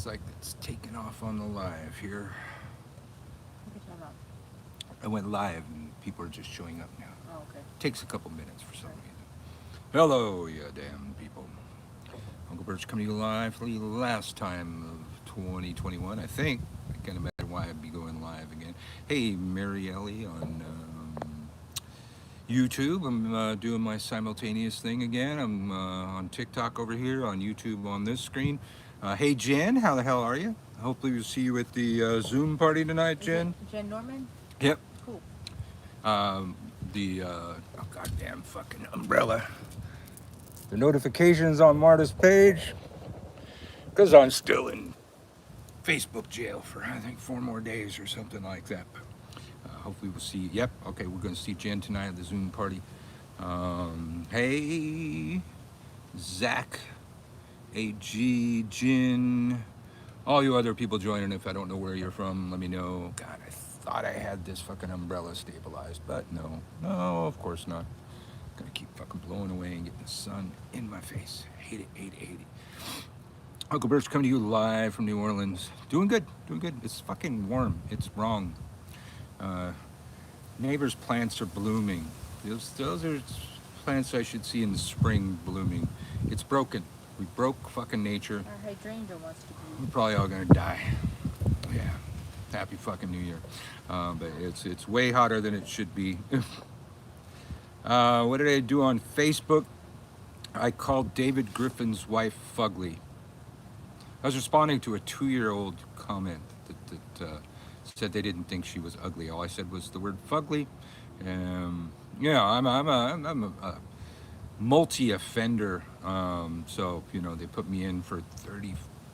looks like it's taking off on the live here. I went live and people are just showing up now. Oh, okay. Takes a couple minutes for some reason. Hello, you damn people. Unclebirch coming to you live for the last time of 2021, I think. I can't imagine why I'd be going live again. Hey, Mary Ellie on YouTube. I'm doing my simultaneous thing again. I'm on TikTok over here, on YouTube on this screen. Hey, Jen, how the hell are you? Hopefully we'll see you at the Zoom party tonight, Jen. Jen Norman? Yep. Cool. Oh, goddamn fucking umbrella. The notifications on Marta's page, because I'm still in Facebook jail for, I think, 4 more days or something like that. Hopefully we'll see. Yep, okay, we're going to see Jen tonight at the Zoom party. Hey, Zach, AG, Jin, all you other people joining. If I don't know where you're from, let me know. God, I thought I had this fucking umbrella stabilized, but no, of course not. Gonna keep fucking blowing away and getting the sun in my face. Hate it, hate it, hate it. Unclebirch coming to you live from New Orleans. Doing good, doing good. It's fucking warm. It's wrong. Neighbors' plants are blooming. Those are plants I should see in the spring blooming. It's broken. We broke fucking nature. Our hydrangea wants to We're be. probably all gonna die. Yeah. Happy fucking New Year. But it's way hotter than it should be. What did I do on Facebook? I called David Griffin's wife fugly. I was responding to a 2-year-old comment that said they didn't think she was ugly. All I said was the word fugly. Yeah, I'm a multi-offender. So, you know, they put me in for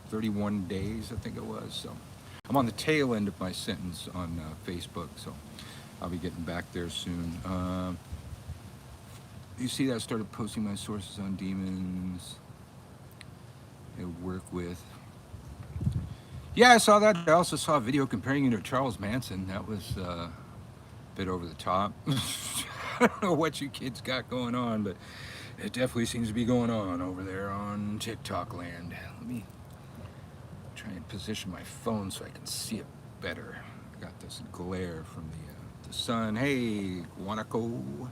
31 days, I think it was. So I'm on the tail end of my sentence on Facebook. So I'll be getting back there soon. You see that I started posting my sources on demons I work with. Yeah, I saw that. I also saw a video comparing you to Charles Manson. That was a bit over the top. I don't know what you kids got going on, but it definitely seems to be going on over there on TikTok land. Let me try and position my phone so I can see it better. I got this glare from the sun. Hey, Guanaco.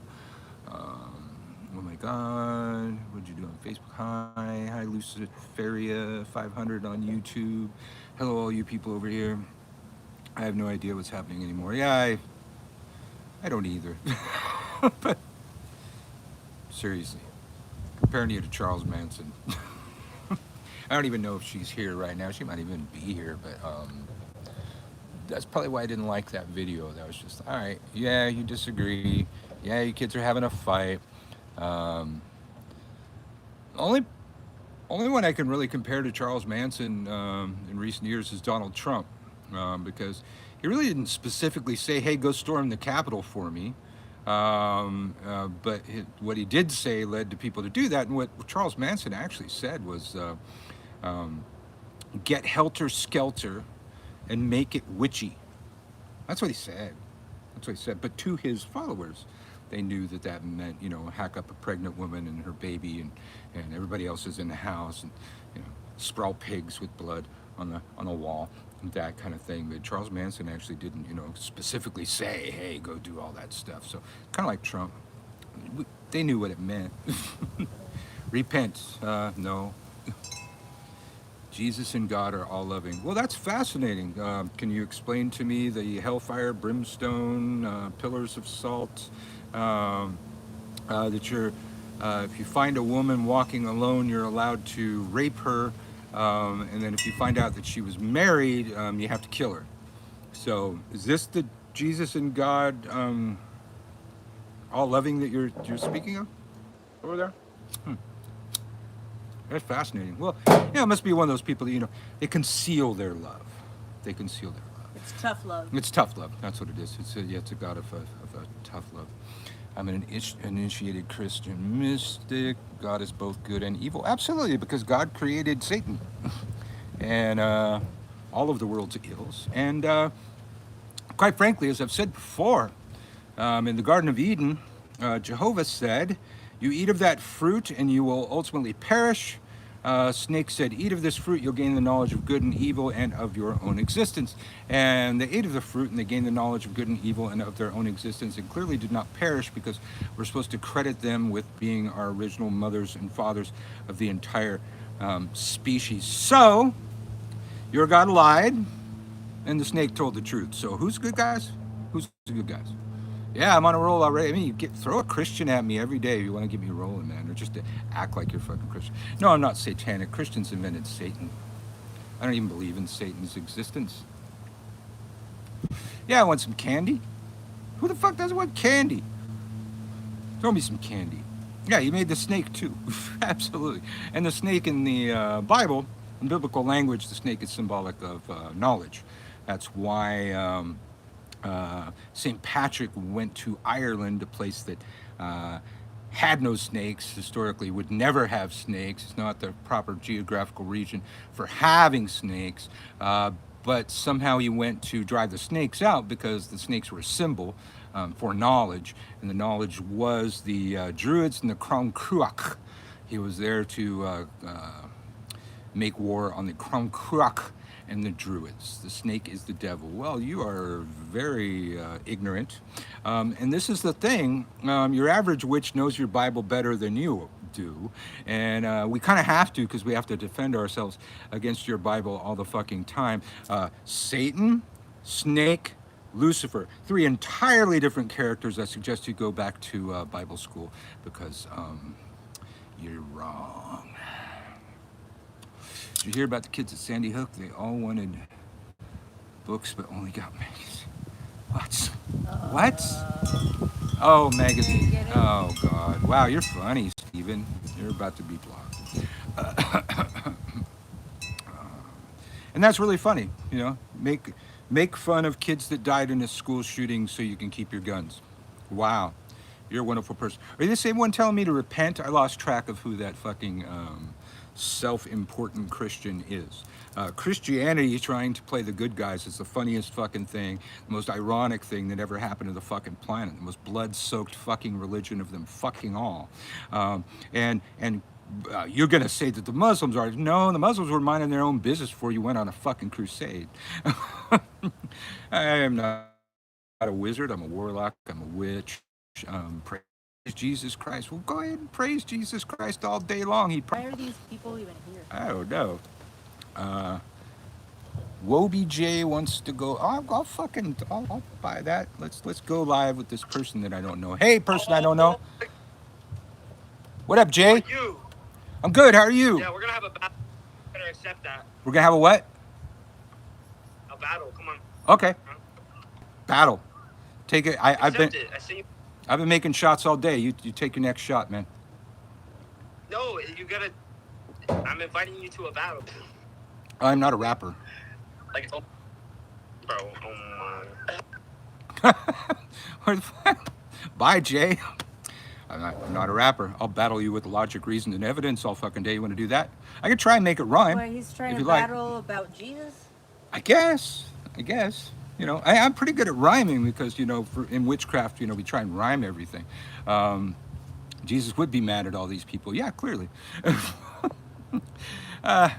Oh my God, what'd you do on Facebook? Hi, Luciferia 500 on YouTube. Hello, all you people over here. I have no idea what's happening anymore. Yeah, I don't either. But seriously, comparing you to Charles Manson. I don't even know if she's here right now. She might even be here, but that's probably why I didn't like that video. That was just, all right, yeah, you disagree. Yeah, you kids are having a fight. Only one I can really compare to Charles Manson in recent years is Donald Trump, because he really didn't specifically say, "Hey, go storm the Capitol for me," but what he did say led to people to do that. And what Charles Manson actually said was, "Get helter skelter and make it witchy." That's what he said. That's what he said. But to his followers, they knew that that meant, you know, hack up a pregnant woman and her baby, and everybody else is in the house, and, you know, sprawl pigs with blood on the wall, and that kind of thing. But Charles Manson actually didn't, you know, specifically say, "Hey, go do all that stuff." So kind of like Trump, they knew what it meant. Repent, no. Jesus and God are all loving. Well, that's fascinating. Can you explain to me the hellfire, brimstone, pillars of salt? That you're, if you find a woman walking alone, you're allowed to rape her, and then if you find out that she was married, you have to kill her. So, is this the Jesus and God all loving that you're speaking of over there? That's fascinating. Well, yeah, it must be one of those people that, you know, they conceal their love. They conceal their love. It's tough love. It's tough love. That's what it is. It's a God of a tough love. I'm an initiated Christian mystic. God is both good and evil. Absolutely, because God created Satan and all of the world's ills. And quite frankly, as I've said before, in the Garden of Eden, Jehovah said, "You eat of that fruit and you will ultimately perish. Snake said, "Eat of this fruit, you'll gain the knowledge of good and evil and of your own existence." And they ate of the fruit, and they gained the knowledge of good and evil and of their own existence, and clearly did not perish, because we're supposed to credit them with being our original mothers and fathers of the entire species. So, your God lied, and the snake told the truth. So, who's good guys? Who's the good guys? Yeah, I'm on a roll already. I mean, throw a Christian at me every day if you want to get me rolling, man, or just to act like you're fucking Christian. No, I'm not satanic. Christians invented Satan. I don't even believe in Satan's existence. Yeah, I want some candy. Who the fuck doesn't want candy? Throw me some candy. Yeah, he made the snake too. Absolutely. And the snake in the Bible, in biblical language, the snake is symbolic of knowledge. That's why St. Patrick went to Ireland, a place that had no snakes, historically would never have snakes. It's not the proper geographical region for having snakes. But somehow he went to drive the snakes out, because the snakes were a symbol for knowledge, and the knowledge was the Druids and the Crown Cruach. He was there to make war on the Crown Cruach and the Druids. The snake is the devil. Well, you are very ignorant. And this is the thing, your average witch knows your Bible better than you do. And we kind of have to, because we have to defend ourselves against your Bible all the fucking time. Satan, snake, Lucifer, three entirely different characters. I suggest you go back to Bible school, because you're wrong. Did you hear about the kids at Sandy Hook? They all wanted books, but only got magazines. What? What? Oh, magazine. Oh, God. Wow, you're funny, Steven. You're about to be blocked. And that's really funny, you know. Make fun of kids that died in a school shooting so you can keep your guns. Wow. You're a wonderful person. Are you the same one telling me to repent? I lost track of who that fucking self-important Christian is. Christianity trying to play the good guys is the funniest fucking thing, the most ironic thing that ever happened to the fucking planet, the most blood-soaked fucking religion of them fucking all. And you're gonna say that the Muslims are. No, the Muslims were minding their own business before you went on a fucking crusade. I am not a wizard. I'm a warlock. I'm a witch. Praise Jesus Christ. Well, go ahead and praise Jesus Christ all day long. Why are these people even here? I don't know. Wobie J wants to go. I'll buy that. Let's go live with this person that I don't know. Hey, person I don't know. What up, Jay? How are you? I'm good. How are you? Yeah, we're gonna have a battle. We're gonna accept that. We're gonna have a what? A battle. Come on. Okay. Battle. Take it. I've Accept it. I see you. I've been making shots all day. You take your next shot, man. No, you gotta. I'm inviting you to a battle. I'm not a rapper. Like, oh, bro. Oh my. Where the fuck? Bye, Jay. I'm not a rapper. I'll battle you with logic, reason, and evidence all fucking day. You want to do that? I could try and make it rhyme. Why he's trying if to you like. battle about Jesus? I guess. You know, I'm pretty good at rhyming, because, you know, in witchcraft, you know, we try and rhyme everything. Jesus would be mad at all these people. Yeah, clearly.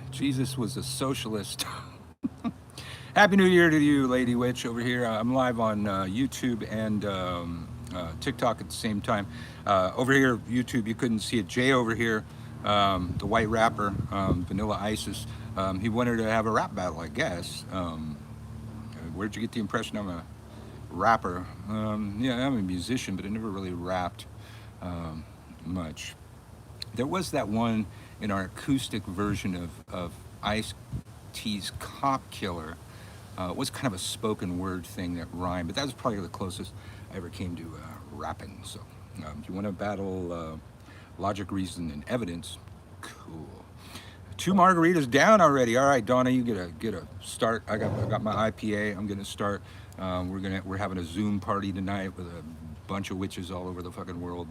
Jesus was a socialist. Happy New Year to you, Lady Witch, over here. I'm live on YouTube and TikTok at the same time. Over here, YouTube, you couldn't see it. Jay over here, the white rapper, Vanilla Isis, he wanted to have a rap battle, I guess. Where'd you get the impression I'm a rapper? Yeah, I'm a musician, but I never really rapped much. There was that one in our acoustic version of Ice-T's Cop Killer. It was kind of a spoken word thing that rhymed, but that was probably the closest I ever came to rapping. So, if you want to battle logic, reason, and evidence, cool. 2 margaritas down already. All right, Donna, you get a start. I got my IPA. I'm gonna start. We're having a Zoom party tonight with a bunch of witches all over the fucking world.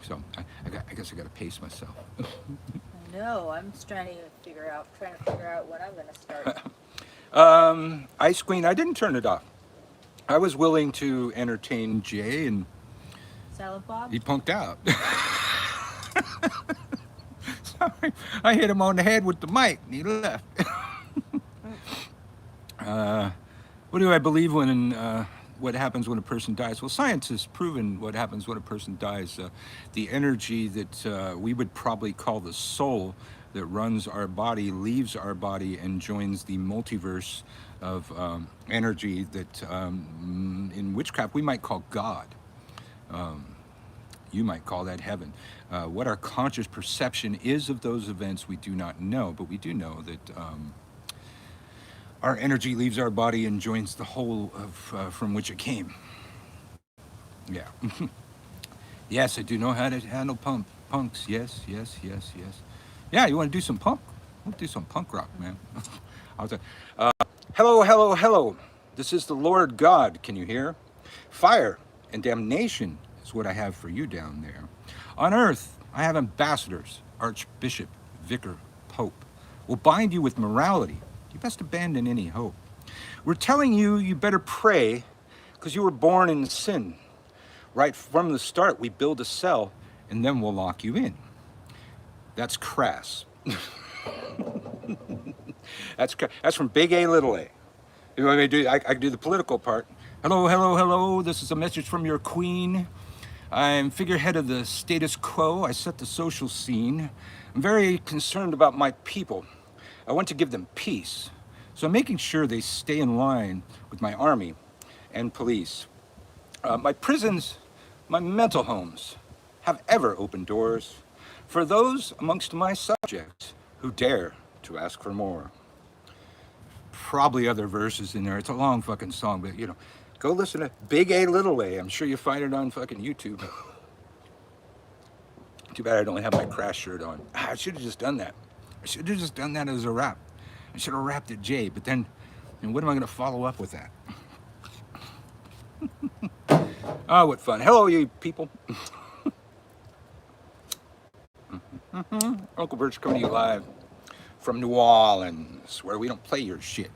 So I guess I gotta pace myself. I know. I'm just trying to figure out when I'm gonna start. Ice Queen, I didn't turn it off. I was willing to entertain Jay, and Salad Bob? he punked out. I hit him on the head with the mic and he left. What do I believe when what happens when a person dies? Well, science has proven what happens when a person dies. The energy that we would probably call the soul that runs our body leaves our body and joins the multiverse of energy that in witchcraft we might call God. You might call that heaven. What our conscious perception is of those events, we do not know, but we do know that our energy leaves our body and joins the whole of from which it came. Yeah. Yes, I do know how to handle punks. Yes, yes, yes, yes. Yeah, you want to do some punk? We'll do some punk rock, man. I was like, hello, hello, hello. This is the Lord God. Can you hear? Fire and damnation is what I have for you down there. On earth, I have ambassadors, archbishop, vicar, pope. Will bind you with morality. You best abandon any hope. We're telling you, you better pray because you were born in sin. Right from the start, we build a cell and then we'll lock you in. That's crass. That's from big A, little a. You want me to do? I can do the political part. Hello, hello, hello. This is a message from your queen. I'm figurehead of the status quo. I set the social scene. I'm very concerned about my people. I want to give them peace. So I'm making sure they stay in line with my army and police. My prisons, my mental homes have ever opened doors for those amongst my subjects who dare to ask for more. Probably other verses in there. It's a long fucking song, but you know, go listen to Big A, Little A. I'm sure you find it on fucking YouTube. Too bad I don't have my crash shirt on. I should have just done that. I should have just done that as a rap. I should have rapped at Jay, but then, and what am I going to follow up with that? Oh, what fun. Hello, you people. Unclebirch coming to you live from New Orleans, where we don't play your shit.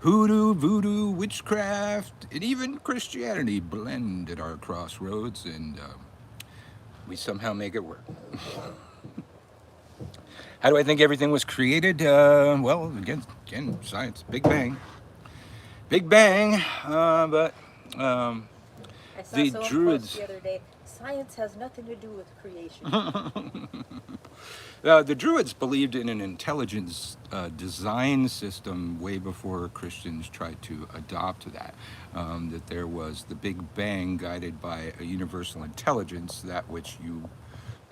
Hoodoo, voodoo, witchcraft, and even Christianity blend at our crossroads, and we somehow make it work. How do I think everything was created? Well, again, science, Big Bang. Big Bang, but I saw the someone Druids. post the other day. Science has nothing to do with creation. The Druids believed in an intelligence design system way before Christians tried to adopt that. That there was the Big Bang guided by a universal intelligence, that which you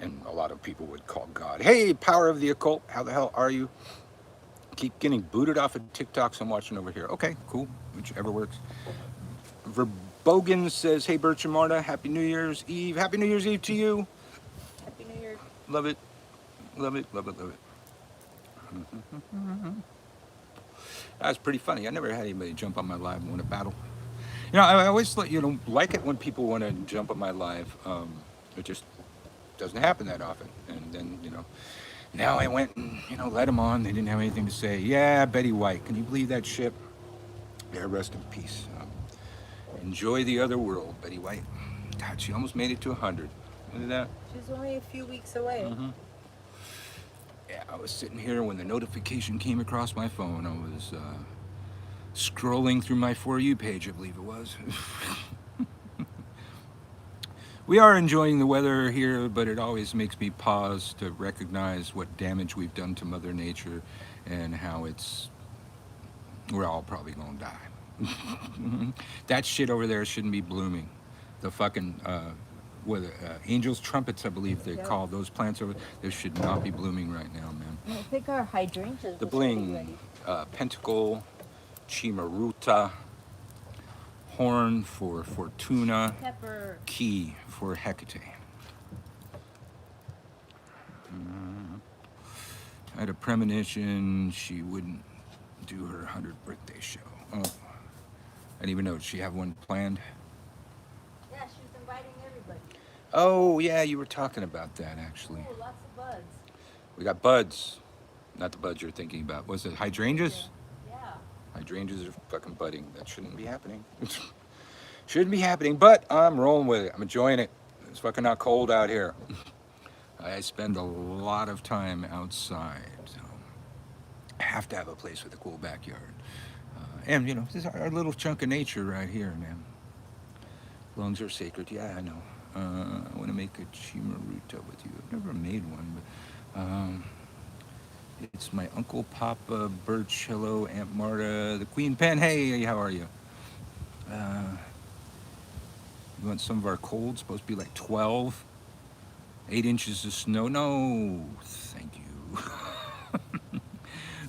and a lot of people would call God. Hey, power of the occult, how the hell are you? Keep getting booted off of TikToks I'm watching over here. Okay, cool, whichever works. Verbogen says, hey, Birch and Marta, Happy New Year's Eve. Happy New Year's Eve to you. Happy New Year. Love it. Love it, love it, love it. That's pretty funny. I never had anybody jump on my live and want to battle. You know, I always like it when people want to jump on my live. It just doesn't happen that often. And then, now I went and, let them on. They didn't have anything to say. Yeah, Betty White. Can you believe that shit? Yeah, rest in peace. Enjoy the other world, Betty White. God, she almost made it to 100. Look at that. She's only a few weeks away. Mm-hmm. Yeah, I was sitting here when the notification came across my phone. I was scrolling through my For You page, I believe it was. We are enjoying the weather here, but it always makes me pause to recognize what damage we've done to Mother Nature and how we're all probably gonna die. That shit over there shouldn't be blooming. The fucking, angels' trumpets, I believe they call those plants over. They should not be blooming right now, man. I think our hydrangeas. The was pretty bling, ready. pentacle, chimaruta, horn for Fortuna, Pepper. key for Hecate. I had a premonition she wouldn't do her 100th birthday show. Oh, I didn't even know. Did she have one planned? Yeah, she was inviting everybody. Oh, yeah, you were talking about that, actually. Ooh, lots of buds. We got buds. Not the buds you're thinking about. Was it hydrangeas? Yeah. Hydrangeas are fucking budding. That shouldn't be happening. Shouldn't be happening, but I'm rolling with it. I'm enjoying it. It's fucking not cold out here. I spend a lot of time outside, so I have to have a place with a cool backyard. And you know, this is our little chunk of nature right here, man. Lungs are sacred. Yeah, I know. I want to make a chimaruta with you. I've never made one, but it's my Uncle Papa Birch. Hello, Aunt Marta, the Queen Pen. Hey, how are you? Uh, you want some of our cold? Supposed to be like 12, 8 inches of snow. No, thank you.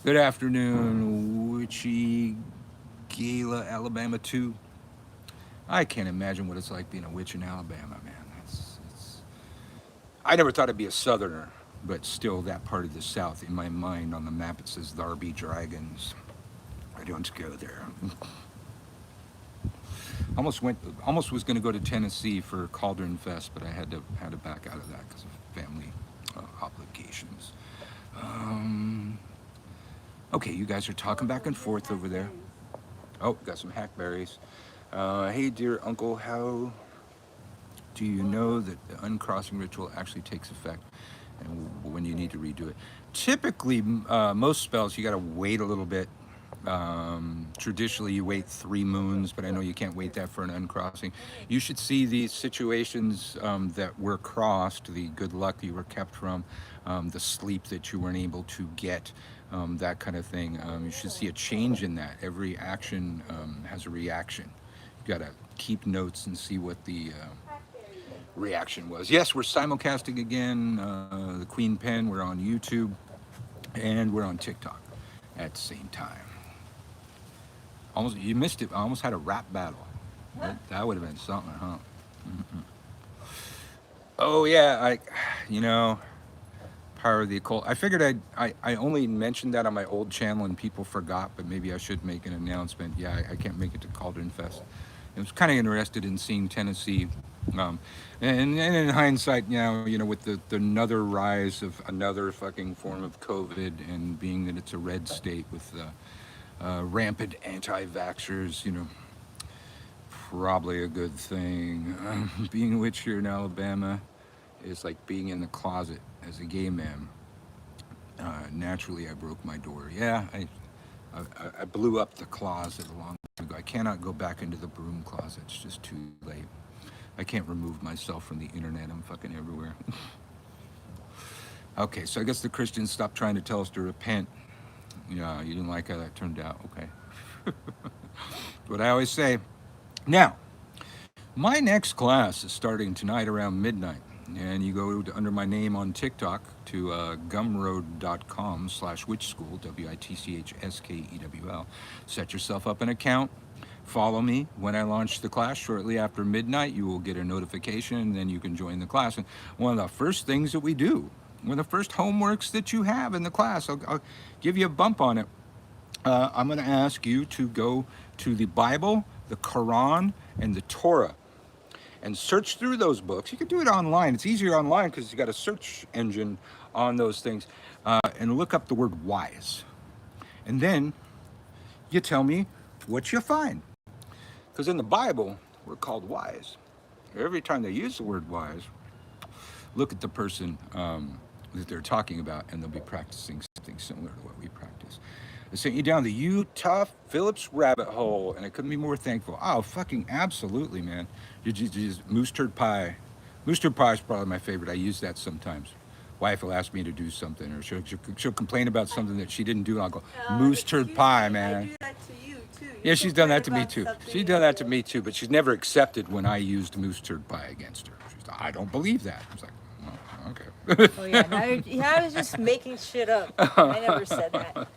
Good afternoon, Witchy Gala, Alabama 2. I can't imagine what it's like being a witch in Alabama, man. I never thought I'd be a Southerner, but still, that part of the South, in my mind, on the map, it says Darby Dragons. I don't go there. Almost was going to go to Tennessee for Cauldron Fest, but I had to back out of that because of family obligations. Okay, you guys are talking back and forth over there. Oh, got some hackberries. Hey, dear uncle, how do you know that the uncrossing ritual actually takes effect and when you need to redo it? Typically, most spells, you got to wait a little bit. Traditionally, you wait 3 moons, but I know you can't wait that for an uncrossing. You should see these situations that were crossed, the good luck you were kept from, the sleep that you weren't able to get, that kind of thing. You should see a change in that. Every action has a reaction. You got to keep notes and see what the reaction was. Yes, we're simulcasting again. The Queen Pen, we're on YouTube, and we're on TikTok at the same time. Almost, you missed it. I almost had a rap battle. That would have been something, huh? Mm-mm. Oh yeah, you know, Power of the Occult. I figured I only mentioned that on my old channel and people forgot, but maybe I should make an announcement. Yeah, I can't make it to Cauldron Fest. I was kind of interested in seeing Tennessee. And in hindsight, now, you know, with the another rise of another fucking form of COVID, and being that it's a red state with rampant anti-vaxxers, you know, probably a good thing. Being a witch here in Alabama is like being in the closet as a gay man. Naturally, I broke my door. Yeah, I blew up the closet a long time ago. I cannot go back into the broom closet. It's just too late. I can't remove myself from the internet. I'm fucking everywhere. Okay, so I guess the Christians stopped trying to tell us to repent. Yeah, you didn't like how that turned out. Okay. What I always say. Now, my next class is starting tonight around midnight. And you go under my name on TikTok to gumroad.com/witchschool, WITCHSKEWL. Set yourself up an account. Follow me. When I launch the class shortly after midnight, you will get a notification, and then you can join the class. And one of the first things that we do, one of the first homeworks that you have in the class, I'll give you a bump on it. I'm going to ask you to go to the Bible, the Quran, and the Torah, and search through those books. You can do it online. It's easier online because you got a search engine on those things, and look up the word wise. And then you tell me what you find. Because in the Bible, we're called wise. Every time they use the word wise, look at the person that they're talking about, and they'll be practicing something similar to what we practice. I sent you down the Utah Phillips rabbit hole, and I couldn't be more thankful. Oh, fucking absolutely, man. Just moose turd pie. Moose turd pie is probably my favorite. I use that sometimes. Wife will ask me to do something, or she'll complain about something that she didn't do, and I'll go, moose turd pie, man. I do that to you too. Yeah, she's done that to me too. She's done that to me too, but she's never accepted when I used moose turd pie against her. She's like, I don't believe that. I was like, oh, okay. Oh yeah, I was just making shit up. I never said that.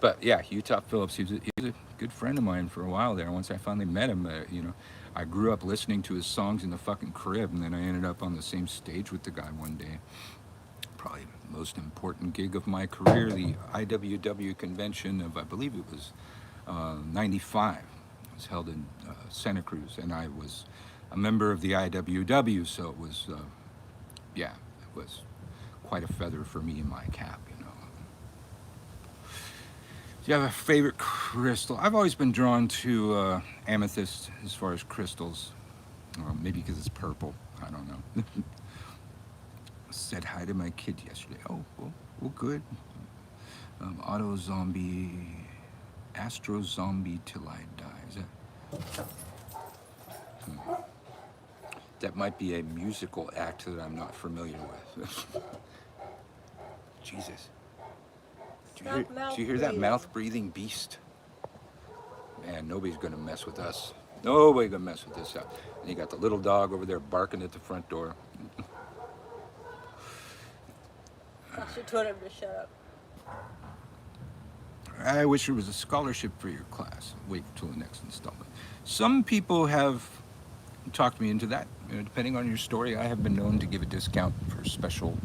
But yeah, Utah Phillips, he was a good friend of mine for a while there. Once I finally met him, you know, I grew up listening to his songs in the fucking crib, and then I ended up on the same stage with the guy one day. Probably the most important gig of my career, the IWW convention of, I believe it was 95. It was held in Santa Cruz, and I was a member of the IWW, so it was, yeah, it was quite a feather for me in my cap, you know. Do you have a favorite crystal? I've always been drawn to amethyst as far as crystals. Maybe because it's purple. I don't know. Said hi to my kid yesterday. Oh, well good. Auto zombie, Astro zombie till I die. Is that might be a musical act that I'm not familiar with. Jesus. Stop Do you hear that breathing. mouth breathing beast? Man, nobody's gonna mess with us. Nobody gonna mess with this out. And you got the little dog over there barking at the front door. I should told him to shut up. I wish there was a scholarship for your class. Wait till the next installment. Some people have talked me into that. Depending on your story, I have been known to give a discount for special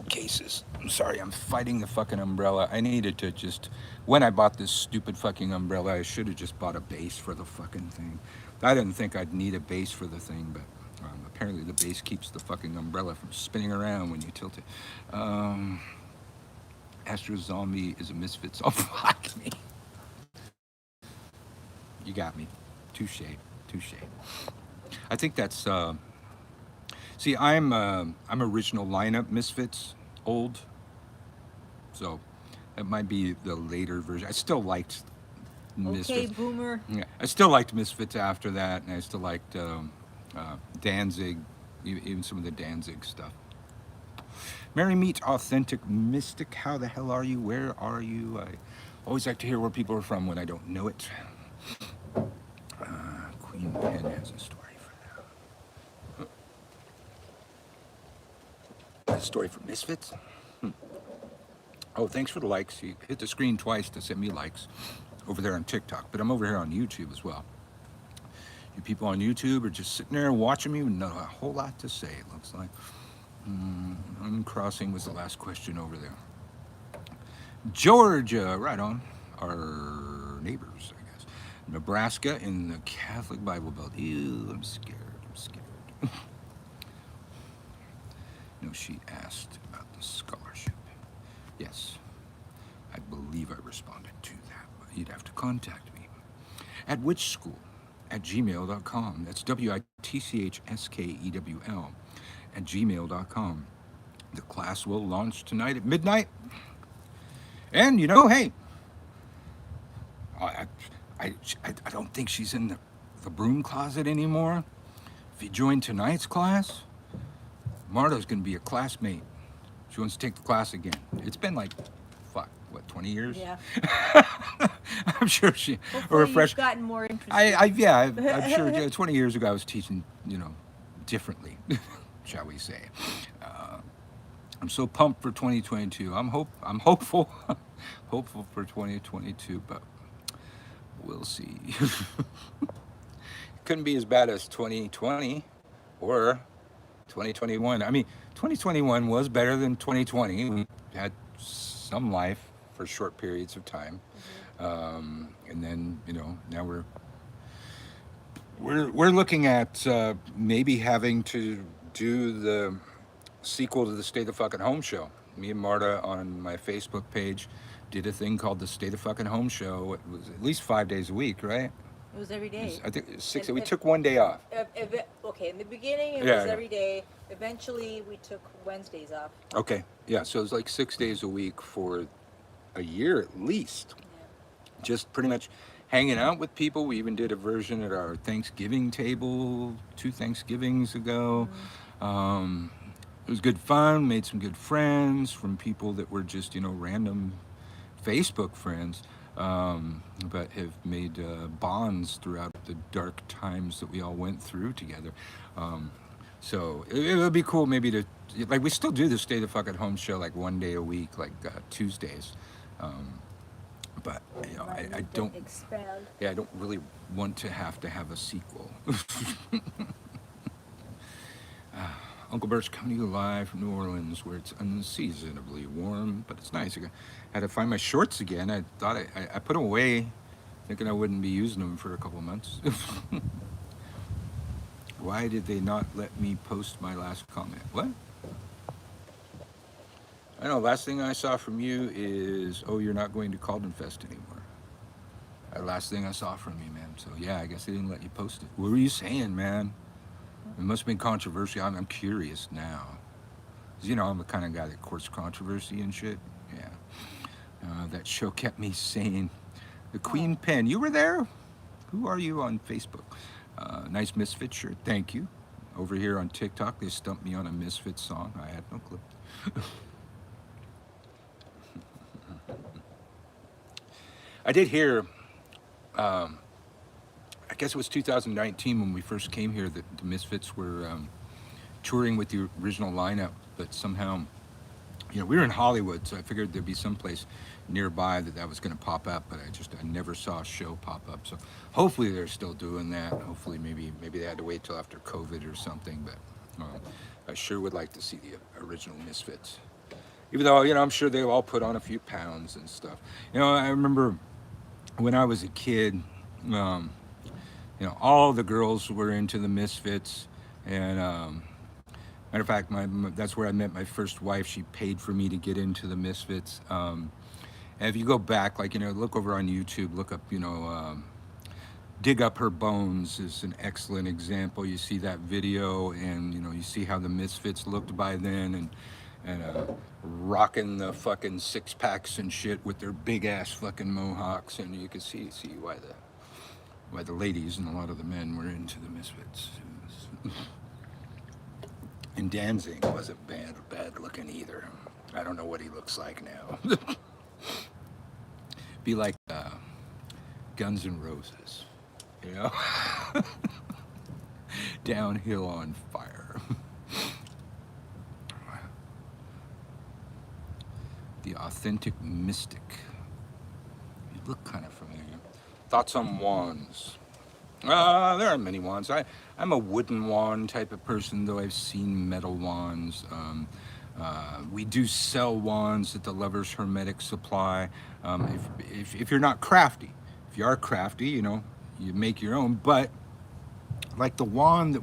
cases. I'm sorry, I'm fighting the fucking umbrella. I needed to just, when I bought this stupid fucking umbrella, I should have just bought a base for the fucking thing. I didn't think I'd need a base for the thing, but apparently the base keeps the fucking umbrella from spinning around when you tilt it. Astro Zombie is a misfits. Oh, fuck me. You got me. Touche. I think that's, see, I'm original lineup Misfits, old. So it might be the later version. I still liked Misfits. Okay, boomer. Yeah, I still liked Misfits after that, and I still liked Danzig, even some of the Danzig stuff. Mary Meet Authentic Mystic. How the hell are you? Where are you? I always like to hear where people are from when I don't know it. Queen Pen has a story for that. A story for Misfits? Oh, thanks for the likes. You hit the screen twice to send me likes over there on TikTok, but I'm over here on YouTube as well. You people on YouTube are just sitting there watching me with not a whole lot to say, it looks like. Uncrossing was the last question over there. Georgia, right on. Our neighbors, I guess. Nebraska in the Catholic Bible Belt. Ew, I'm scared. No, she asked about the scholarship. Yes, I believe I responded to that, but you'd have to contact me. At which school? At gmail.com. That's WITCHSKEWL at gmail.com. The class will launch tonight at midnight. And, hey, I don't think she's in the broom closet anymore. If you join tonight's class, Marta's going to be a classmate. She wants to take the class again. It's been like, 20 years? Yeah. I'm sure she, Hopefully or a fresh. You've gotten more interested. I'm sure 20 years ago I was teaching, differently, shall we say. I'm so pumped for 2022. I'm hopeful, hopeful for 2022, but we'll see. Couldn't be as bad as 2020 or 2021. I mean, 2021 was better than 2020. We had some life for short periods of time, and then now we're looking at maybe having to do the sequel to the Stay the Fucking Home Show. Me and Marta on my Facebook page did a thing called the Stay the Fucking Home Show. It was at least 5 days a week, right? It was every day. I think 6. We took one day off. Okay, in the beginning it was every day. Eventually we took Wednesdays off. Okay, yeah, so it was like 6 days a week for a year at least. Yeah. Just pretty much hanging out with people. We even did a version at our Thanksgiving table 2 Thanksgivings ago. It was good fun, made some good friends from people that were just, random Facebook friends, but have made bonds throughout the dark times that we all went through together. So it would be cool maybe to, we still do the Stay the Fuck at Home show like one day a week, Tuesdays. But, I don't, expand. I don't really want to have a sequel. Unclebirch coming to you live from New Orleans, where it's unseasonably warm, but it's nice. I had to find my shorts again. I thought I put them away, thinking I wouldn't be using them for a couple of months. Why did they not let me post my last comment? What? I know, last thing I saw from you is, you're not going to Calden Fest anymore. Last thing I saw from you, man. So yeah, I guess they didn't let you post it. What were you saying, man? It must have been controversial. I'm curious now. 'Cause, you know, I'm the kind of guy that courts controversy and shit. Yeah. That show kept me sane. The Queen Oh, Pen. You were there? Who are you on Facebook? Nice Misfit shirt. Thank you. Over here on TikTok, they stumped me on a Misfit song. I had no clue. I did hear, I guess it was 2019 when we first came here, that the Misfits were touring with the original lineup, but somehow, you know, we were in Hollywood, so I figured there'd be some place nearby that was going to pop up, but I never saw a show pop up. So hopefully they're still doing that. Hopefully maybe they had to wait till after COVID or something, but I sure would like to see the original Misfits. Even though, you know, I'm sure they've all put on a few pounds and stuff. You know, I remember when I was a kid, um, you know, all the girls were into the Misfits, and matter of fact, that's where I met my first wife. She paid for me to get into the Misfits. And if you go back, like, you know, look over on YouTube, look up, you know, Dig Up Her Bones is an excellent example. You see that video, and, you know, you see how the Misfits looked by then, and rocking the fucking six packs and shit with their big ass fucking mohawks, and you can see why the ladies and a lot of the men were into the Misfits. And Danzig wasn't bad looking either. I don't know what he looks like now. Be like Guns N' Roses, you know? Downhill on fire. The Authentic Mystic. You look kind of familiar. Thoughts on wands? There aren't many wands. I'm a wooden wand type of person, though I've seen metal wands. We do sell wands at the Lovers Hermetic Supply. If you're not crafty, if you are crafty, you know, you make your own. But like the wands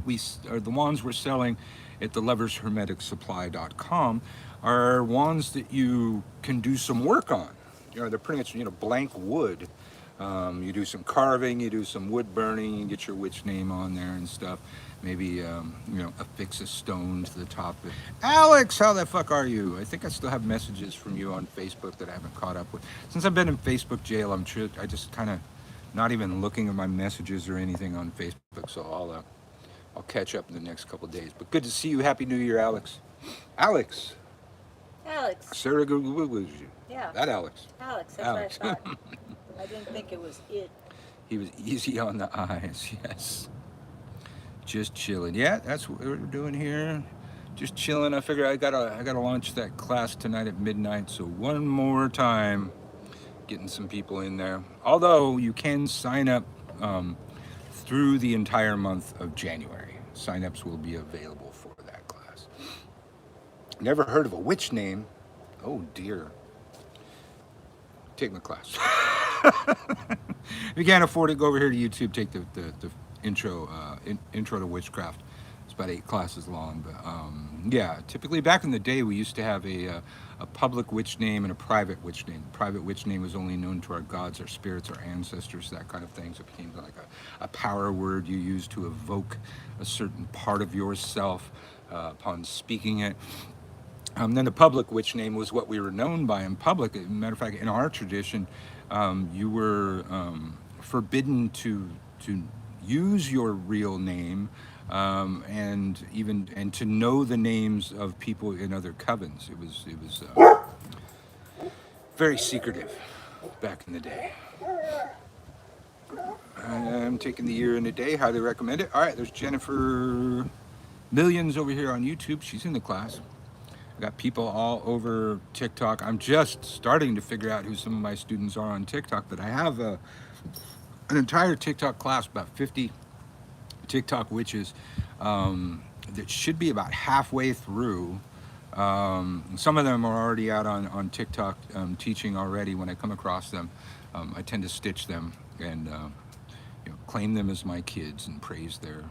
we're selling at the lovershermeticsupply.com are wands that you can do some work on. You know, they're pretty much, you know, blank wood. You do some carving, you do some wood burning, you get your witch name on there and stuff. Maybe, you know, affix a stone to the top. Alex, how the fuck are you? I think I still have messages from you on Facebook that I haven't caught up with. Since I've been in Facebook jail, I just kind of not even looking at my messages or anything on Facebook, so I'll catch up in the next couple of days. But good to see you. Happy New Year, Alex. Alex. Alex. Sarah, was you? Yeah. That Alex. Alex, that's Alex. what I thought. I didn't think it was it. He was easy on the eyes, yes. Just chilling. Yeah, that's what we're doing here. Just chilling. I figure I gotta launch that class tonight at midnight. So one more time, getting some people in there. Although you can sign up through the entire month of January. Sign-ups will be available for that class. Never heard of a witch name. Oh dear. Take my class. If you can't afford it, go over here to YouTube. Take the intro to witchcraft. It's about 8 classes long, but yeah. Typically, back in the day, we used to have a public witch name and a private witch name. Private witch name was only known to our gods, our spirits, our ancestors, that kind of thing. So it became like a power word you used to evoke a certain part of yourself upon speaking it. Then the public witch name was what we were known by in public. As a matter of fact, in our tradition, you were forbidden to use your real name, and to know the names of people in other covens. It was very secretive back in the day. I'm taking the year and a day. Highly recommend it. All right, there's Jennifer Millions over here on YouTube. She's in the class. I got people all over TikTok. I'm just starting to figure out who some of my students are on TikTok, but I have an entire TikTok class, about 50 TikTok witches, that should be about halfway through. Some of them are already out on TikTok teaching already. When I come across them, I tend to stitch them and you know, claim them as my kids and praise their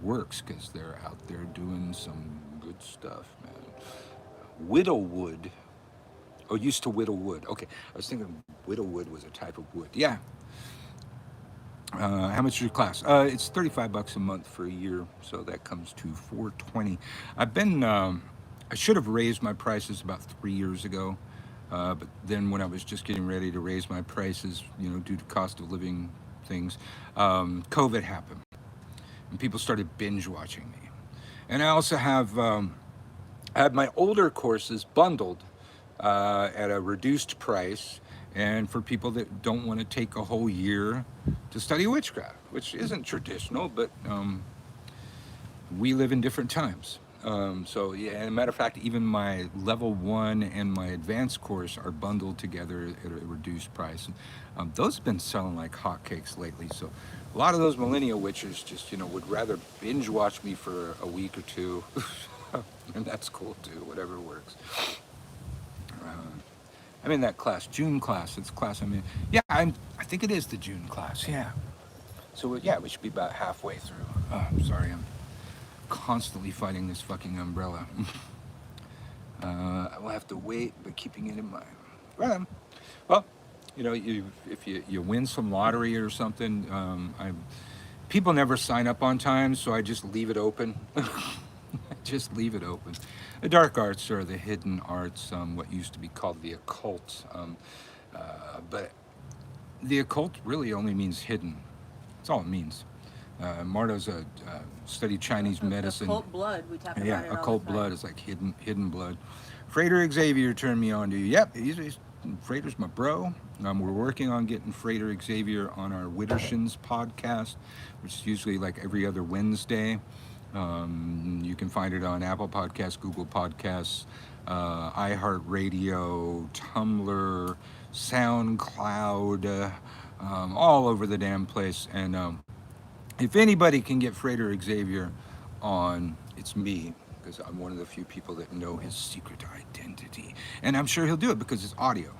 works, because they're out there doing some good stuff, man. Widow wood. Oh, used to whittle wood. Okay, I was thinking whittle wood was a type of wood. Yeah. How much is your class? It's $35 a month for a year, so that comes to $420. I've been I should have raised my prices about 3 years ago, but then when I was just getting ready to raise my prices, due to cost of living things, COVID happened, and people started binge watching me. And I also have I had my older courses bundled at a reduced price, and for people that don't want to take a whole year to study witchcraft, which isn't traditional, but we live in different times. So yeah, and a matter of fact, even my level 1 and my advanced course are bundled together at a reduced price. Those have been selling like hotcakes lately. So a lot of those millennial witches just would rather binge watch me for a week or two, and that's cool too. Whatever works. I'm in that class, June class. It's the class I'm in. Yeah, I think it is the June class. Yeah. So yeah, we should be about halfway through. Oh, I'm sorry, I'm constantly fighting this fucking umbrella. I will have to wait, but keeping it in mind. Well, if you win some lottery or something, people never sign up on time, so I just leave it open. Just leave it open. The dark arts are the hidden arts, what used to be called the occult. But the occult really only means hidden. That's all it means. Marta's studied Chinese medicine. Occult blood, we talk about Yeah, it all occult the time. blood is like hidden blood. Frater Xavier turned me on to you. Yep, Frater's my bro. We're working on getting Frater Xavier on our Widdershins podcast, which is usually like every other Wednesday. You can find it on Apple Podcasts, Google Podcasts, iHeartRadio, Tumblr, SoundCloud, all over the damn place. And if anybody can get Frater Xavier on, it's me, because I'm one of the few people that know his secret identity. And I'm sure he'll do it because it's audio.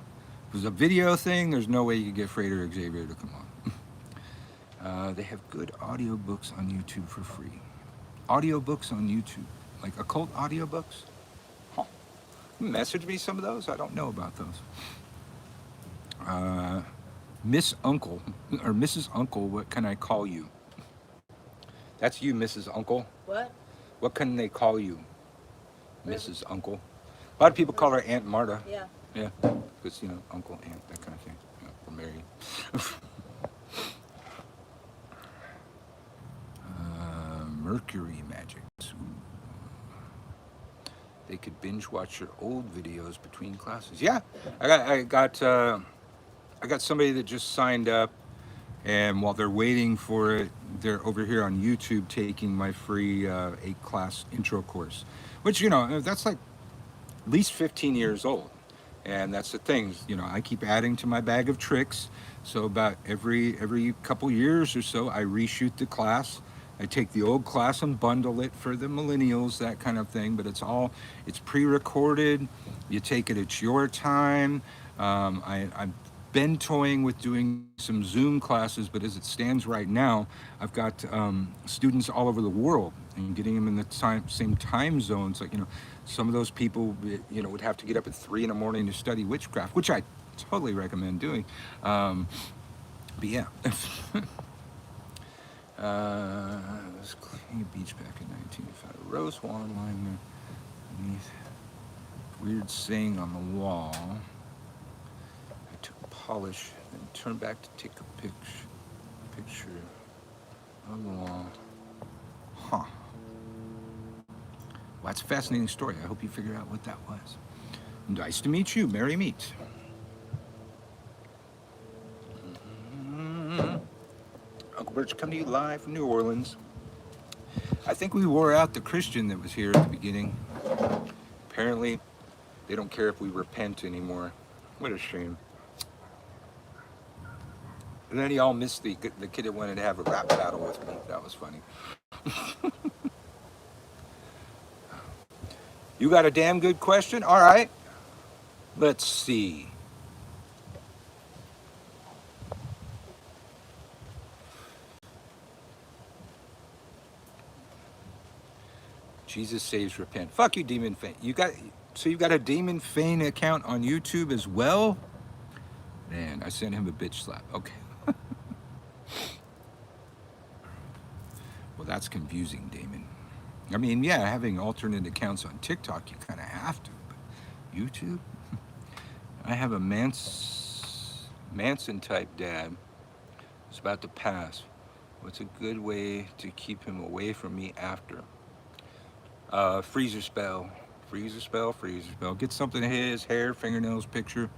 If it was a video thing, there's no way you could get Frater Xavier to come on. They have good audiobooks on YouTube for free. Audiobooks on YouTube, like occult audiobooks. Huh. Message me some of those. I don't know about those. Miss Uncle or Mrs. Uncle, what can I call you? That's you, Mrs. Uncle. What? What can they call you, Whatever. Mrs. Uncle? A lot of people call her Aunt Marta. Yeah. Yeah, because uncle, aunt, that kind of thing. We're married. Mercury magic. Ooh. They could binge watch your old videos between classes. Yeah, I got somebody that just signed up, and while they're waiting for it, they're over here on YouTube taking my free 8-class intro course, which that's like at least 15 years old. And that's the thing, I keep adding to my bag of tricks. So about every couple years or so, I reshoot the class. I take the old class and bundle it for the millennials, that kind of thing. But it's pre-recorded. You take it at your time. I've been toying with doing some Zoom classes, but as it stands right now, I've got students all over the world and getting them in the same time zones. Like, some of those people, would have to get up at 3 in the morning to study witchcraft, which I totally recommend doing. But yeah. This clean beach back in 1905. Rose wand lying underneath. Weird saying on the wall. I took polish and turned back to take a picture on the wall. Huh. Well, that's a fascinating story. I hope you figure out what that was. Nice to meet you. Merry meet. Unclebirch come to you live from New Orleans. I think we wore out the Christian that was here at the beginning. Apparently, they don't care if we repent anymore. What a shame. And then y'all missed the kid that wanted to have a rap battle with me. That was funny. You got a damn good question? All right. Let's see. Jesus saves, repent. Fuck you, Demon Fane. You got a Demon Fane account on YouTube as well? Man, I sent him a bitch slap. Okay. Well, that's confusing, Damon. I mean, yeah, having alternate accounts on TikTok, you kind of have to. But YouTube, I have a Manson type dad. It's about to pass. What's a good way to keep him away from me after? Freezer spell. Freezer spell, freezer spell. Get something of his, hair, fingernails, picture,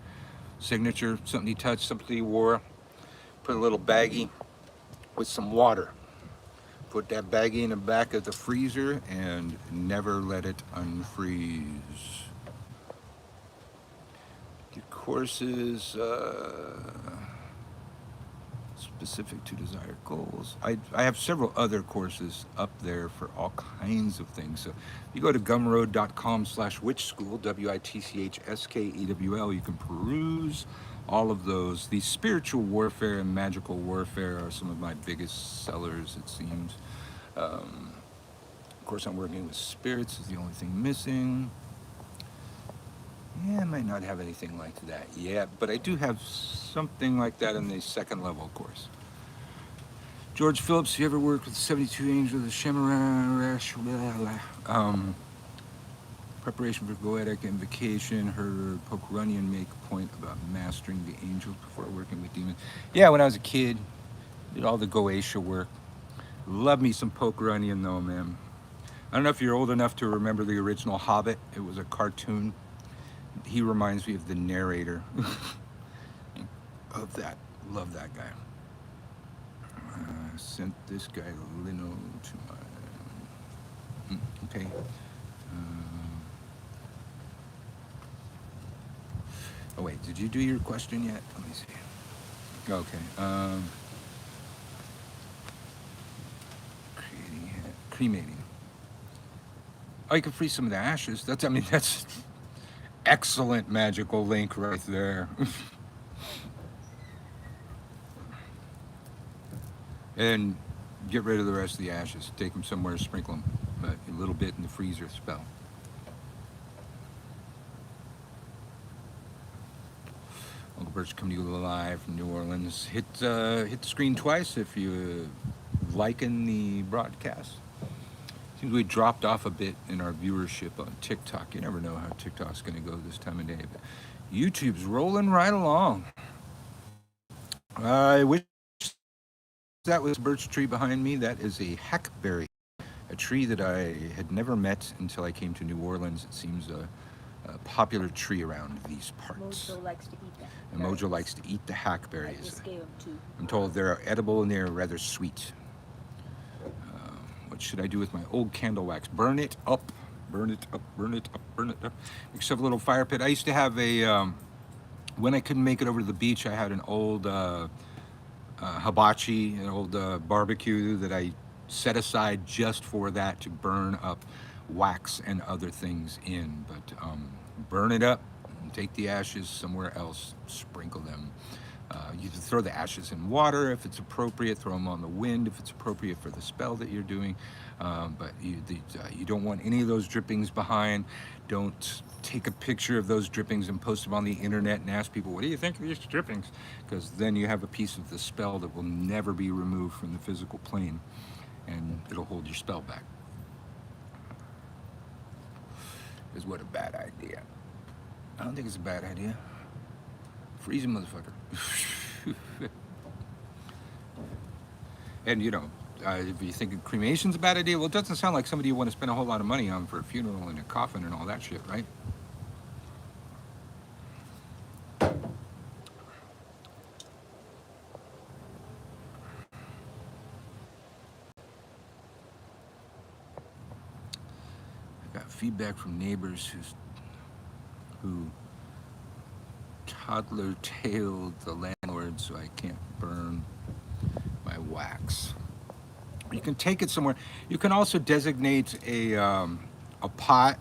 signature, something he touched, something he wore. Put a little baggie with some water. Put that baggie in the back of the freezer and never let it unfreeze. Get courses specific to desired goals. I have several other courses up there for all kinds of things. So if you go to gumroad.com/witchschool, WITCHSKEWL, you can peruse all of those. The spiritual warfare and magical warfare are some of my biggest sellers, it seems. Of course, I'm working with spirits is the only thing missing. Yeah, I might not have anything like that yet, but I do have something like that in the second level course. George Phillips, you ever worked with the 72 Angels of the Shemarash? Preparation for Goetic Invocation. Heard Pokerunian make a point about mastering the angels before working with demons. Yeah, when I was a kid, did all the Goetia work. Love me some Pokerunian though, man. I don't know if you're old enough to remember the original Hobbit. It was a cartoon. He reminds me of the narrator of that. Love that guy. Sent this guy Lino to my. Okay. Oh wait, did you do your question yet? Let me see. Okay. Cremating. Oh, you can freeze some of the ashes. That's excellent magical link right there. And get rid of the rest of the ashes. Take them somewhere, sprinkle them a little bit in the freezer spell. Unclebirch coming to you live from New Orleans. Hit the screen twice if you liking the broadcast. Seems we dropped off a bit in our viewership on TikTok. You never know how TikTok's going to go this time of day, but YouTube's rolling right along. I wish that was a birch tree behind me. That is a hackberry, a tree that I had never met until I came to New Orleans. It seems a popular tree around these parts. Mojo likes to eat that. And Mojo likes to eat the I hackberries. just gave him 2. I'm told they're edible and they're rather sweet. What should I do with my old candle wax? Burn it up, burn it up, burn it up, burn it up. Make yourself a little fire pit. I used to have a, when I couldn't make it over to the beach, I had an old hibachi, an old barbecue that I set aside just for that to burn up wax and other things in. But burn it up and take the ashes somewhere else, sprinkle them. You can throw the ashes in water if it's appropriate, throw them on the wind if it's appropriate for the spell that you're doing. But you don't want any of those drippings behind. Don't take a picture of those drippings and post them on the internet and ask people, what do you think of these drippings? Because then you have a piece of the spell that will never be removed from the physical plane, and it'll hold your spell back. Is what a bad idea. I don't think it's a bad idea. Freeze a motherfucker. And if you think cremation's a bad idea, well, it doesn't sound like somebody you want to spend a whole lot of money on for a funeral and a coffin and all that shit, right? I got feedback from neighbors who toddler-tailed the landlord, so I can't burn my wax. You can take it somewhere. You can also designate a pot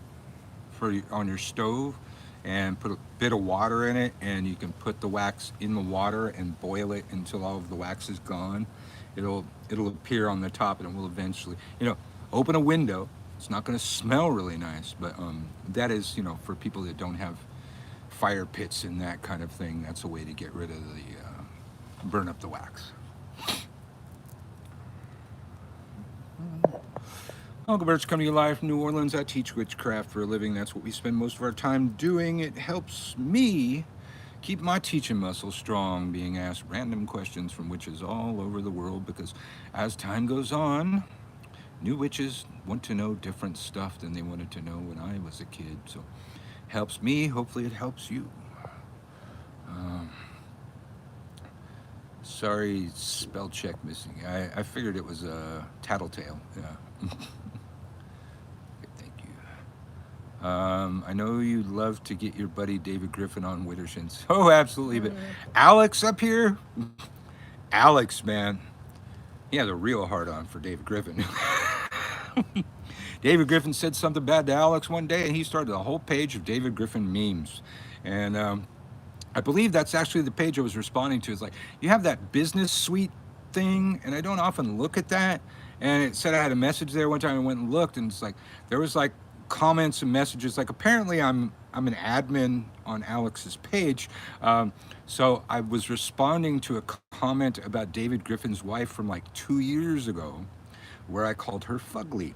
on your stove and put a bit of water in it, and you can put the wax in the water and boil it until all of the wax is gone. It'll appear on the top, and it will eventually, open a window. It's not going to smell really nice, but that is, for people that don't have fire pits and that kind of thing, that's a way to get rid of burn up the wax. Unclebirch coming to you live from New Orleans. I teach witchcraft for a living. That's what we spend most of our time doing. It helps me keep my teaching muscle strong, being asked random questions from witches all over the world because as time goes on, new witches want to know different stuff than they wanted to know when I was a kid. So helps me. Hopefully it helps you. Um, sorry, spell check missing. I figured it was a tattletale. Yeah. Thank you. I know you'd love to get your buddy David Griffin on Wittershins. Oh, absolutely. But Alex up here, Alex, man, he has a real hard on for David Griffin. David Griffin said something bad to Alex one day, and he started a whole page of David Griffin memes. And I believe that's actually the page I was responding to. It's like, you have that business suite thing, and I don't often look at that. And it said I had a message there one time. I went and looked, and it's like there was like comments and messages. Like apparently I'm an admin on Alex's page, so I was responding to a comment about David Griffin's wife from like 2 years ago, where I called her fugly.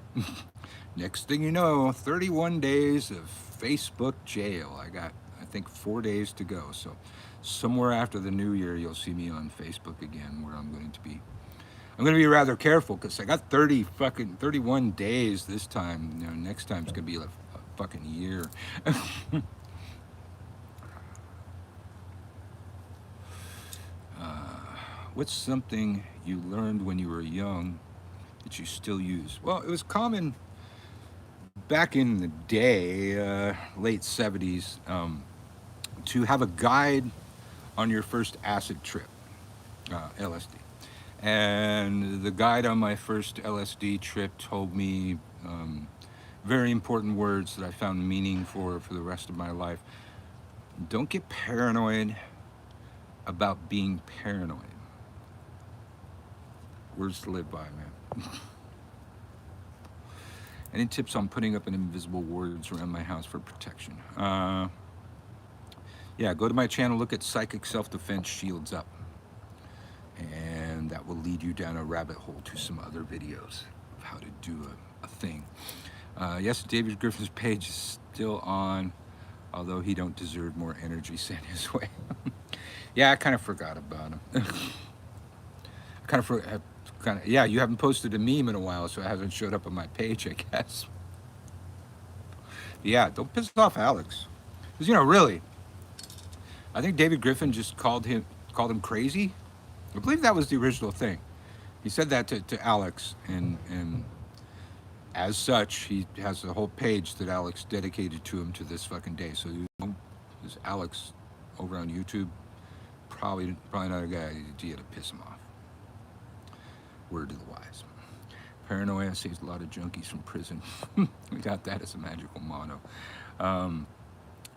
Next thing you know, 31 days of Facebook jail. I got, I think, 4 days to go. So somewhere after the new year, you'll see me on Facebook again, where I'm going to be rather careful because I got 31 days this time. You know, next time it's going to be like a fucking year. What's something you learned when you were young that you still use? Well, it was common back in the day, late 70s, to have a guide on your first acid trip, LSD. And the guide on my first LSD trip told me very important words that I found meaning for the rest of my life. Don't get paranoid about being paranoid. Words to live by, man. Any tips on putting up an invisible wards around my house for protection? Yeah, go to my channel, look at Psychic Self-Defense Shields Up. And that will lead you down a rabbit hole to some other videos of how to do a thing. Yes, David Griffin's page is still on, although he don't deserve more energy sent his way. Yeah, I kind of forgot about him. Yeah, you haven't posted a meme in a while, so it hasn't showed up on my page, I guess. Yeah, don't piss off Alex. Because, you know, really, I think David Griffin just called him crazy. I believe that was the original thing. He said that to Alex, and as such, he has a whole page that Alex dedicated to him to this fucking day. So, you know, this Alex over on YouTube, probably not a good idea to piss him off. Word to the wise. Paranoia saves a lot of junkies from prison. We got that as a magical motto.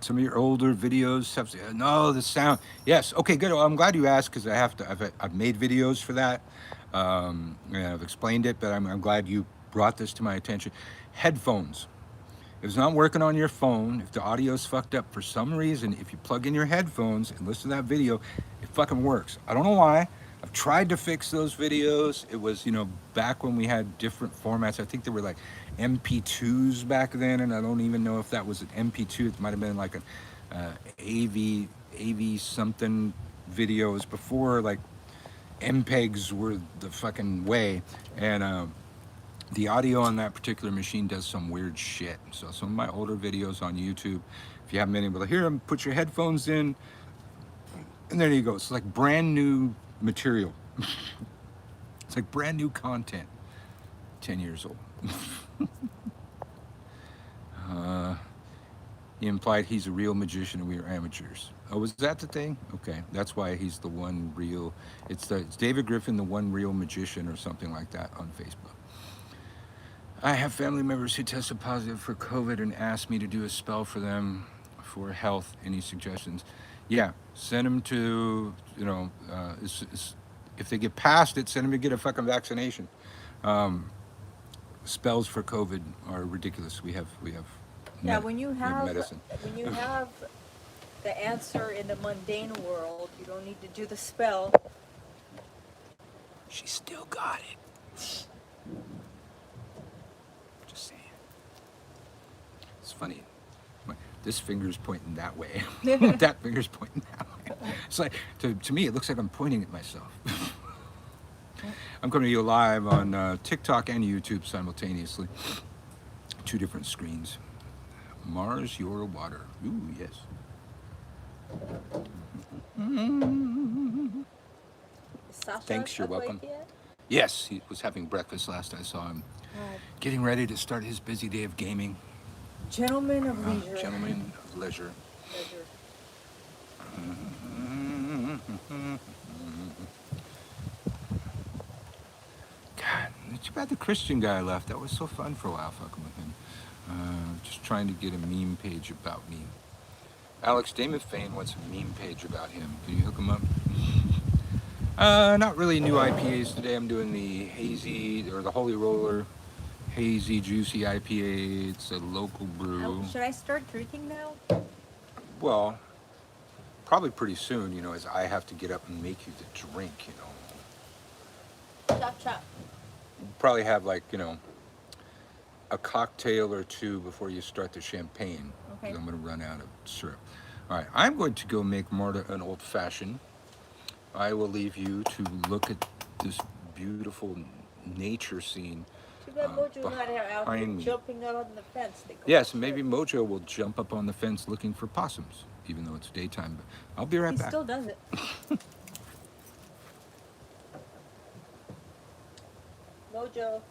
Some of your older videos have no the sound. Yes, okay, good. Well, I'm glad you asked because I've made videos for that. And I've explained it, but I'm glad you brought this to my attention. Headphones. If it's not working on your phone, if the audio's fucked up for some reason, if you plug in your headphones and listen to that video, it fucking works. I don't know why. I've tried to fix those videos. It was, you know, back when we had different formats. I think there were like MP2s back then, and I don't even know if that was an MP2. It might have been like an AV something videos before like MPEGs were the fucking way. And the audio on that particular machine does some weird shit. So some of my older videos on YouTube, if you haven't been able to hear them, put your headphones in, and there you go. It's like brand new material. It's like brand new content. 10 years old. He implied he's a real magician and we are amateurs. Oh, was that the thing? Okay, that's why he's the one real. It's David Griffin, the one real magician, or something like that on Facebook. I have family members who tested positive for COVID and asked me to do a spell for them for health. Any suggestions? Yeah, send them to, you know, if they get past it, send them to get a fucking vaccination. Spells for COVID are ridiculous. We have Yeah, when you have medicine. the answer in the mundane world, you don't need to do the spell. She still got it. It's funny. This finger's pointing that way. That finger's pointing that way. It's like, to me, it looks like I'm pointing at myself. I'm coming to you live on TikTok and YouTube simultaneously. 2 different screens. Mars, your water. Ooh, yes. Is Sasha Thanks, you're awake welcome. Yet? Yes, he was having breakfast last I saw him. Getting ready to start his busy day of gaming. Gentleman of leisure. Gentleman of leisure. Leisure. God, it's too bad the Christian guy left. That was so fun for a while fucking with him. Just trying to get a meme page about me. Alex Damon Fane wants a meme page about him. Can you hook him up? Not really new IPAs today. I'm doing the hazy, or the Holy Roller Hazy Juicy IPA. It's a local brew. Should I start drinking now? Well, probably pretty soon, as I have to get up and make you the drink, Chop chop. Probably have like, a cocktail or 2 before you start the champagne. Okay. 'Cause I'm going to run out of syrup. All right, I'm going to go make Marta an old fashioned. I will leave you to look at this beautiful nature scene. Too bad Mojo's not out here behind me. jumping out on the fence. Yes, maybe Mojo will jump up on the fence looking for possums, even though it's daytime. But I'll be right He back. still does it. Mojo.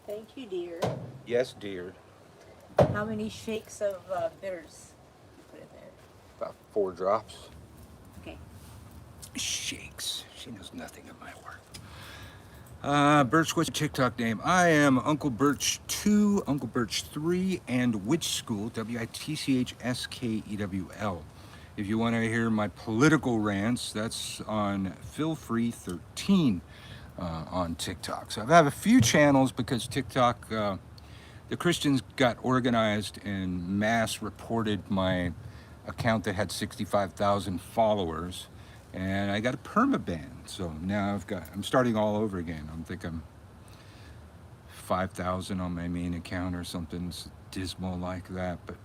Thank you, dear. Yes, dear. How many shakes of bitters you put in there? About 4 drops. Okay. Shakes. She knows nothing of my work. Birch, what's your TikTok name? I am Uncle Birch 2, Uncle Birch 3, and Witch School, WITCHSKEWL. If you want to hear my political rants, that's on Feel Free 13 on TikTok. So I have a few channels because TikTok, the Christians got organized and mass reported my account that had 65,000 followers. And I got a permaban, so now I'm starting all over again. I think I'm 5,000 on my main account or something. It's dismal like that, but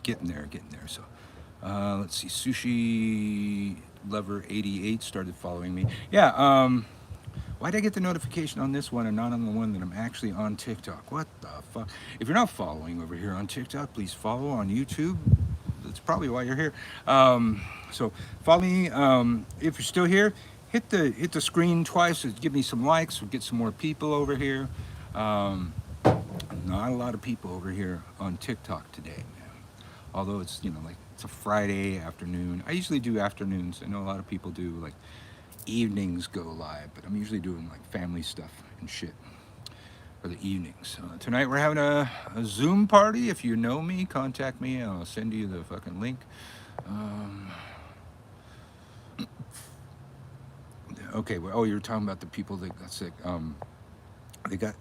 getting there. So Let's see, Sushi Lover 88 started following me. Yeah, why did I get the notification on this one and not on the one that I'm actually on TikTok? What the fuck? If you're not following over here on TikTok, please follow on YouTube. That's probably why you're here. So follow me. If you're still here, hit the screen twice to give me some likes. We'll get some more people over here. Um, Not a lot of people over here on TikTok today, man. Although it's like it's a Friday afternoon. I usually do afternoons. I know a lot of people do like evenings go live, but I'm usually doing like family stuff and shit for the evenings. Tonight we're having a Zoom party. If you know me, contact me. I'll send you the fucking link. Um, okay. Well, oh, you're talking about the people that got sick. They got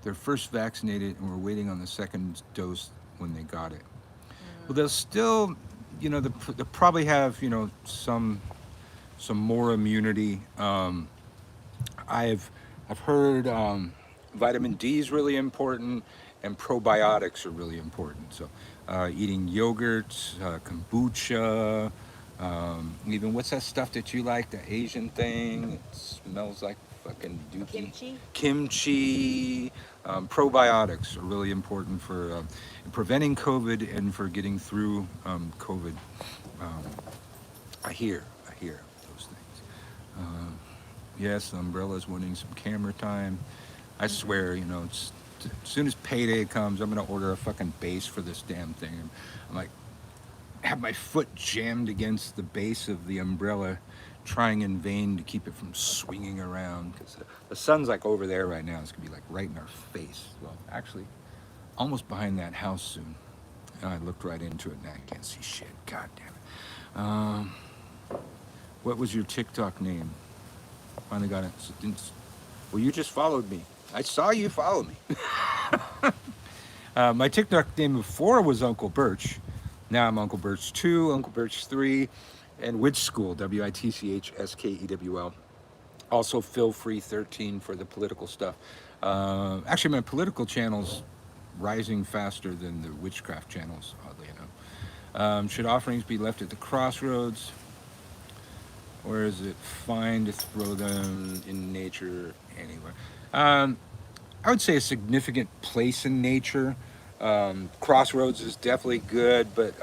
their first vaccinated and were waiting on the second dose when they got it. Well, they'll still, they'll probably have, some more immunity. I've heard vitamin D is really important, and probiotics are really important. So, eating yogurts, kombucha, even what's that stuff that you like? The Asian thing. It smells like fucking dookie. Kimchi? Kimchi. Probiotics are really important for preventing COVID and for getting through COVID. Um, I hear those things. Yes, the Umbrella's winning some camera time. I swear, it's, as soon as payday comes, I'm gonna order a fucking base for this damn thing. I'm like, have my foot jammed against the base of the umbrella, trying in vain to keep it from swinging around, because the sun's like over there right now. It's gonna be like right in our face. Well, actually, almost behind that house soon. And I looked right into it, and I can't see shit. God damn it. What was your TikTok name? Finally got it. Well, you just followed me. I saw you follow me. My TikTok name before was Unclebirch. Now I'm Unclebirch 2, Unclebirch 3, and Witch School, WITCHSKEWL. Also Feel Free 13 for the political stuff. Actually, my political channel's rising faster than the witchcraft channels, oddly enough. Should offerings be left at the crossroads? Or is it fine to throw them in nature anywhere? I would say a significant place in nature. Crossroads is definitely good, but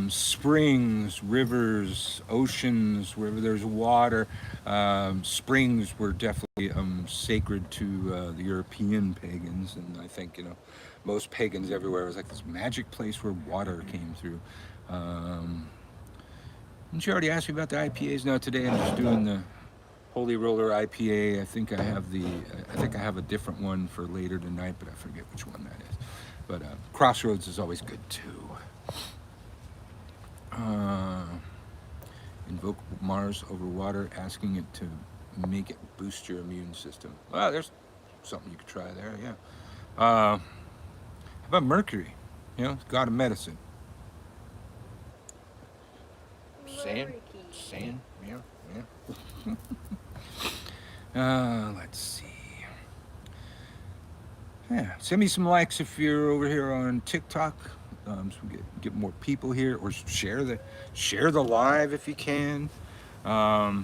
springs, rivers, oceans, wherever there's water, springs were definitely sacred to the European pagans, and I think most pagans everywhere was like this magic place where water came through. Didn't you already ask me about the IPAs? No, today I'm just doing the Holy Roller IPA. I think I have a different one for later tonight, but I forget which one that is. But Crossroads is always good too. Invoke Mars over water, asking it to make it boost your immune system. Well, there's something you could try there, yeah. How about Mercury? God of medicine. Sand, yeah. Let's see. Yeah, send me some likes if you're over here on TikTok, so we get more people here, or share the live if you can. I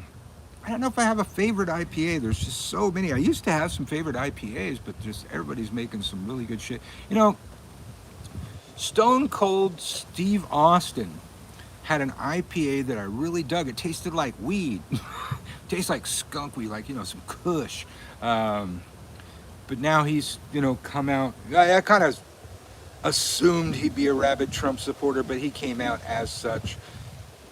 don't know if I have a favorite IPA. There's just so many. I used to have some favorite IPAs, but just everybody's making some really good shit. Stone Cold Steve Austin had an IPA that I really dug. It tasted like weed. Tastes like skunk weed, like, some kush. But now he's, come out. I kind of assumed he'd be a rabid Trump supporter, but he came out as such.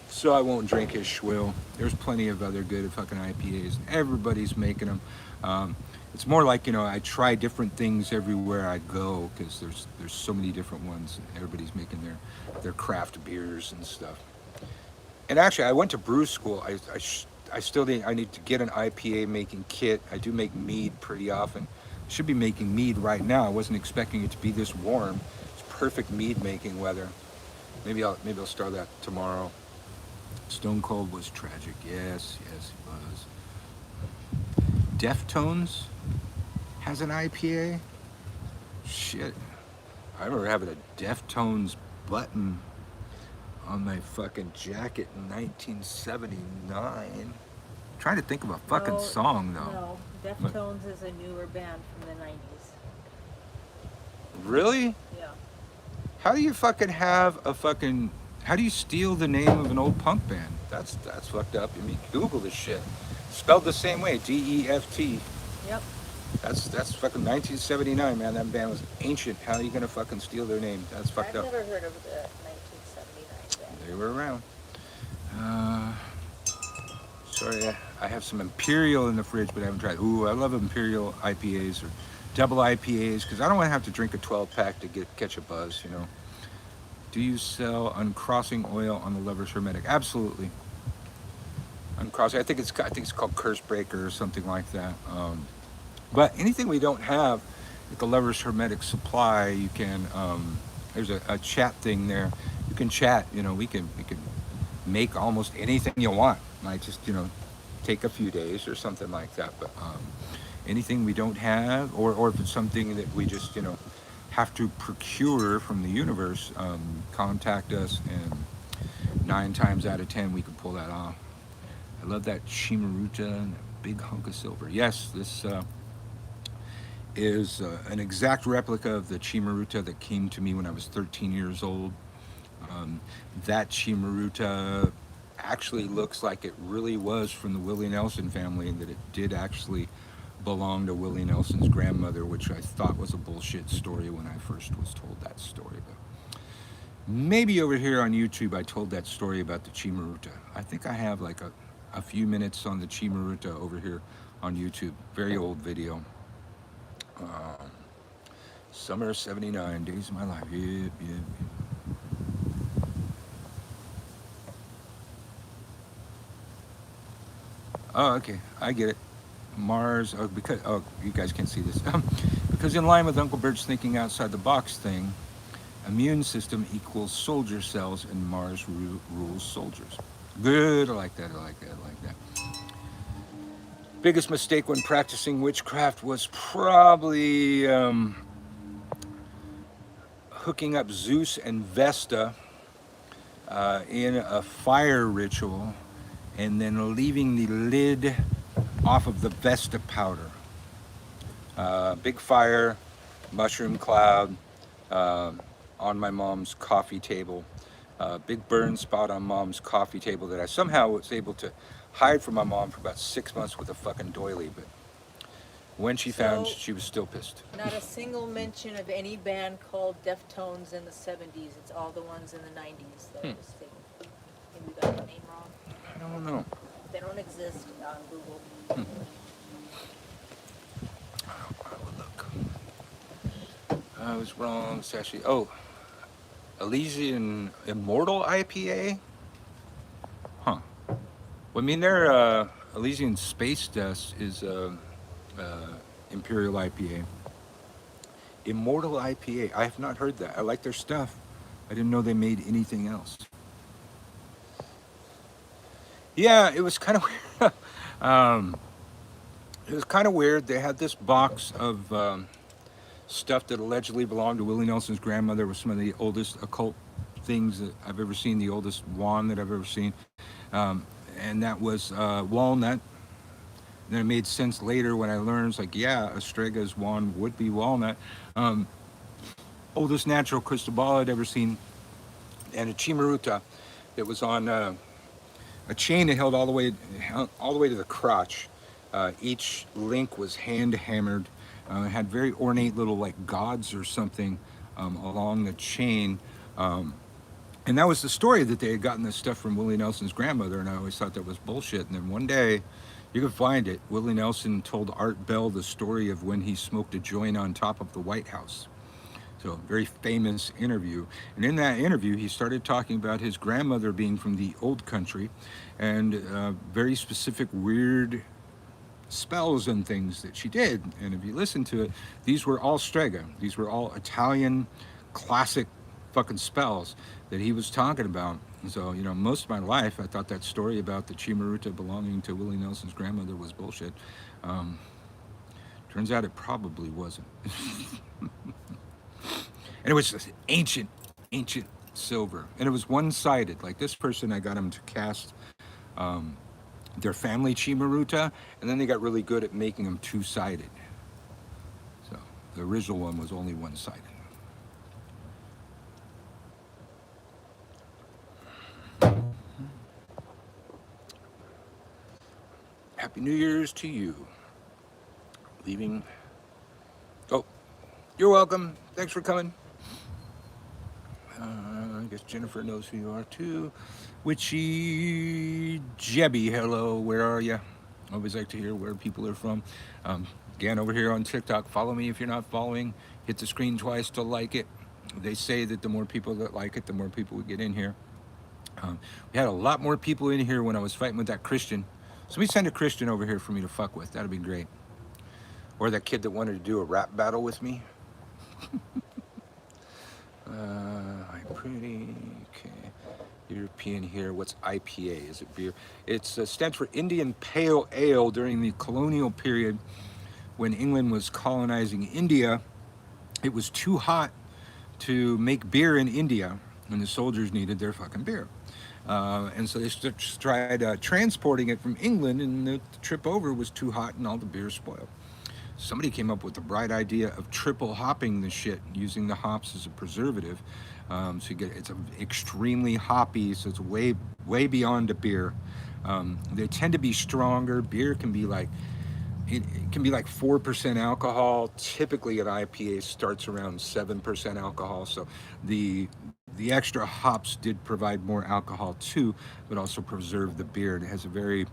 So I won't drink his schwill. There's plenty of other good fucking IPAs. Everybody's making them. It's more like, I try different things everywhere I go, because there's so many different ones. Everybody's making their craft beers and stuff. And actually, I went to brew school. I still need to get an IPA making kit. I do make mead pretty often. Should be making mead right now. I wasn't expecting it to be this warm. It's perfect mead making weather. Maybe I'll start that tomorrow. Stone Cold was tragic. Yes, he was. Deftones has an IPA. Shit, I remember having a Deftones button on my fucking jacket in 1979. Trying to think of a fucking No, song though. No, But Deftones is a newer band from the 90s. really? Yeah. How do you fucking have a fucking? How do you steal the name of an old punk band? That's fucked up. I mean, Google this shit. Spelled the same way, DEFT. Yep. That's fucking 1979, man. That band was ancient. How are you gonna fucking steal their name? That's I've fucked up. never heard of the 1979 band. They were around. Uh, Sorry, I have some Imperial in the fridge, but I haven't tried. Ooh, I love Imperial IPAs or double IPAs because I don't want to have to drink a 12 pack to catch a buzz, you know. Do you sell uncrossing oil on the Lover's Hermetic? Absolutely. Uncrossing. I think it's called Curse Breaker or something like that. But anything we don't have at the Lover's Hermetic supply, you can. There's a chat thing there. You can chat. You know, we can make almost anything you want. Might just take a few days or something like that. But anything we don't have, or if it's something that we just have to procure from the universe, contact us, and 9 times out of 10 we can pull that off. I love that Chimaruta and that big hunk of silver. Yes, this is an exact replica of the Chimaruta that came to me when I was 13 years old. That Chimaruta actually looks like it really was from the Willie Nelson family, and that it did actually belong to Willie Nelson's grandmother, which I thought was a bullshit story when I first was told that story. But maybe over here on YouTube I told that story about the Chimaruta. I think I have like a few minutes on the Chimaruta over here on YouTube. Very old video. Summer of '79, days of my life. Yep. Oh, okay, I get it. Mars, you guys can't see this. Because in line with Unclebirch's thinking outside the box thing, immune system equals soldier cells, and Mars rules soldiers. Good, I like that. Biggest mistake when practicing witchcraft was probably hooking up Zeus and Vesta in a fire ritual, and then leaving the lid off of the Vesta powder. Big fire, mushroom cloud on my mom's coffee table. Big burn spot on mom's coffee table that I somehow was able to hide from my mom for about 6 months with a fucking doily. But when she found, she was still pissed. Not a single mention of any band called Deftones in the 70s. It's all the ones in the 90s that I was thinking. Maybe we got the name wrong. I don't know. They don't exist on Google. I will look. I was wrong. It's actually Elysian Immortal IPA. Huh. Well, I mean, their Elysian Space Dust is Imperial IPA. Immortal IPA. I have not heard that. I like their stuff. I didn't know they made anything else. Yeah, it was kind of weird. It was kind of weird. They had this box of stuff that allegedly belonged to Willie Nelson's grandmother, with some of the oldest occult things that I've ever seen, the oldest wand that I've ever seen. And that was walnut. And then it made sense later when I learned, it's like, yeah, Astrega's wand would be walnut. Oldest natural crystal ball I'd ever seen. And a Chimaruta that was on a chain that held all the way to the crotch. Each link was hand hammered. It had very ornate little like gods or something along the chain. And that was the story, that they had gotten this stuff from Willie Nelson's grandmother, and I always thought that was bullshit. And then one day, you can find it, Willie Nelson told Art Bell the story of when he smoked a joint on top of the White House. So, a very famous interview. And in that interview, he started talking about his grandmother being from the old country, and very specific weird spells and things that she did. And if you listen to it, these were all Strega. These were all Italian classic fucking spells that he was talking about. And so, most of my life I thought that story about the Chimaruta belonging to Willie Nelson's grandmother was bullshit. Turns out it probably wasn't. And it was just ancient silver, and it was one-sided. Like this person, I got him to cast their family chimaruta, and then they got really good at making them two-sided. So the original one was only one-sided. Happy New Year's to you. Leaving. Oh, you're welcome. Thanks for coming. I guess Jennifer knows who you are too. Witchy Jebby, hello. Where are you? Always like to hear where people are from. Again, over here on TikTok, follow me if you're not following. Hit the screen twice to like it. They say that the more people that like it, the more people we get in here. We had a lot more people in here when I was fighting with that Christian. Somebody send a Christian over here for me to fuck with. That'd be great. Or that kid that wanted to do a rap battle with me. I'm pretty okay. European here. What's IPA? Is it beer? It stands for Indian Pale Ale. During the colonial period, when England was colonizing India, it was too hot to make beer in India, and the soldiers needed their fucking beer. And so they tried transporting it from England, and the trip over was too hot, and all the beer spoiled. Somebody came up with the bright idea of triple hopping the shit, using the hops as a preservative. So you get it's extremely hoppy, so it's way beyond a beer. They tend to be stronger. Beer can be like it can be like 4% alcohol. Typically, an IPA starts around 7% alcohol. So the extra hops did provide more alcohol too, but also preserve the beer. It has a very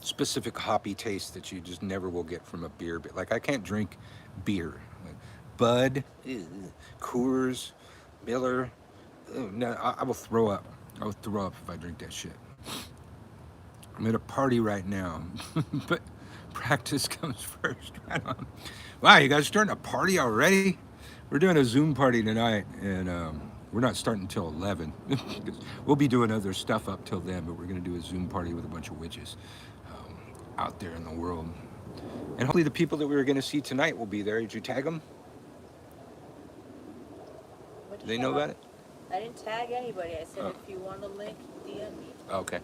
specific hoppy taste that you just never will get from a beer. Like I can't drink beer, like Bud, Coors, Miller. No, I will throw up. I will throw up if I drink that shit. I'm at a party right now, but practice comes first. Right on. Wow, you guys are starting a party already? We're doing a Zoom party tonight, and we're not starting until 11. We'll be doing other stuff up till then, but we're going to do a Zoom party with a bunch of witches out there in the world. And hopefully the people that we were going to see tonight will be there. Did you tag them? Do they know about it? I didn't tag anybody. I said if you want a link, DM me. Okay.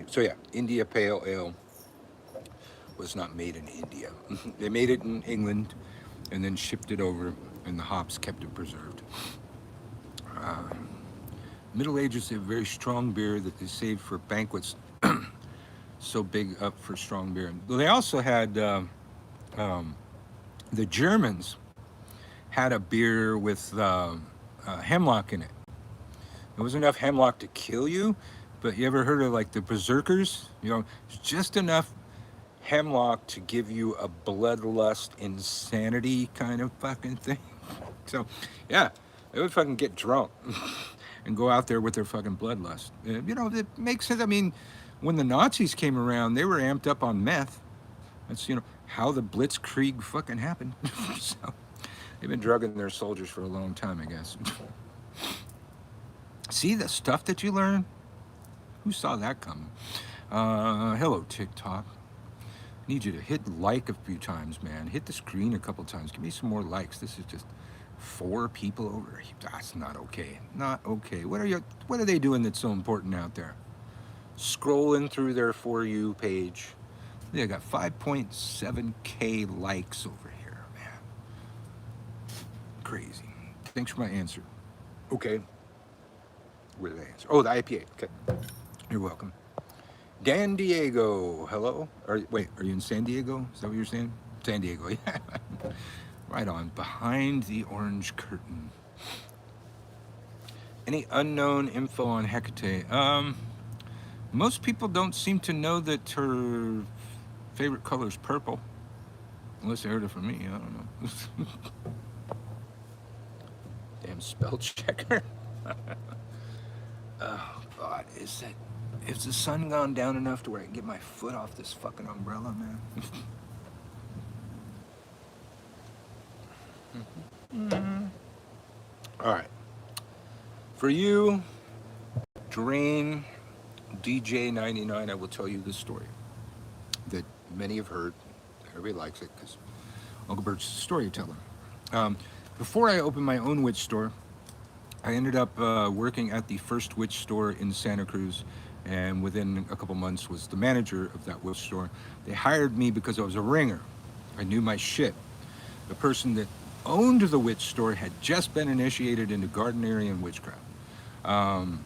So yeah, India Pale Ale was not made in India. They made it in England and then shipped it over, and the hops kept it preserved. Middle Ages, they have very strong beer that they saved for banquets. So big up for strong beer. They also had the Germans had a beer with hemlock in it. There wasn't enough hemlock to kill you, but you ever heard of like the berserkers? You know, just enough hemlock to give you a bloodlust insanity kind of fucking thing. So, yeah, they would fucking get drunk and go out there with their fucking bloodlust. You know, it makes sense. I mean, when the Nazis came around, they were amped up on meth. That's, you know, how the Blitzkrieg fucking happened. So, they've been drugging their soldiers for a long time, I guess. See the stuff that you learn? Who saw that coming? Hello, TikTok. Need you to hit like a few times, man. Hit the screen a couple times. Give me some more likes. This is just 4 people over here. That's not okay. Not okay. What are they doing that's so important out there? Scrolling through their For You page. They got 5.7K likes over here, man. Crazy. Thanks for my answer. Okay. Where did I answer? Oh, the IPA. Okay. You're welcome. Dan Diego, hello. Wait, are you in San Diego? Is that what you're saying? San Diego, yeah. Right on. Behind the orange curtain. Any unknown info on Hecate? Most people don't seem to know that her favorite color is purple. Unless they heard it from me, I don't know. Damn spell checker. Oh, God, is the sun gone down enough to where I can get my foot off this fucking umbrella, man? All right. For you, Drain DJ99, I will tell you this story. that many have heard. Everybody likes it because Unclebirch is a storyteller. Um, Before I opened my own witch store, I ended up working at the first witch store in Santa Cruz, and within a couple months was the manager of that witch store. They hired me because I was a ringer. I knew my shit. The person that owned the witch store had just been initiated into Gardnerian witchcraft. Um,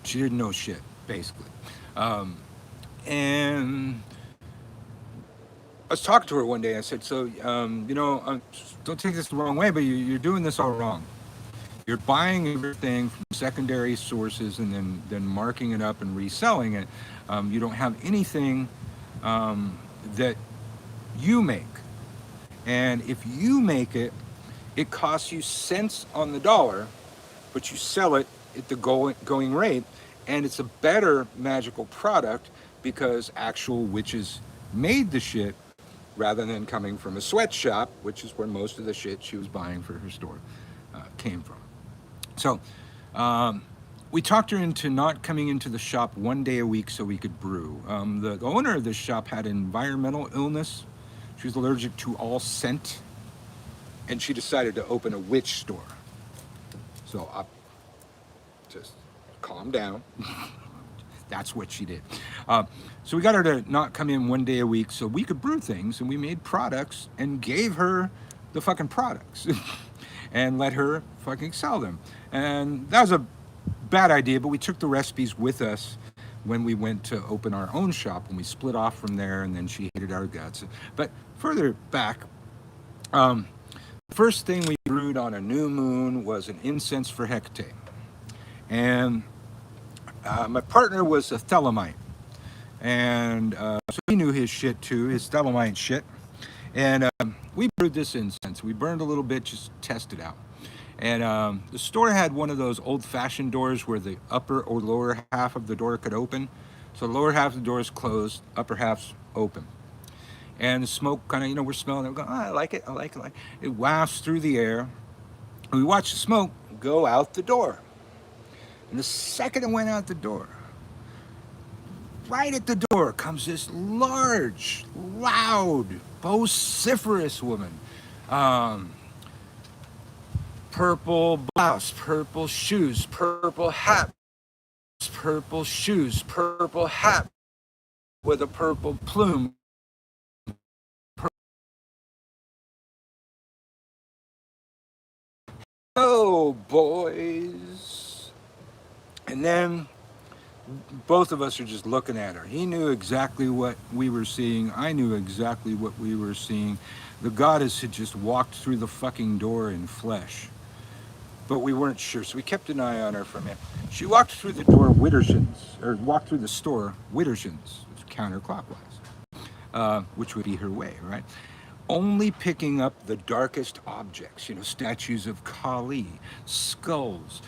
she didn't know shit, basically. Um, and I was talking to her one day. I said, "So, don't take this the wrong way, but you're doing this all wrong. You're buying everything from secondary sources and then marking it up and reselling it. You don't have anything that you make. And if you make it, it costs you cents on the dollar, but you sell it at the going rate, and it's a better magical product because actual witches made the shit rather than coming from a sweatshop, which is where most of the shit she was buying for her store came from." So we talked her into not coming into the shop one day a week so we could brew. The owner of this shop had environmental illness. She was allergic to all scent, and she decided to open a witch store. So I just calm down. That's what she did. So we got her to not come in one day a week so we could brew things, and we made products and gave her the fucking products and let her fucking sell them. And that was a bad idea, but we took the recipes with us when we went to open our own shop, and we split off from there, and then she hated our guts. But further back, the first thing we brewed on a new moon was an incense for Hecate. And my partner was a Thelemite, and so he knew his shit too, his Thelemite shit. And we brewed this incense. We burned a little bit, just to test it out. And the store had one of those old-fashioned doors where the upper or lower half of the door could open. So the lower half of the door is closed, upper half's open. And the smoke kind of, we're smelling it. We're going, "Oh, I like it, I like it, I like it." It wafts through the air. And we watch the smoke go out the door. And the second it went out the door, right at the door comes this large, loud, vociferous woman. Purple blouse, purple shoes, purple hat, purple shoes, purple hat with a purple plume. Oh, boys. And then both of us are just looking at her. He knew exactly what we were seeing. I knew exactly what we were seeing. The goddess had just walked through the fucking door in flesh. But we weren't sure, so we kept an eye on her for a minute. She walked through the door Wittershins, or walked through the store Wittershins, counterclockwise, which would be her way, right? Only picking up the darkest objects, statues of Kali, skulls,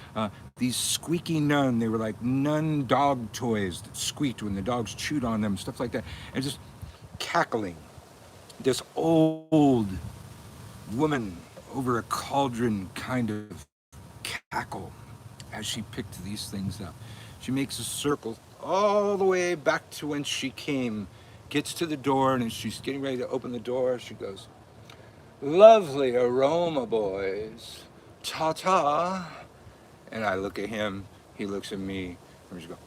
these squeaky nun. They were like nun dog toys that squeaked when the dogs chewed on them, stuff like that, and just cackling. This old woman over a cauldron kind of cackle as she picked these things up. She makes a circle all the way back to when she came, gets to the door, and as she's getting ready to open the door, she goes, "Lovely aroma, boys. Ta-ta." And I look at him, he looks at me, and we just go,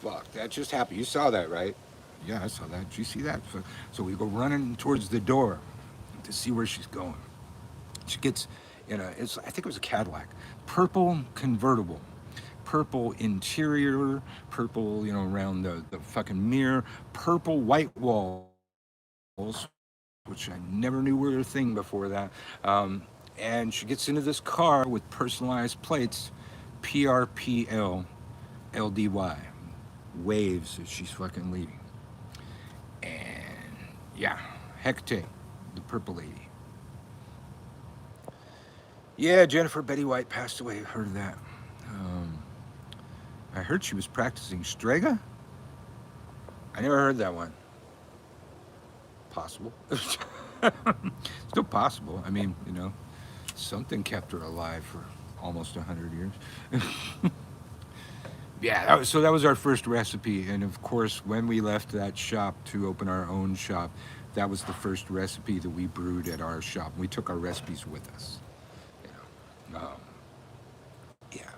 "Fuck, that just happened. You saw that, right?" "Yeah, I saw that. Did you see that?" So we go running towards the door to see where she's going. She gets in I think it was a Cadillac, purple convertible, purple interior, purple, around the fucking mirror, purple white walls, which I never knew were a thing before that. And she gets into this car with personalized plates, PRPL LDY, waves as she's fucking leaving. And yeah, Hecate, the purple lady. Yeah, Jennifer Betty White passed away. Heard of that. I heard she was practicing Strega. I never heard that one. Possible. Still possible. I mean, something kept her alive for almost 100 years. Yeah, that was our first recipe, and of course, when we left that shop to open our own shop, that was the first recipe that we brewed at our shop. We took our recipes with us. You know, yeah.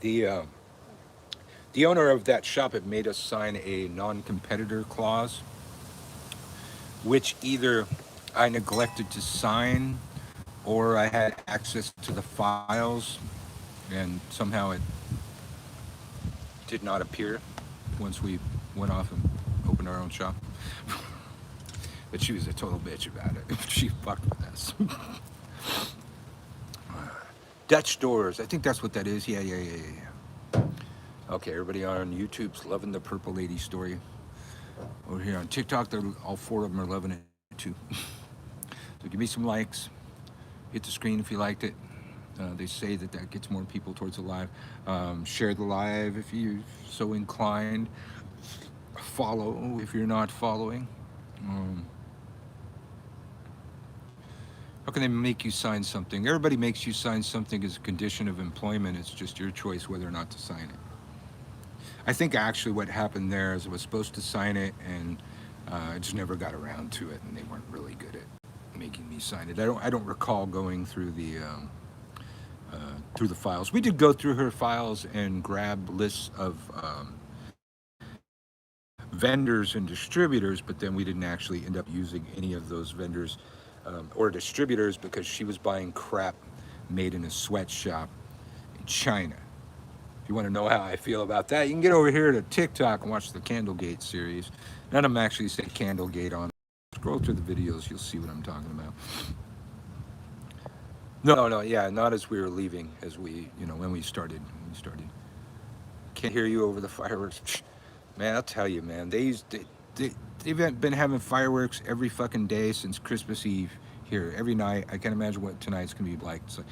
The the owner of that shop had made us sign a non-competitor clause, which either I neglected to sign or I had access to the files, and somehow it did not appear once we went off and opened our own shop. But she was a total bitch about it. She fucked with us. Dutch doors. I think that's what that is. Yeah. Okay, everybody on YouTube's loving the Purple Lady story. Over here on TikTok, they're all four of them are loving it too. So give me some likes. Hit the screen if you liked it. They say that that gets more people towards the live. Share the live if you're so inclined. Follow if you're not following. Um, how can they make you sign something? Everybody makes you sign something as a condition of employment. It's just your choice whether or not to sign it. I think actually what happened there is I was supposed to sign it, and I just never got around to it, and they weren't really good at making me sign it. I don't recall going through the files. We did go through her files and grab lists of vendors and distributors, but then we didn't actually end up using any of those vendors or distributors because she was buying crap made in a sweatshop in China. If you want to know how I feel about that, you can get over here to TikTok and watch the Candlegate series. None of them actually say Candlegate on. Scroll through the videos, you'll see what I'm talking about. No, yeah, not as we were leaving, as when we started. Can't hear you over the fireworks. Man, I'll tell you, man, they've been having fireworks every fucking day since Christmas Eve here, every night. I can't imagine what tonight's gonna be like. So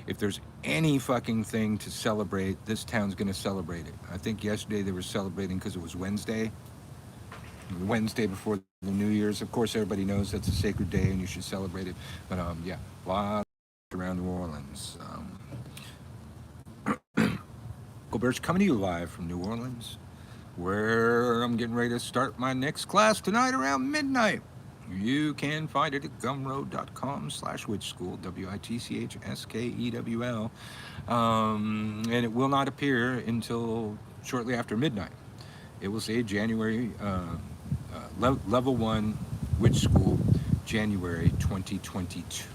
if there's any fucking thing to celebrate, this town's gonna celebrate it. I think yesterday they were celebrating because it was Wednesday before the New Year's. Of course, everybody knows that's a sacred day and you should celebrate it. But yeah, a lot around New Orleans. Unclebirch coming to you live from New Orleans, where I'm getting ready to start my next class tonight around midnight. You can find it at gumroad.com/witchschool, WITCHSKEWL. And it will not appear until shortly after midnight. It will say January, level 1 Witch School, January 2022.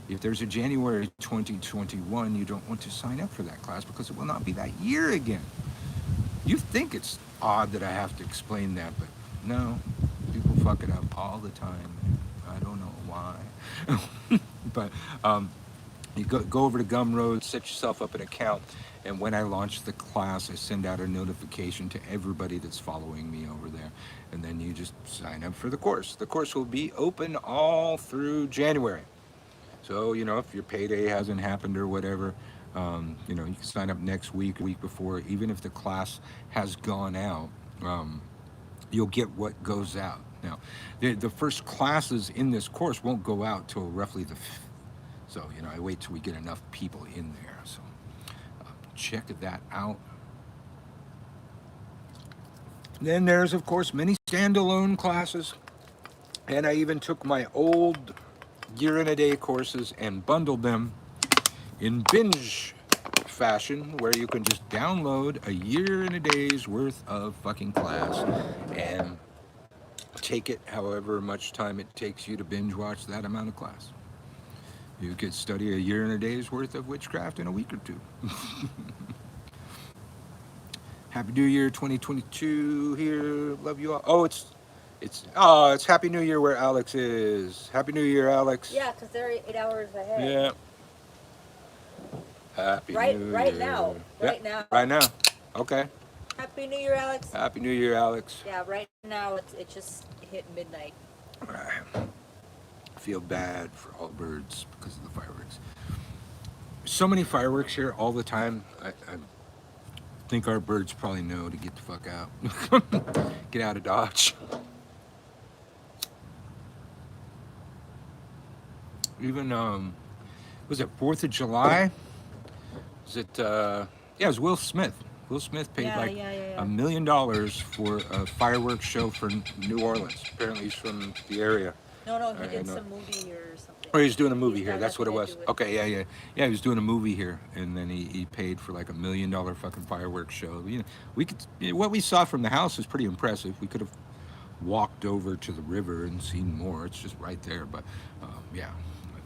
If there's a January 2021, you don't want to sign up for that class because it will not be that year again. You think it's odd that I have to explain that, but no, people fuck it up all the time. I don't know why. But you go over to Gumroad, set yourself up an account, and when I launch the class, I send out a notification to everybody that's following me over there, and then you just sign up for the course. The course will be open all through January. So, if your payday hasn't happened or whatever, you can sign up next week, a week before. Even if the class has gone out, you'll get what goes out. Now, the first classes in this course won't go out till roughly the 5th. So, I wait till we get enough people in there. So, check that out. Then there's, of course, many standalone classes. And I even took my old year in a day courses and bundled them in binge fashion, where you can just download a year and a day's worth of fucking class and take it however much time it takes you to binge watch that amount of class. You could study a year and a day's worth of witchcraft in a week or two. Happy New Year 2022 here. Love you all. Oh, it's Happy New Year where Alex is. Happy New Year, Alex. Yeah, because they're 8 hours ahead. Yeah. Happy New Year. Right now. Right now. Okay. Happy New Year, Alex. Happy New Year, Alex. Yeah, right now it just hit midnight. I feel bad for all the birds because of the fireworks. So many fireworks here all the time. I think our birds probably know to get the fuck out. Get out of Dodge. Even was it 4th of July? Was it? Yeah, it was Will Smith. Will Smith paid Yeah, like yeah, yeah, yeah. $1 million for a fireworks show for New Orleans. Apparently, he's from the area. No, he I did know. some movie here or something. Oh, he's doing a He's movie here. got That's what it nothing to was. do with. Okay, yeah. He was doing a movie here, and then he paid for like $1 million fucking fireworks show. You know, we could what we saw from the house was pretty impressive. We could have walked over to the river and seen more. It's just right there. But yeah,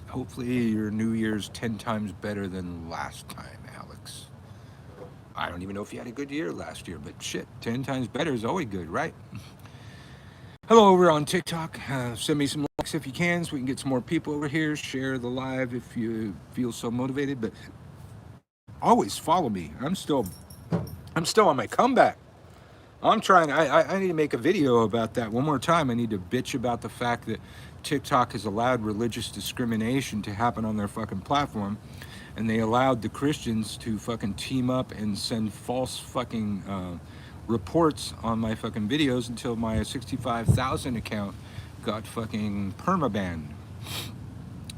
hopefully your New Year's 10 times better than last time, Alex. I don't even know if you had a good year last year, but shit, 10 times better is always good, right? Hello over on TikTok. Send me some likes if you can so we can get some more people over here. Share the live if you feel so motivated. But always follow me. I'm still on my comeback. I'm trying. I need to make a video about that one more time. I need to bitch about the fact that TikTok has allowed religious discrimination to happen on their fucking platform, and they allowed the Christians to fucking team up and send false fucking reports on my fucking videos until my 65,000 account got fucking permabanned.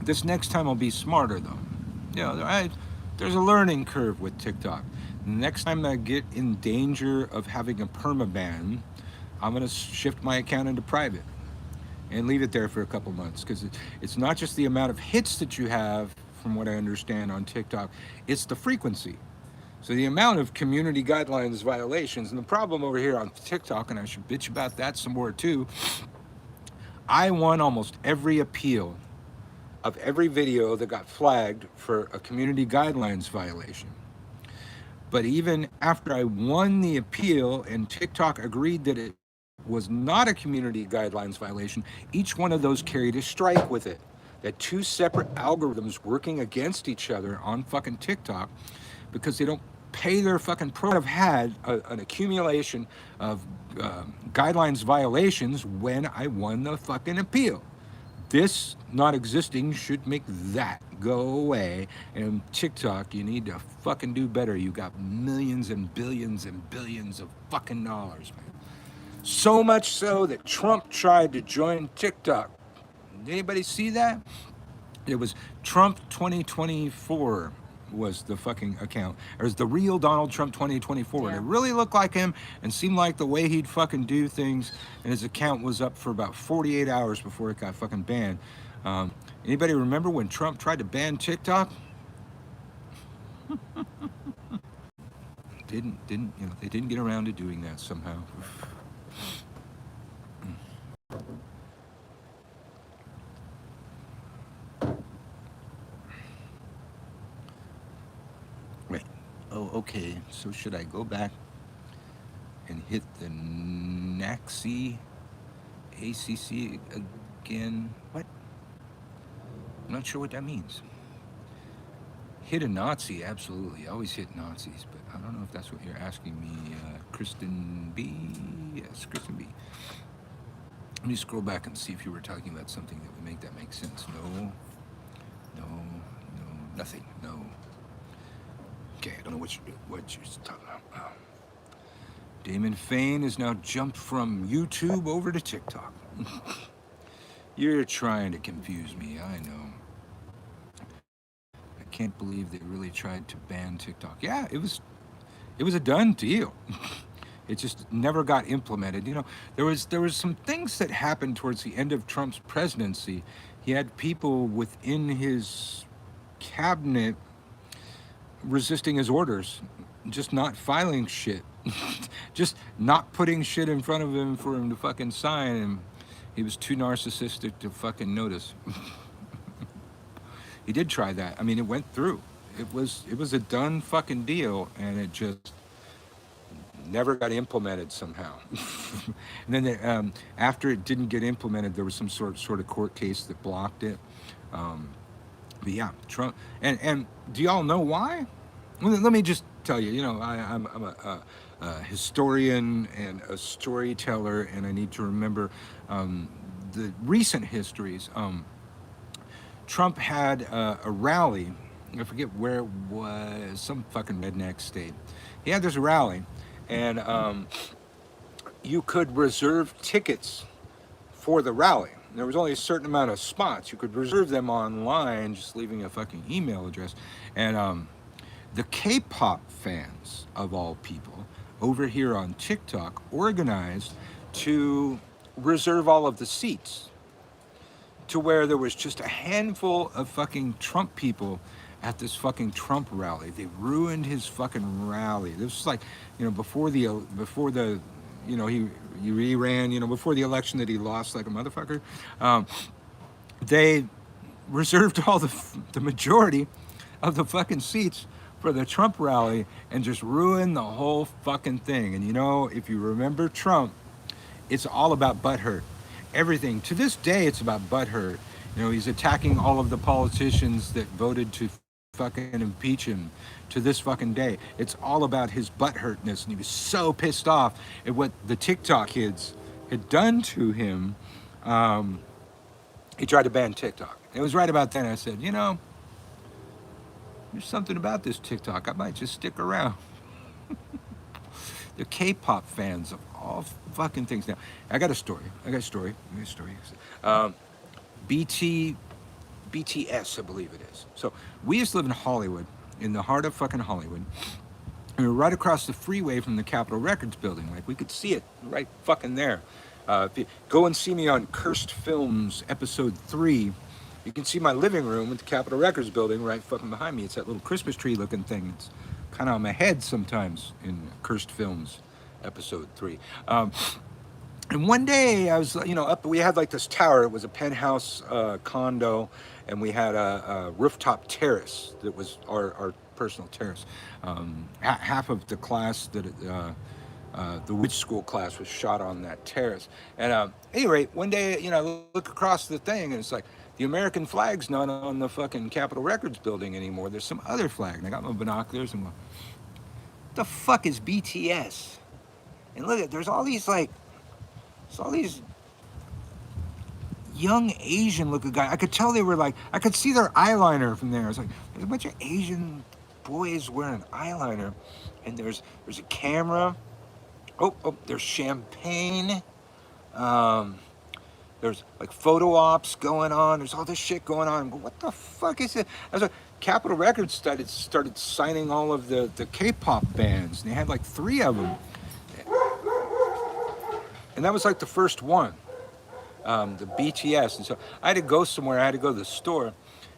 This next time I'll be smarter though. You know, there's a learning curve with TikTok. Next time I get in danger of having a permaban, I'm gonna shift my account into private and leave it there for a couple months because it's not just the amount of hits that you have, from what I understand on TikTok, it's the frequency. So the amount of community guidelines violations, and the problem over here on TikTok, and I should bitch about that some more too, I won almost every appeal of every video that got flagged for a community guidelines violation. But even after I won the appeal and TikTok agreed that it was not a community guidelines violation, each one of those carried a strike with it. That two separate algorithms working against each other on fucking TikTok because they don't pay their fucking pro. I've had an accumulation of guidelines violations when I won the fucking appeal. This not existing should make that go away. And TikTok, you need to fucking do better. You got millions and billions of fucking dollars, man. So much so that Trump tried to join TikTok. Did anybody see that? It was Trump 2024 was the fucking account. It was the real Donald Trump 2024. Yeah. And it really looked like him and seemed like the way he'd fucking do things. And his account was up for about 48 hours before it got fucking banned. Anybody remember when Trump tried to ban TikTok? Didn't they didn't get around to doing that somehow. Wait. Oh, okay. So should I go back and hit the Naxi ACC again? What? I'm not sure what that means. Hit a Nazi, absolutely. I always hit Nazis, but I don't know if that's what you're asking me. Kristen B. Yes, Kristen B. Let me scroll back and see if you were talking about something that would make that make sense. No, nothing. No. Okay, I don't know what you're talking about. Damon Fain has now jumped from YouTube over to TikTok. You're trying to confuse me, I know. I can't believe they really tried to ban TikTok. Yeah, it was a done deal. It just never got implemented. You know, there was some things that happened towards the end of Trump's presidency. He had people within his cabinet resisting his orders, just not filing shit, just not putting shit in front of him for him to fucking sign, and he was too narcissistic to fucking notice. He did try that. I mean, it went through. It was a done fucking deal, and it just never got implemented somehow. And then after it didn't get implemented, there was some sort of court case that blocked it. But yeah, Trump. And do y'all know why? Well, let me just tell you. You know, I'm a historian and a storyteller, and I need to remember the recent histories. Trump had a rally. I forget where it was. Some fucking redneck state. He had this rally, and you could reserve tickets for the rally. There was only a certain amount of spots. You could reserve them online, just leaving a fucking email address. And the K-pop fans of all people over here on TikTok organized to reserve all of the seats, to where there was just a handful of fucking Trump people at this fucking Trump rally. They ruined his fucking rally. This was like, before the, he ran, before the election that he lost like a motherfucker. They reserved all the majority of the fucking seats for the Trump rally and just ruined the whole fucking thing. And if you remember Trump, it's all about butthurt. Everything to this day, it's about butthurt. He's attacking all of the politicians that voted to fucking impeach him to this fucking day. It's all about his butthurtness, and he was so pissed off at what the TikTok kids had done to him. He tried to ban TikTok. It was right about then I said, there's something about this TikTok. I might just stick around. They're K-pop fans of all fucking things. Now, I got a story. BTS, I believe it is. So we used to live in Hollywood, in the heart of fucking Hollywood. And we were right across the freeway from the Capitol Records building. Like, we could see it right fucking there. If you go and see me on Cursed Films, episode 3, you can see my living room with the Capitol Records building right fucking behind me. It's that little Christmas tree looking thing. It's kind of on my head sometimes in Cursed Films, episode 3. And one day I was, up, we had like this tower. It was a penthouse condo, and we had a rooftop terrace that was our personal terrace. Half of the class the witch school class was shot on that terrace. And at any rate, one day, I look across the thing, and it's like, the American flag's not on the fucking Capitol Records building anymore. There's some other flag. And I got my binoculars and I'm going, what the fuck is BTS? And look, there's all these young Asian looking guys. I could tell they were like, I could see their eyeliner from there. I was like, there's a bunch of Asian boys wearing eyeliner. And there's a camera. Oh, there's champagne. There's like photo ops going on. There's all this shit going on. But what the fuck is it? I was like, Capitol Records started signing all of the K-pop bands. And they had like 3 of them. And that was like the first one, the BTS. And so I had to go somewhere. I had to go to the store.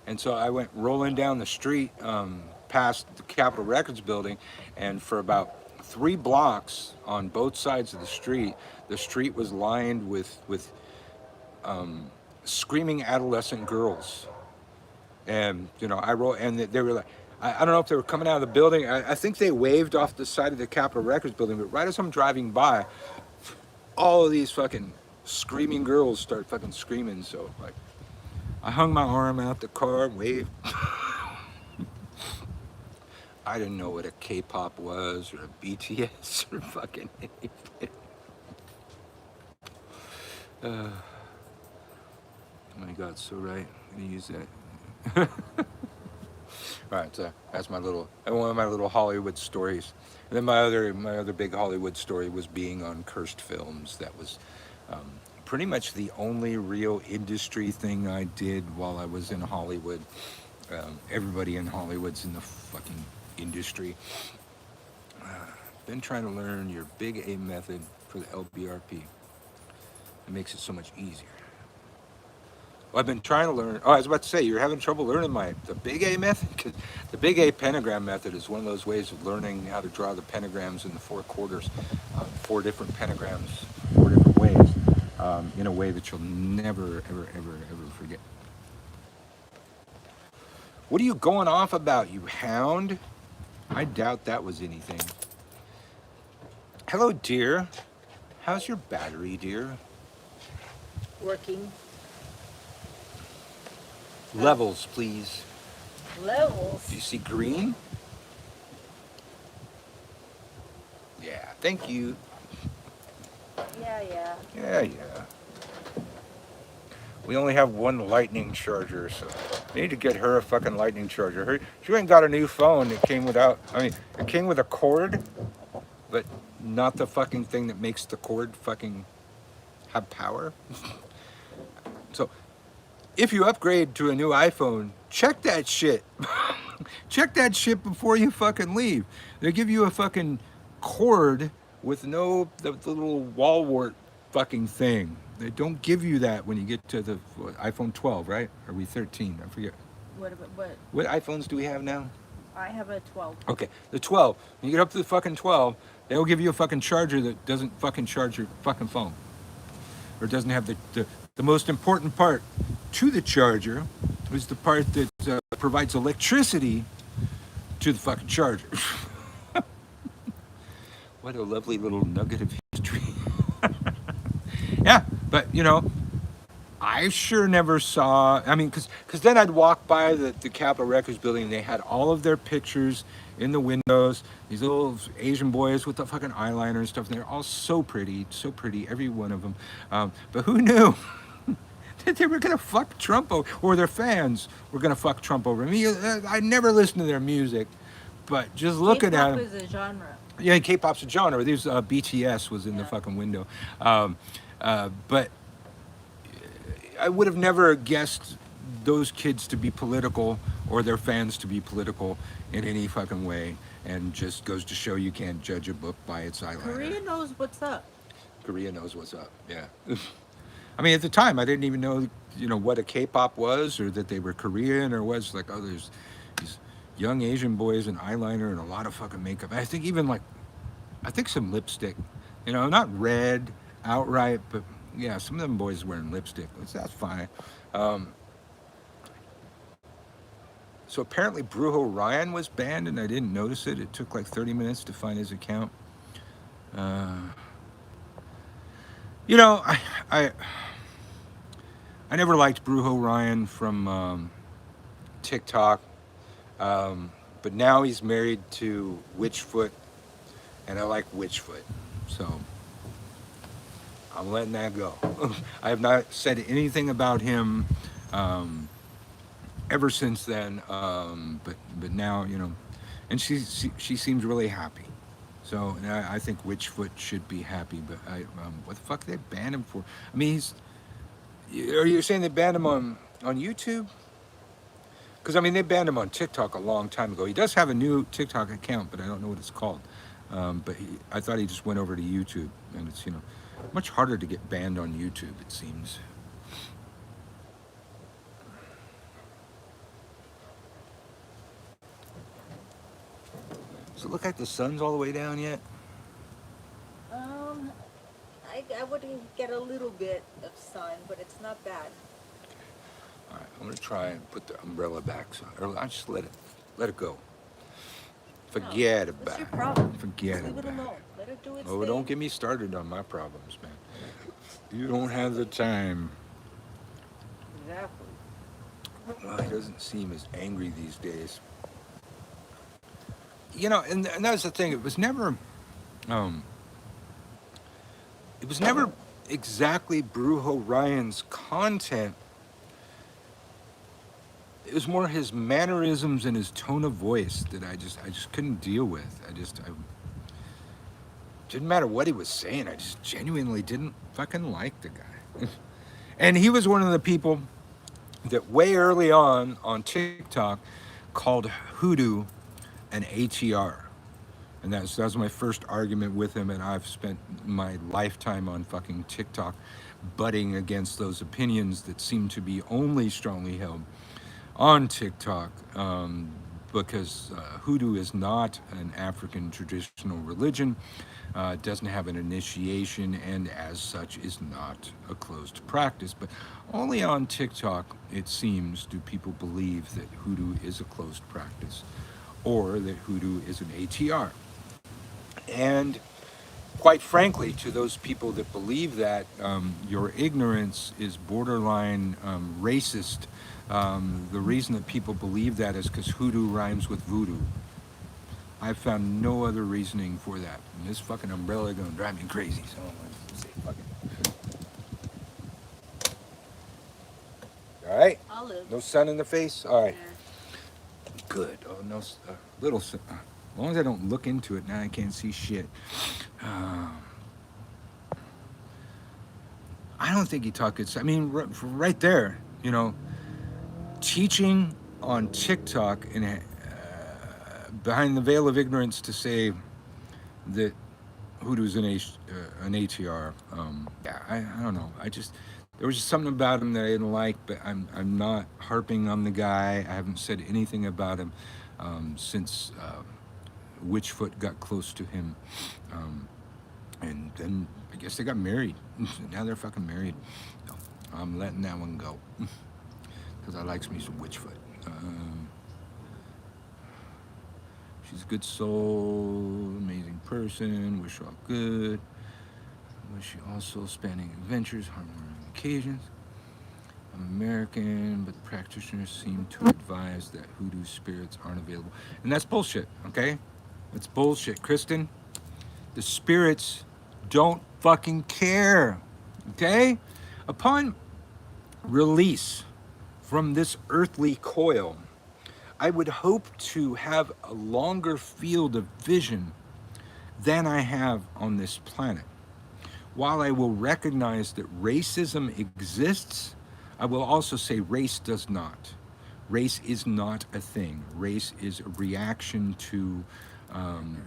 And so I went rolling down the street past the Capitol Records building. And for about 3 blocks on both sides of the street was lined with screaming adolescent girls. And, I wrote, and they were like, I don't know if they were coming out of the building. I think they waved off the side of the Capitol Records building, but right as I'm driving by, all of these fucking screaming girls start fucking screaming. So, like, I hung my arm out the car and waved. I didn't know what a K-pop was, or a BTS, or fucking anything. Oh my God, so right. I'm gonna use that. All right, so that's one of my little Hollywood stories. And then my other big Hollywood story was being on Cursed Films. That was pretty much the only real industry thing I did while I was in Hollywood. Everybody in Hollywood's in the fucking industry. Been trying to learn your big A method for the LBRP. It makes it so much easier. Well, I've been trying to learn. Oh, I was about to say, you're having trouble learning the big A method? Because the big A pentagram method is one of those ways of learning how to draw the pentagrams in the 4 quarters. 4 different pentagrams, 4 different ways, in a way that you'll never, ever, ever, ever forget. What are you going off about, you hound? I doubt that was anything. Hello, dear. How's your battery, dear? Working. Levels, please. Levels. Do you see green? Yeah, thank you. Yeah. Yeah. We only have one lightning charger, so we need to get her a fucking lightning charger. She ain't got a new phone. It came with a cord, but not the fucking thing that makes the cord fucking have power. if you upgrade to a new iPhone, check that shit. Check that shit before you fucking leave. They give you a fucking cord with no the little wall wart fucking thing. They don't give you that when you get to the iPhone 12, right? Are we 13? I forget. What? What iPhones do we have now? I have a 12. Okay, the 12. When you get up to the fucking 12, they'll give you a fucking charger that doesn't fucking charge your fucking phone. Or doesn't have the most important part to the charger is the part that provides electricity to the fucking charger. What a lovely little nugget of history. Yeah, but you know, I sure never saw. I mean, because then I'd walk by the Capitol Records building and they had all of their pictures in the windows. These little Asian boys with the fucking eyeliner and stuff. And they're all so pretty, every one of them. But who knew that they were gonna fuck Trump over, or their fans were gonna fuck Trump over? I mean, I never listened to their music, but just looking at K-pop them. is a genre. Yeah, K-pop's a genre. There's BTS was in the Yeah. fucking window, but I would have never guessed those kids to be political or their fans to be political in any fucking way. And just goes to show you can't judge a book by its eyeliner. Korea knows what's up. Korea knows what's up. Yeah. I mean, at the time, I didn't even know, you know, what a K-pop was or that they were Korean or was like, oh, there's these young Asian boys in eyeliner and a lot of fucking makeup. I think even like, I think some lipstick, you know, not red outright, but yeah, some of them boys wearing lipstick. That's fine. So apparently Brujo Ryan was banned and I didn't notice it. It took like 30 minutes to find his account. You know, I never liked Brujo Ryan from TikTok, but now he's married to Witchfoot, and I like Witchfoot, so I'm letting that go. I have not said anything about him ever since then, but now, you know, and she seems really happy. So and I think Witchfoot should be happy, but what the fuck they banned him for? I mean, are you saying they banned him on YouTube? Because I mean, they banned him on TikTok a long time ago. He does have a new TikTok account, but I don't know what it's called. But I thought he just went over to YouTube, and it's, you know, much harder to get banned on YouTube, it seems. Does it look like the sun's all the way down yet? I would get a little bit of sun, but it's not bad. All right, I'm gonna try and put the umbrella back, or I just let it go. Forget No, about that's it. your problem. Forget Just leave it about alone. it. Let it do its Oh, thing. don't get me started on my problems, man. You don't have the time. Exactly. Well, he doesn't seem as angry these days. You know, and that's the thing. It was never exactly Brujo Ryan's content. It was more his mannerisms and his tone of voice that I just couldn't deal with. I didn't matter what he was saying. I just genuinely didn't fucking like the guy. And he was one of the people that way early on TikTok called hoodoo an ATR. And that was my first argument with him, and I've spent my lifetime on fucking TikTok butting against those opinions that seem to be only strongly held on TikTok, because hoodoo is not an African traditional religion, doesn't have an initiation, and as such is not a closed practice. But only on TikTok, it seems, do people believe that hoodoo is a closed practice, or that hoodoo is an ATR. And quite frankly, to those people that believe that, your ignorance is borderline racist. The reason that people believe that is because hoodoo rhymes with voodoo. I've found no other reasoning for that. And this fucking umbrella is gonna drive me crazy, so let's say fuck it. All right? I'll live. No sun in the face? All right. Yeah. Good. Oh, no, little sun. As long as I don't look into it, now I can't see shit. I don't think he talked good. I mean, right there, you know, teaching on TikTok and behind the veil of ignorance to say that Hoodoo's an ATR. Yeah, I don't know. There was just something about him that I didn't like, but I'm not harping on the guy. I haven't said anything about him since Witchfoot got close to him, and then I guess they got married. Now they're fucking married. No, I'm letting that one go because I likes me some Witchfoot. She's a good soul, amazing person, wish her all good. Wish you also spanning adventures, heartwarming occasions. I'm American, but the practitioners seem to advise that hoodoo spirits aren't available. And that's bullshit, okay? That's bullshit. Kristen, the spirits don't fucking care, okay? Upon release from this earthly coil, I would hope to have a longer field of vision than I have on this planet. While I will recognize that racism exists, I will also say race does not. Race is not a thing. Race is a reaction to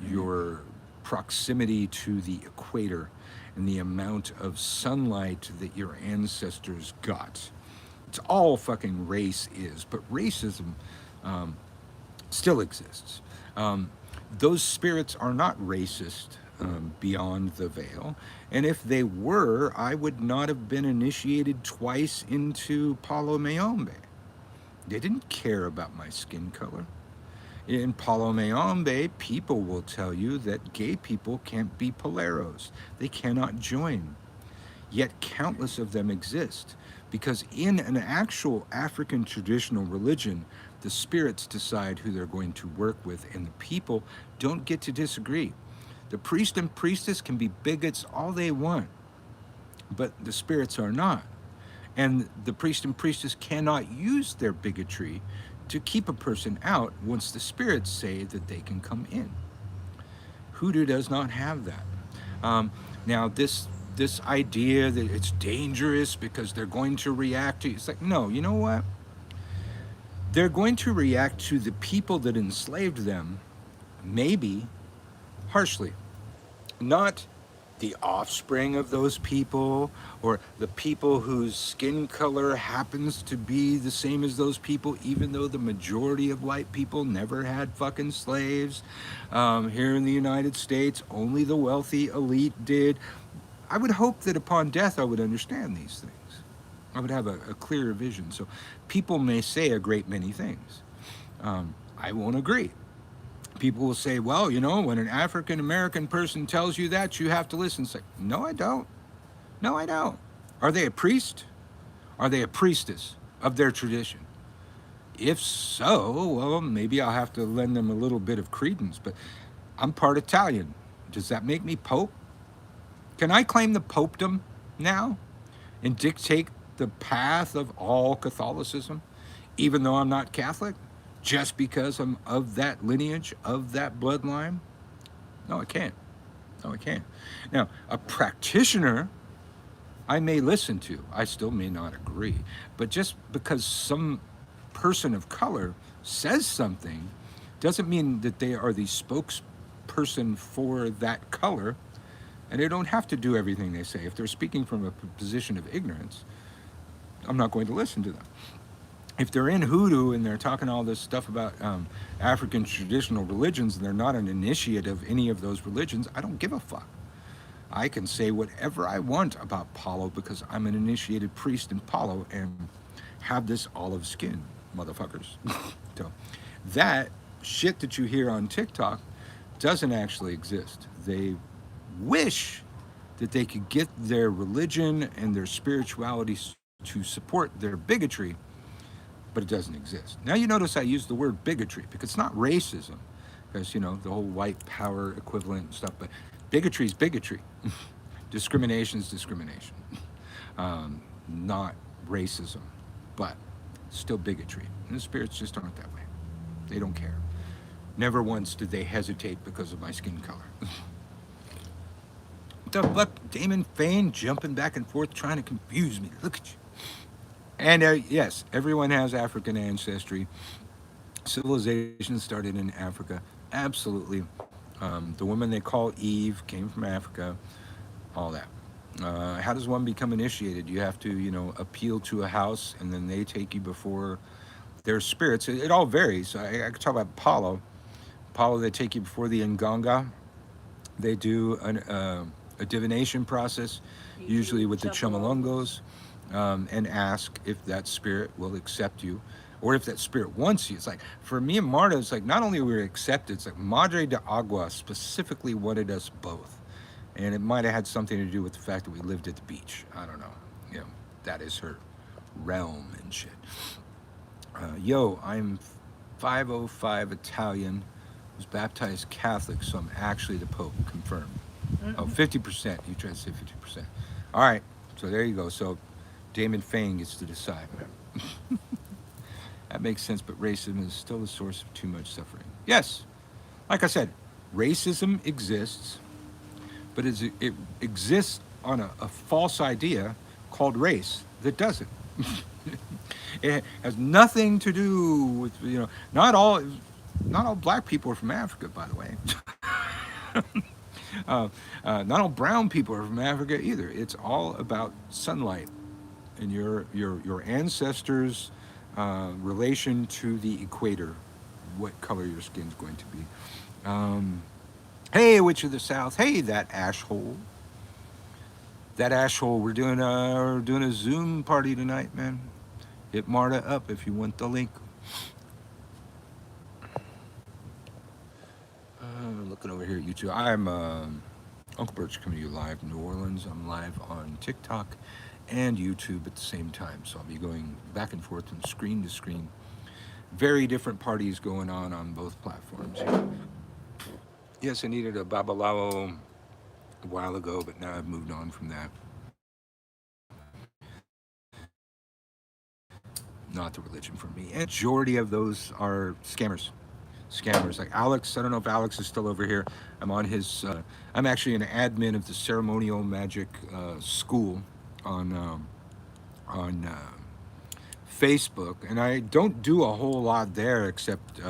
your proximity to the equator and the amount of sunlight that your ancestors got. It's all fucking race is, but racism still exists. Those spirits are not racist beyond the veil. And if they were, I would not have been initiated twice into Palo Mayombe. They didn't care about my skin color. In Palo Mayombe, people will tell you that gay people can't be poleros. They cannot join. Yet countless of them exist. Because in an actual African traditional religion, the spirits decide who they're going to work with, and the people don't get to disagree. The priest and priestess can be bigots all they want, but the spirits are not. And the priest and priestess cannot use their bigotry to keep a person out once the spirits say that they can come in. Hoodoo does not have that. Now, this idea that it's dangerous because they're going to react to, it's like, no, you know what? They're going to react to the people that enslaved them, maybe harshly, not the offspring of those people or the people whose skin color happens to be the same as those people, even though the majority of white people never had fucking slaves. Here in the United States, only the wealthy elite did. I would hope that upon death I would understand these things. I would have a clearer vision. So people may say a great many things. I won't agree. People will say, well, you know, when an African American person tells you that, you have to listen. It's like, no, I don't. No, I don't. Are they a priest? Are they a priestess of their tradition? If so, well, maybe I'll have to lend them a little bit of credence. But I'm part Italian. Does that make me Pope? Can I claim the popedom now and dictate the path of all Catholicism, even though I'm not Catholic, just because I'm of that lineage, of that bloodline? No, I can't. No, I can't. Now, a practitioner I may listen to. I still may not agree. But just because some person of color says something doesn't mean that they are the spokesperson for that color. And they don't have to do everything they say. If they're speaking from a position of ignorance, I'm not going to listen to them. If they're in hoodoo and they're talking all this stuff about African traditional religions and they're not an initiate of any of those religions, I don't give a fuck. I can say whatever I want about Palo because I'm an initiated priest in Palo and have this olive skin, motherfuckers. So that shit that you hear on TikTok doesn't actually exist. They wish that they could get their religion and their spirituality to support their bigotry, but it doesn't exist. Now you notice I use the word bigotry because it's not racism, because, you know, the whole white power equivalent and stuff, but bigotry is bigotry. Discrimination is discrimination. Not racism, but still bigotry. And the spirits just aren't that way. They don't care. Never once did they hesitate because of my skin color. What the fuck? Damon Fain jumping back and forth trying to confuse me. Look at you. And yes, everyone has African ancestry. Civilization started in Africa. Absolutely. The woman they call Eve came from Africa. All that. How does one become initiated? You have to, appeal to a house, and then they take you before their spirits. It all varies. I could talk about Apollo. Apollo, they take you before the Nganga. They do a divination process, usually Usually with the Chumbalongos. Chummalongos, and ask if that spirit will accept you or if that spirit wants you. It's like, for me and Marta, it's like not only were we accepted, it's like Madre de Agua specifically wanted us both. And it might have had something to do with the fact that we lived at the beach. I don't know. You know, that is her realm and shit. Yo, I'm 505 Italian, was baptized Catholic, so I'm actually the Pope. Confirmed. Oh, 50%. You tried to say 50%. All right. So there you go. So Damon Fang gets to decide. That makes sense, but racism is still the source of too much suffering. Yes. Like I said, racism exists, but it exists on a false idea called race that doesn't. It has nothing to do with, not all black people are from Africa, by the way. Not all brown people are from Africa either. It's all about sunlight and your ancestors' relation to the equator, what color your skin's going to be. Um, hey, Witch of the South. Hey, that ashhole. That ashhole. We're doing a Zoom party tonight, man. Hit Marta up if you want the link. Looking over here at YouTube. I'm Uncle Birch coming to you live in New Orleans. I'm live on TikTok and YouTube at the same time. So I'll be going back and forth from screen to screen. Very different parties going on both platforms. Yes, I needed a Babalao a while ago, but now I've moved on from that. Not the religion for me. And majority of those are scammers like Alex. I don't know if Alex is still over here. I'm on his I'm actually an admin of the ceremonial magic school on Facebook, and I don't do a whole lot there except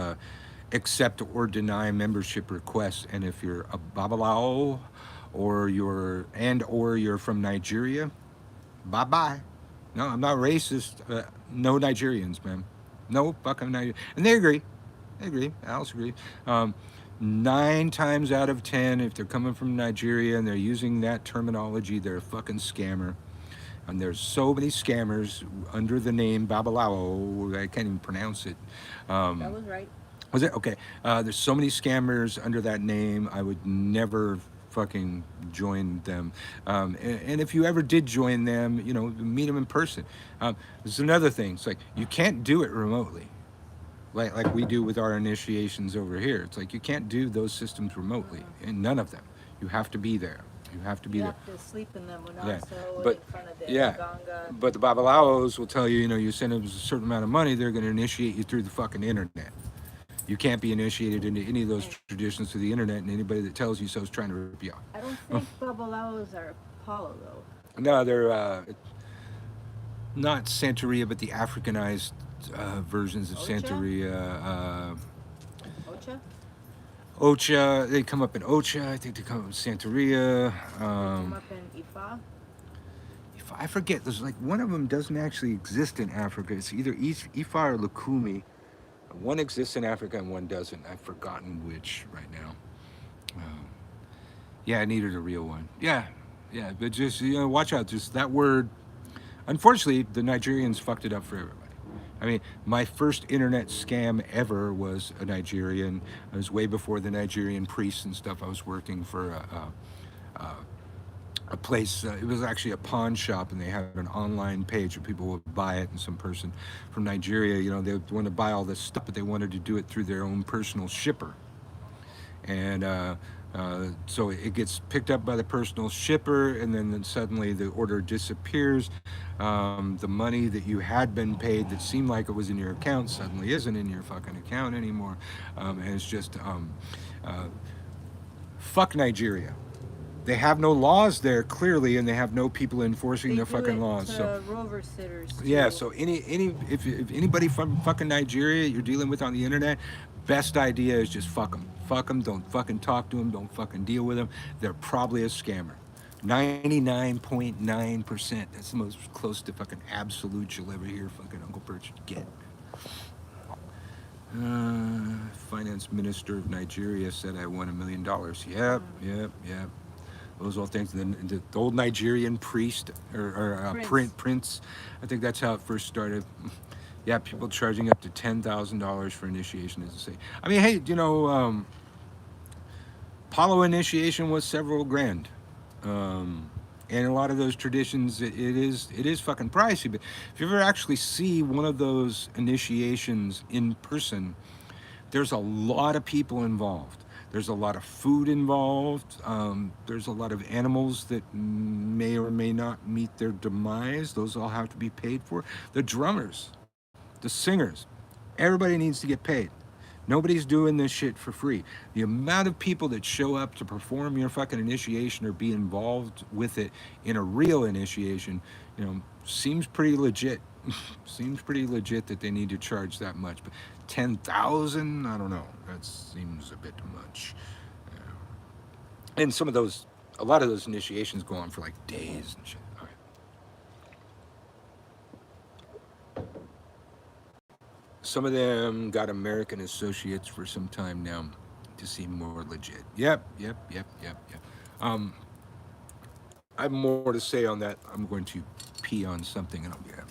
accept or deny membership requests. And if you're a Babalao or you're from Nigeria, bye bye. No, I'm not racist. No Nigerians, man. No fucking Nigerians. And they agree. They agree. Alice agrees. 9 times out of 10, if they're coming from Nigeria and they're using that terminology, they're a fucking scammer. And there's so many scammers under the name Babalao. I can't even pronounce it. That was right. Was it? Okay. There's so many scammers under that name. I would never fucking join them. And if you ever did join them, meet them in person. There's another thing. It's like you can't do it remotely, like we do with our initiations over here. It's like you can't do those systems remotely, and none of them. You have to be there. You have to be You there. have to sleep in them when Yeah. also But in front of the yeah, Ganga. but the Babalaos will tell you, you send them a certain amount of money, they're going to initiate you through the fucking internet. You can't be initiated into any of those traditions through the internet, and anybody that tells you so is trying to rip you off. I don't think Babalaos are Apollo though. No, they're not Santeria, but the Africanized versions of Ocha? Santeria. Ocha? Ocha, they come up in Ocha. I think they come up in Santeria. Come up in Ifa. I forget. There's like one of them doesn't actually exist in Africa. It's either Ifa or Lukumi. One exists in Africa and one doesn't. I've forgotten which right now. Yeah, I needed a real one. Yeah, but just watch out. Just that word. Unfortunately, the Nigerians fucked it up for everybody. I mean, my first internet scam ever was a Nigerian. It was way before the Nigerian priests and stuff. I was working for a place. It was actually a pawn shop, and they had an online page where people would buy it. And some person from Nigeria, they would want to buy all this stuff, but they wanted to do it through their own personal shipper. And so it gets picked up by the personal shipper, and then suddenly the order disappears. The money that you had been paid that seemed like it was in your account suddenly isn't in your fucking account anymore. And it's just fuck Nigeria. they have no laws there clearly, and they have no people enforcing They their do fucking it laws. to So rover sitters too. yeah, so any if anybody from fucking Nigeria you're dealing with on the internet, best idea is just fuck them. Fuck them. Don't fucking talk to them. Don't fucking deal with them. They're probably a scammer. 99.9%. That's the most close to fucking absolute you'll ever hear fucking Uncle Birch get. Finance Minister of Nigeria said I won $1 million. Yep. Those all things. And then the old Nigerian priest or prince. I think that's how it first started. Yeah, people charging up to $10,000 for initiation, as I say. I mean, hey, Apollo initiation was several grand. And a lot of those traditions, it is fucking pricey. But if you ever actually see one of those initiations in person, there's a lot of people involved. There's a lot of food involved. There's a lot of animals that may or may not meet their demise. Those all have to be paid for. The drummers, the singers, everybody needs to get paid. Nobody's doing this shit for free. The amount of people that show up to perform your fucking initiation or be involved with it in a real initiation, seems pretty legit. Seems pretty legit that they need to charge that much. But 10,000, I don't know. That seems a bit much. And a lot of those initiations go on for like days and shit. All right. Some of them got American associates for some time now to seem more legit. Yep. I have more to say on that. I'm going to pee on something and I'll be right back.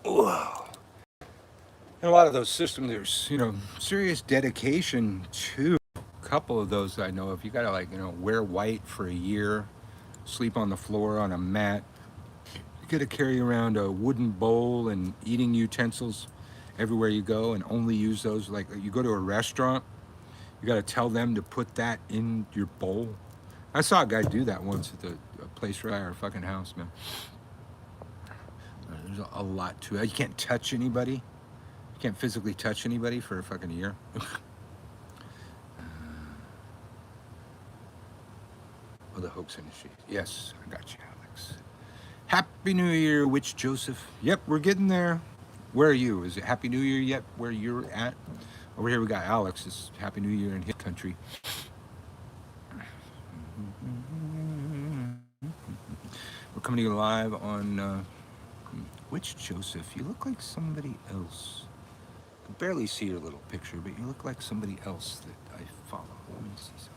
Whoa. And a lot of those systems, there's serious dedication to. A couple of those I know of. You gotta wear white for a year, sleep on the floor on a mat. You gotta carry around a wooden bowl and eating utensils everywhere you go, and only use those. Like you go to a restaurant, you gotta tell them to put that in your bowl. I saw a guy do that once at a place right at our fucking house, man. There's a lot to it. You can't touch anybody. You can't physically touch anybody for a fucking year. Oh, the hoax initiative. Yes, I got you, Alex. Happy New Year, Witch Joseph. Yep, we're getting there. Where are you? Is it Happy New Year yet? Where you're at? Over here we got Alex. It's Happy New Year in his country. We're coming to you live on Witch Joseph. You look like somebody else. I can barely see your little picture, but you look like somebody else that I follow. Let me see something.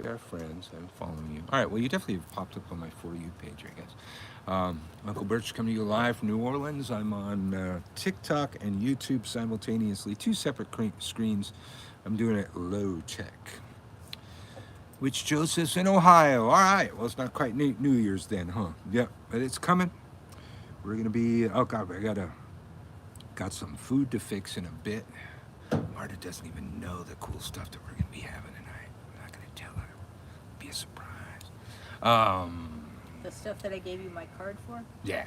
Our friends. I'm following you. All right. Well, you definitely have popped up on my For You page, I guess. Uncle Birch coming to you live from New Orleans. I'm on TikTok and YouTube simultaneously. Two separate screens. I'm doing it low tech. Witch Joseph's in Ohio. All right. Well, it's not quite New Year's then, huh? Yep. But it's coming. We're gonna be. Oh God, got some food to fix in a bit. Marta doesn't even know the cool stuff that we're gonna be having tonight. I'm not gonna tell her. Be a surprise. The stuff that I gave you my card for? Yeah.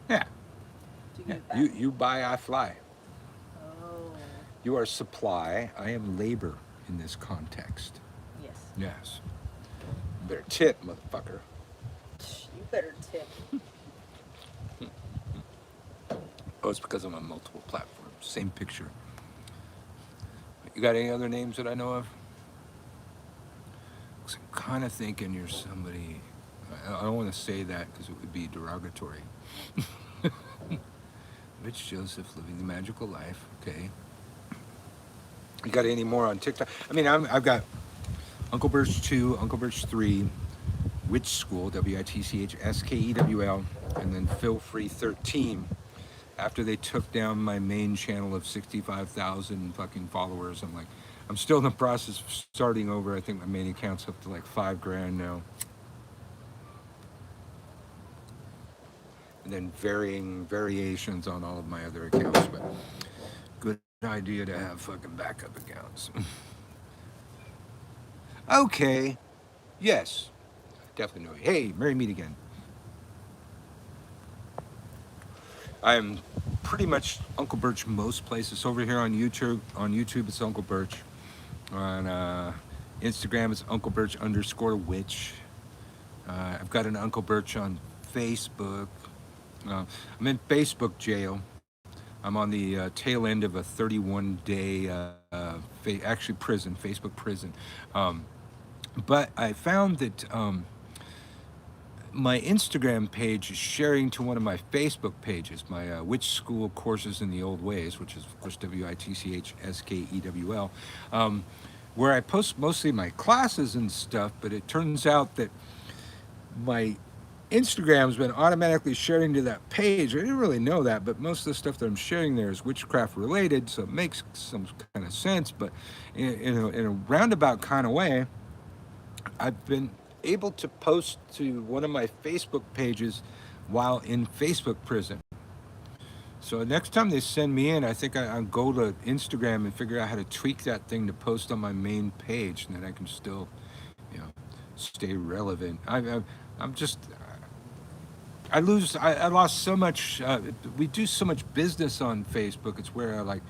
Yeah. You buy, I fly. Oh. You are supply. I am labor in this context. Yes. Yes. You better tip, motherfucker. You better tip. Oh, it's because I'm on multiple platforms. Same picture. You got any other names that I know of? Because I'm kind of thinking you're somebody. I don't want to say that because it would be derogatory. Rich Joseph living the magical life. Okay. You got any more on TikTok? I mean, I've got Uncle Birch 2, Uncle Birch 3, Witch School, WITCHSKEWL, and then Feel Free 13. After they took down my main channel of 65,000 fucking followers, I'm like, I'm still in the process of starting over. I think my main account's up to like 5 grand now. And then varying variations on all of my other accounts, but good idea to have fucking backup accounts. Okay, yes, definitely know. Hey, Merry Meet again. I am pretty much Uncle Birch most places. Over here on YouTube, it's Uncle Birch. On Instagram, it's Uncle Birch _ witch. I've got an Uncle Birch on Facebook. I'm in Facebook jail. I'm on the tail end of a 31-day, actually prison, Facebook prison. But I found that my Instagram page is sharing to one of my Facebook pages, my Witch School Courses in the Old Ways, which is, of course, WITCHSKEWL, where I post mostly my classes and stuff, but it turns out that my Instagram's been automatically sharing to that page. I didn't really know that, but most of the stuff that I'm sharing there is witchcraft related, so it makes some kind of sense. But in a roundabout kind of way, I've been able to post to one of my Facebook pages while in Facebook prison. So next time they send me in, I think I'll go to Instagram and figure out how to tweak that thing to post on my main page, and then I can still, you know, stay relevant. I'm just, I lost so much. We do so much business on Facebook. It's where I like,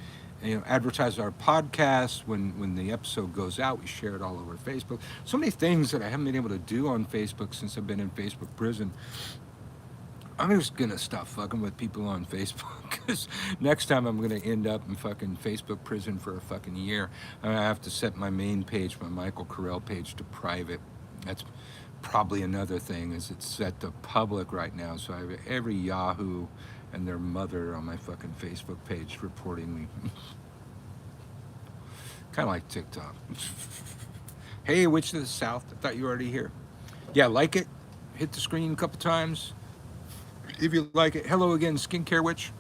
advertise our podcast. When the episode goes out, we share it all over Facebook. So many things that I haven't been able to do on Facebook since I've been in Facebook prison. I'm just gonna stop fucking with people on Facebook, because next time I'm gonna end up in fucking Facebook prison for a fucking year. I have to set my main page, my Michael Carell page, to private. That's probably another thing, is it's set to public right now, so I have every Yahoo and their mother on my fucking Facebook page reporting me. Kind of like TikTok. Hey, Witch to the South, I thought you were already here. Yeah, like it, hit the screen a couple times if you like it. Hello again, Skincare Witch.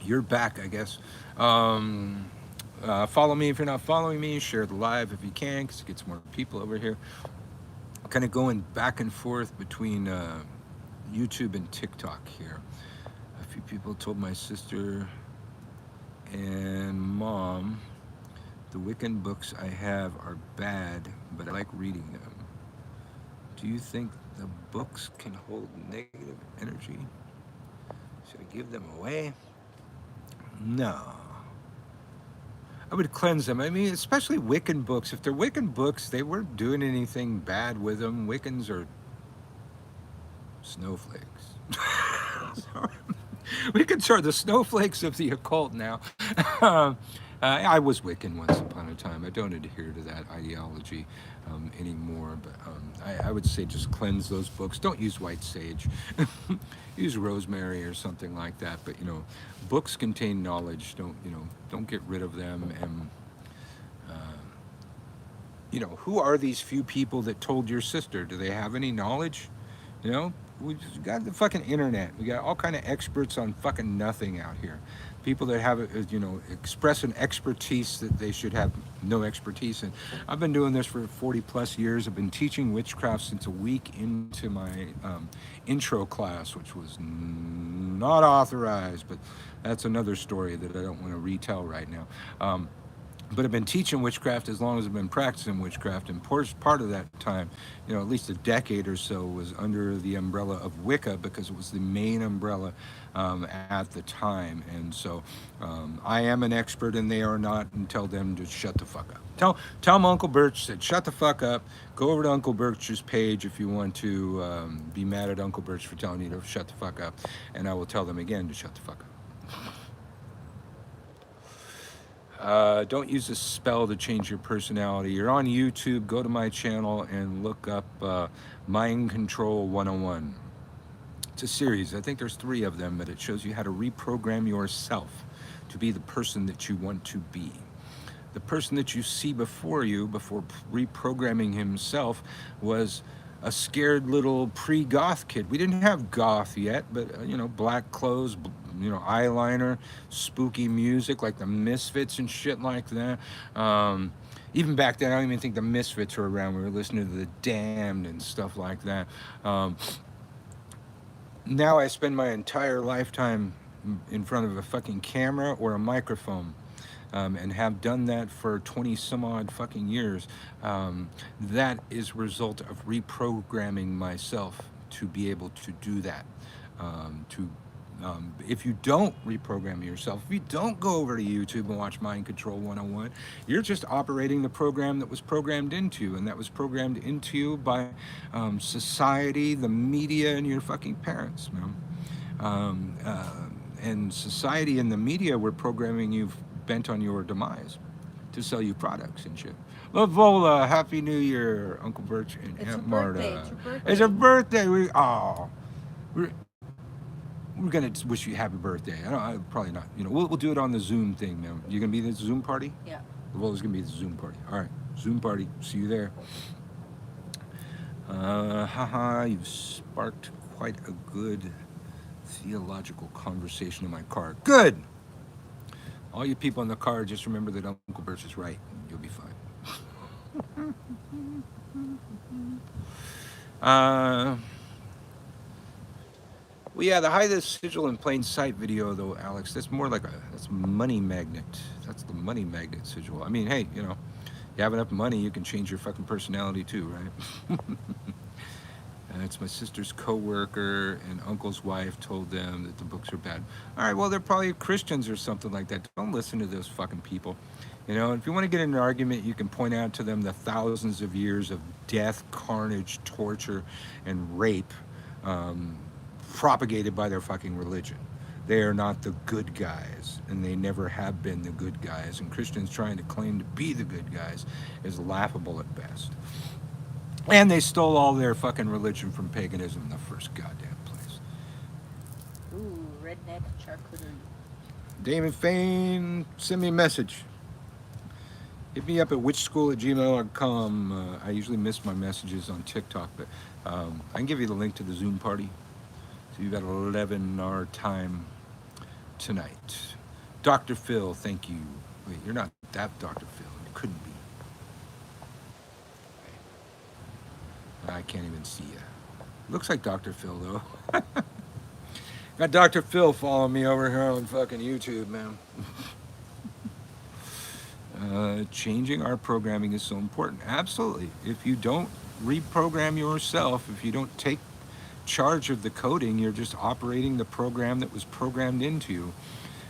You're back, I guess. Follow me if you're not following me. Share the live if you can, because it gets more people over here. Kind of going back and forth between YouTube and TikTok here. A few people told my sister and mom the Wiccan books I have are bad, but I like reading them. Do you think the books can hold negative energy? Should I give them away? No. I would cleanse them. I mean, especially Wiccan books. If they're Wiccan books, they weren't doing anything bad with them. Wiccans are snowflakes. Wiccans are the snowflakes of the occult now. I was Wiccan once upon a time. I don't adhere to that ideology anymore, but I would say just cleanse those books. Don't use white sage. Use rosemary or something like that. But books contain knowledge. Don't get rid of them. And who are these few people that told your sister? Do they have any knowledge? We just got the fucking internet. We got all kind of experts on fucking nothing out here. People that have, express an expertise that they should have no expertise in. I've been doing this for 40 plus years. I've been teaching witchcraft since a week into my intro class, which was not authorized, but that's another story that I don't want to retell right now. But I've been teaching witchcraft as long as I've been practicing witchcraft, and part of that time, at least a decade or so, was under the umbrella of Wicca, because it was the main umbrella at the time. And so I am an expert and they are not, and tell them to shut the fuck up. Tell them Uncle Birch said shut the fuck up. Go over to Uncle Birch's page if you want to be mad at Uncle Birch for telling you to shut the fuck up, and I will tell them again to shut the fuck up. Don't use a spell to change your personality. You're on YouTube, go to my channel and look up Mind Control 101. It's a series. I think there's 3 of them, but it shows you how to reprogram yourself to be the person that you want to be. The person that you see before you, before reprogramming himself, was a scared little pre-goth kid. We didn't have goth yet, but black clothes, eyeliner, spooky music like the Misfits and shit like that. Even back then, I don't even think the Misfits were around. We were listening to the Damned and stuff like that. Now I spend my entire lifetime in front of a fucking camera or a microphone. And have done that for 20 some odd fucking years. That is a result of reprogramming myself to be able to do that. If you don't reprogram yourself, if you don't go over to YouTube and watch Mind Control 101, you're just operating the program that was programmed into you, and that was programmed into you by society, the media, and your fucking parents. And society and the media were programming you bent on your demise to sell you products and shit. Lavola, Happy New Year, Uncle Birch and It's Aunt her Marta. birthday. It's her birthday. It's her birthday. We're gonna wish you happy birthday. Probably not. We'll do it on the Zoom thing, man. You gonna be at the Zoom party? Yeah. Lavola's gonna be at the Zoom party. All right, Zoom party. See you there. You've sparked quite a good theological conversation in my car. Good. All you people in the car, just remember that Uncle Birch is right. You'll be fine. Well, yeah, the hide the sigil in plain sight video, though, Alex, that's more like that's money magnet. That's the money magnet sigil. I mean, hey, you have enough money, you can change your fucking personality too, right? It's my sister's coworker, and Uncle's wife told them that the books are bad. All right, well, they're probably Christians or something like that. Don't listen to those fucking people. If you want to get in an argument, you can point out to them the thousands of years of death, carnage, torture, and rape propagated by their fucking religion. They are not the good guys, and they never have been the good guys. And Christians trying to claim to be the good guys is laughable at best. And they stole all their fucking religion from paganism in the first goddamn place. Ooh, redneck charcuterie. Damon Fain, send me a message. Hit me up at whichschool@gmail.com. I usually miss my messages on TikTok, but I can give you the link to the Zoom party. So you've got 11 our time tonight. Dr. Phil, thank you. Wait, you're not that Dr. Phil. You couldn't be. I can't even see you. Looks like Dr. Phil, though. Got Dr. Phil following me over here on fucking YouTube, man. Changing our programming is so important. Absolutely. If you don't reprogram yourself, if you don't take charge of the coding, you're just operating the program that was programmed into you.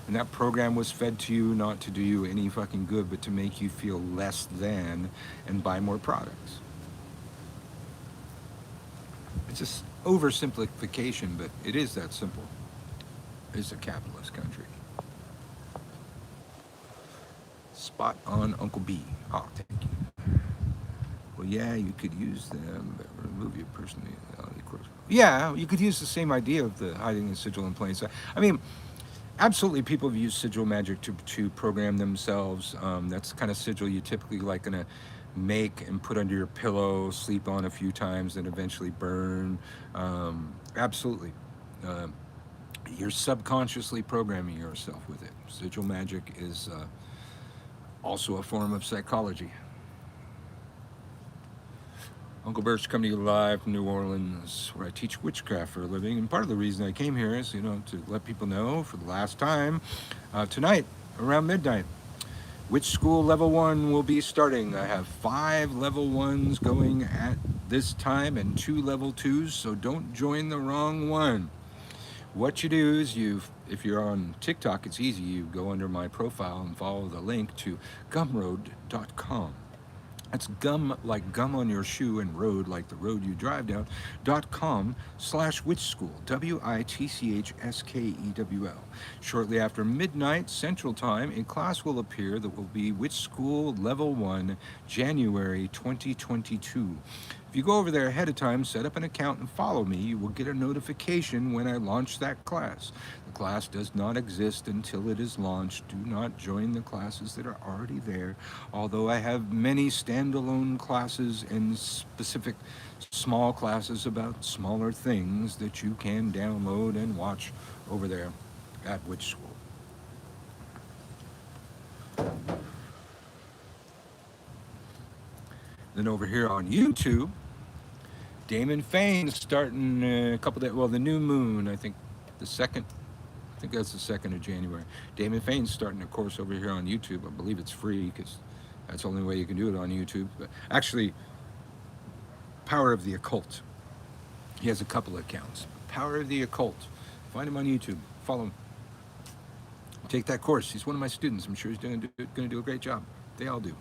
And that program was fed to you not to do you any fucking good, but to make you feel less than and buy more products. It's just oversimplification, but it is that simple. It's a capitalist country. Spot on, Uncle B. Oh, thank you. Well, yeah, you could use them, but remove your personality. Yeah, you could use the same idea of the hiding the sigil in plain sight. I mean, absolutely, people have used sigil magic to program themselves. That's the kind of sigil you typically gonna make and put under your pillow, sleep on a few times, and eventually burn. Absolutely. You're subconsciously programming yourself with it. Sigil magic is also a form of psychology. Uncle Birch coming to you live from New Orleans, where I teach witchcraft for a living. And part of the reason I came here is, to let people know for the last time, tonight, around midnight, Witch School Level 1 will be starting. I have 5 Level 1s going at this time and 2 Level 2s, so don't join the wrong one. What you do is if you're on TikTok, it's easy. You go under my profile and follow the link to gumroad.com. That's gum like gum on your shoe and road like the road you drive down, .com/witch school, WITCHSKEWL. Shortly after midnight Central Time, a class will appear that will be Witch School Level 1, January 2022. If you go over there ahead of time, set up an account and follow me, you will get a notification when I launch that class. The class does not exist until it is launched. Do not join the classes that are already there, although I have many standalone classes and specific small classes about smaller things that you can download and watch over there at Witch School. Then over here on YouTube, Damon Fain's starting a couple days, well, the new moon, I think I think that's the 2nd of January. Damon Fain's starting a course over here on YouTube. I believe it's free because that's the only way you can do it on YouTube. But actually, Power of the Occult. He has a couple of accounts. Power of the Occult. Find him on YouTube. Follow him. Take that course. He's one of my students. I'm sure he's going to do a great job. They all do.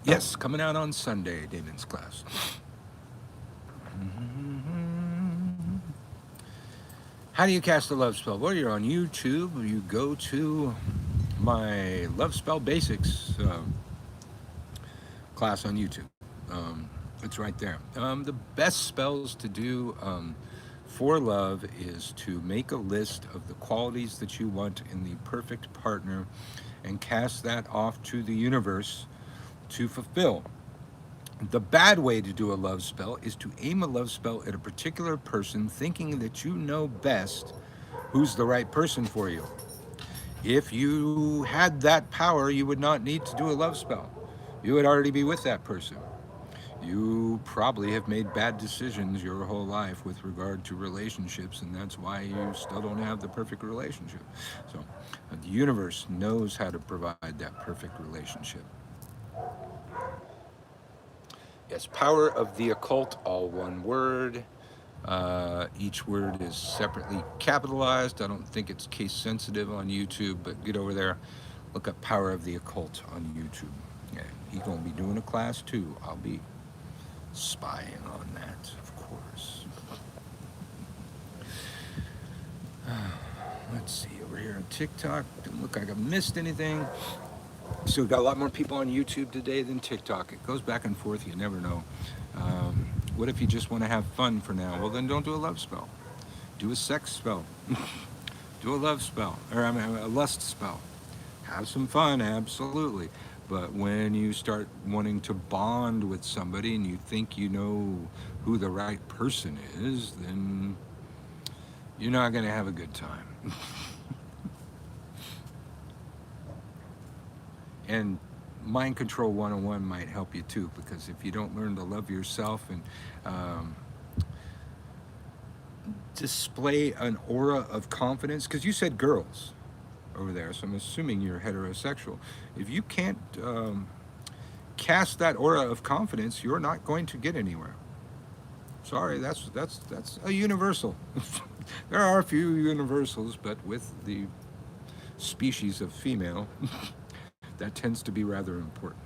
Yes, coming out on Sunday, Damon's class. How do you cast a love spell? Well, you're on YouTube. You go to my Love Spell Basics class on YouTube. It's right there. The best spells to do for love is to make a list of the qualities that you want in the perfect partner and cast that off to the universe to fulfill. The bad way to do a love spell is to aim a love spell at a particular person thinking that you know best who's the right person for you. If you had that power, you would not need to do a love spell. You would already be with that person. You probably have made bad decisions your whole life with regard to relationships, and that's why you still don't have the perfect relationship. So the universe knows how to provide that perfect relationship. Yes, Power of the Occult, all one word. Each word is separately capitalized. I don't think it's case sensitive on YouTube, but get over there, look up Power of the Occult on YouTube. Yeah, he's going to be doing a class too. I'll be spying on that, of course. Let's see, over here on TikTok, doesn't look like I missed anything. So we've got a lot more people on YouTube today than TikTok. It goes back and forth, you never know. What if you just want to have fun for now? Well, then don't do a love spell. Do a sex spell. Do a love spell, or I mean a lust spell. Have some fun, absolutely. But when you start wanting to bond with somebody and you think you know who the right person is, then you're not going to have a good time. And Mind Control 101 might help you too, because if you don't learn to love yourself and display an aura of confidence, because you said girls over there, so I'm assuming you're heterosexual. If you can't cast that aura of confidence, you're not going to get anywhere. Sorry, that's a universal. There are a few universals, but with the species of female, that tends to be rather important.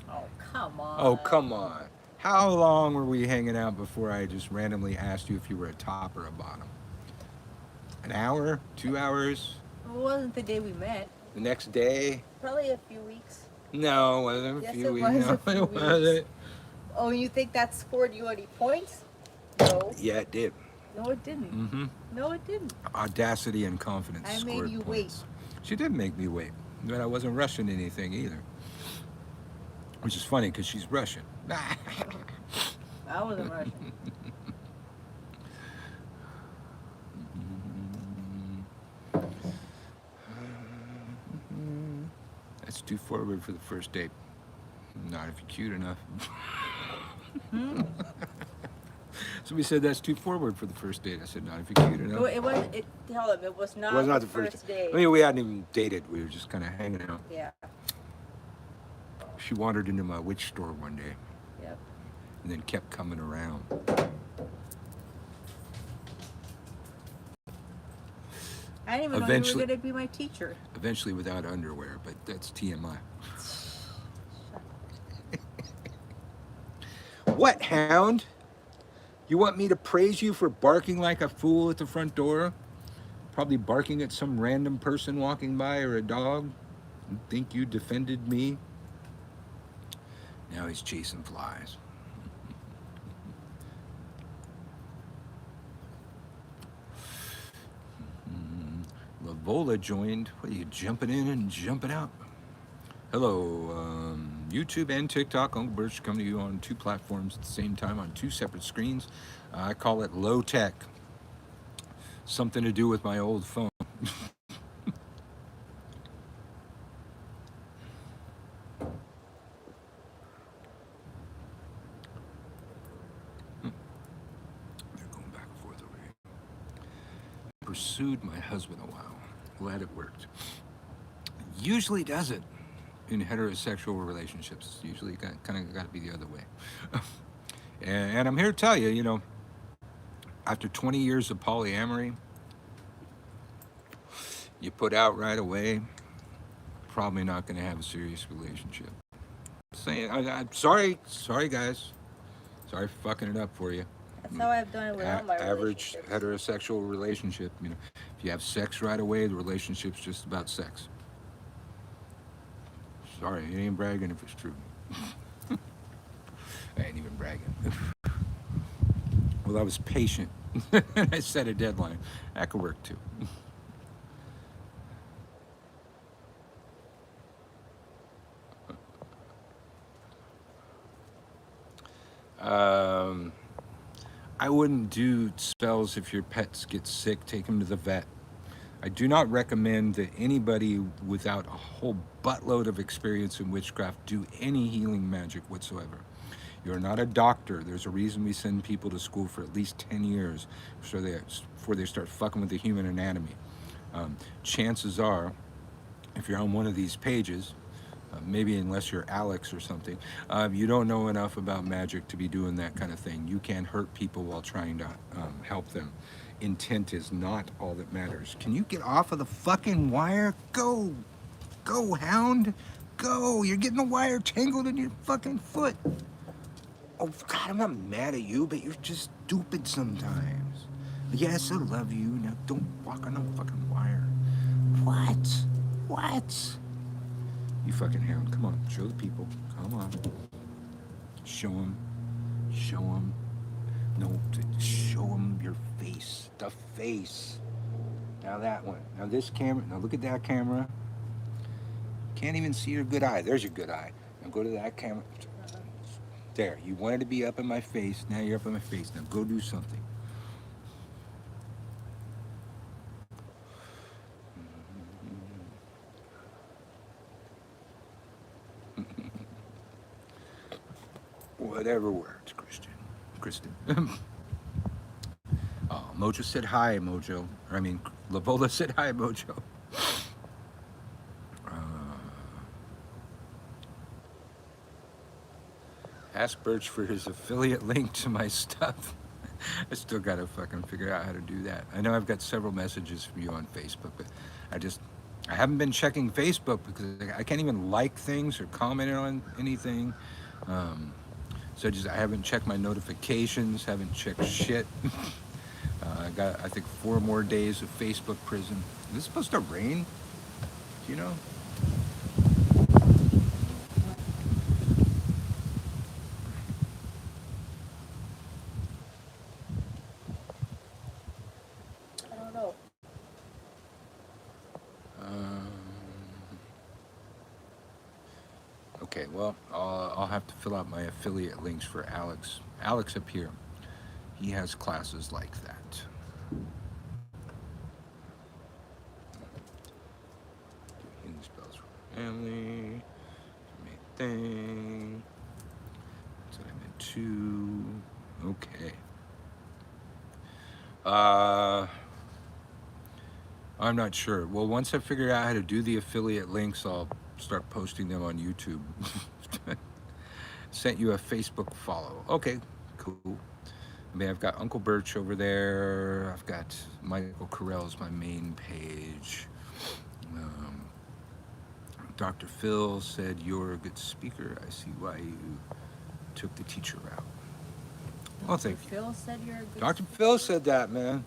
Oh, come on. Oh, come on. How long were we hanging out before I just randomly asked you if you were a top or a bottom? An hour? 2 hours? It wasn't the day we met. The next day? Probably a few weeks. No, it wasn't a Yes, few it weeks. was No, a few it wasn't. weeks. Oh, you think that scored you any points? No. Yeah, it did. No, it didn't. Mm-hmm. No, it didn't. Audacity and confidence I made scored you points. She did make me wait, but I wasn't rushing anything either. Which is funny because she's Russian. I wasn't rushing. That's too forward for the first date. Not if you're cute enough. Somebody said that's too forward for the first date. I said, not if you're cute enough. No, it was. Tell him it was not, It was not the the first date. I mean, we hadn't even dated. We were just kind of hanging out. Yeah. She wandered into my witch store one day Yep. and then kept coming around. I didn't even know you Eventually- were going to be my teacher. Eventually without underwear, but that's TMI. What, hound? You want me to praise you for barking like a fool at the front door? Probably barking at some random person walking by or a dog? You think you defended me? Now he's chasing flies. Lavola joined. What are you jumping in and jumping out? Hello, YouTube and TikTok. Uncle Birch coming to you on 2 platforms at the same time on 2 separate screens. I call it low tech. Something to do with my old phone. They're going back and forth over here. Pursued my husband a while. Glad it worked. Usually doesn't in heterosexual relationships. Usually kind of got to be the other way. And I'm here to tell you, you know, after 20 years of polyamory, you put out right away, probably not going to have a serious relationship. Saying, I'm sorry guys, sorry for fucking it up for you. That's how I've done it with all my Average relationships. heterosexual relationship, you know, if you have sex right away, the relationship's just about sex. Sorry, I ain't bragging if it's true. I ain't even bragging. Well, I was patient. I set a deadline. That could work too. I wouldn't do spells if your pets get sick. Take them to the vet. I do not recommend that anybody without a whole buttload of experience in witchcraft do any healing magic whatsoever. You're not a doctor. There's a reason we send people to school for at least 10 years before they start fucking with the human anatomy. Chances are, if you're on one of these pages, maybe unless you're Alex or something, you don't know enough about magic to be doing that kind of thing. You can hurt people while trying to help them. Intent is not all that matters. Can you get off of the fucking wire? Go! Go, hound! Go! You're getting the wire tangled in your fucking foot. Oh, God, I'm not mad at you, but you're just stupid sometimes. Yes, I love you. Now don't walk on no fucking wire. What? What? You fucking hound. Come on, show the people. Come on. Show them. Show them. No, show them your face. The face. Now that one. Now this camera. Now look at that camera. Can't even see your good eye. There's your good eye. Now go to that camera. There. You wanted to be up in my face. Now you're up in my face. Now go do something. Whatever works, Kristen. Oh, Mojo said hi, Mojo. Or, I mean, Lavola said hi, Mojo. Ask Birch for his affiliate link to my stuff. I still gotta fucking figure out how to do that. I know I've got several messages from you on Facebook, but I haven't been checking Facebook because I can't even like things or comment on anything. So I haven't checked my notifications, haven't checked shit. I got, I think, 4 more days of Facebook prison. Is this supposed to rain? Do you know? I don't know. Okay, well, I'll have to fill out my affiliate links for Alex. Alex up here, he has classes like that. Hidden spells for family, main thing. That's what I meant to. Okay. I'm not sure. Well, once I figure out how to do the affiliate links, I'll start posting them on YouTube. Sent you a Facebook follow. Okay, cool. I mean, I've got Uncle Birch over there. I've got Michael Carell's my main page. Dr. Phil said you're a good speaker. I see why you took the teacher route. Well, thank you. Phil said you're a good Dr. Phil said that, man.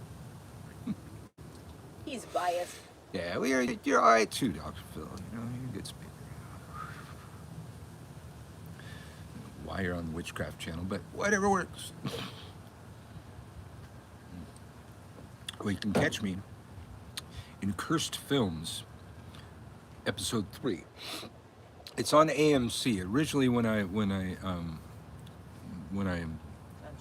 He's biased. Yeah, well, you're all right too, Dr. Phil. You know, you're a good speaker. why you're on the Witchcraft channel, but whatever works. Well, you can catch me in Cursed Films, episode 3. It's on AMC. Originally, when I On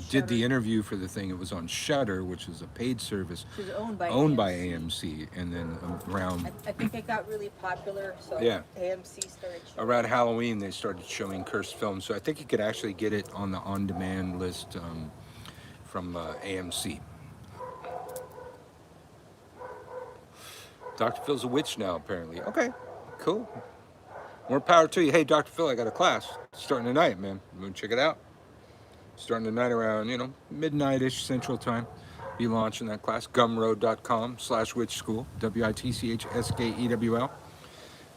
did the Shudder, interview for the thing, it was on Shudder, which is a paid service which is owned by owned by AMC. AMC, and then around I think it got really popular, so Yeah. AMC started showing. around Halloween they started showing Cursed Films. So I think you could actually get it on the on-demand list from AMC. Dr. Phil's a witch now, apparently. Okay, cool. More power to you. Hey, Dr. Phil, I got a class starting tonight, man. You want to check it out? Starting tonight around, midnight-ish Central Time. Be launching that class. Gumroad.com/witch school. WITCHSKEWL.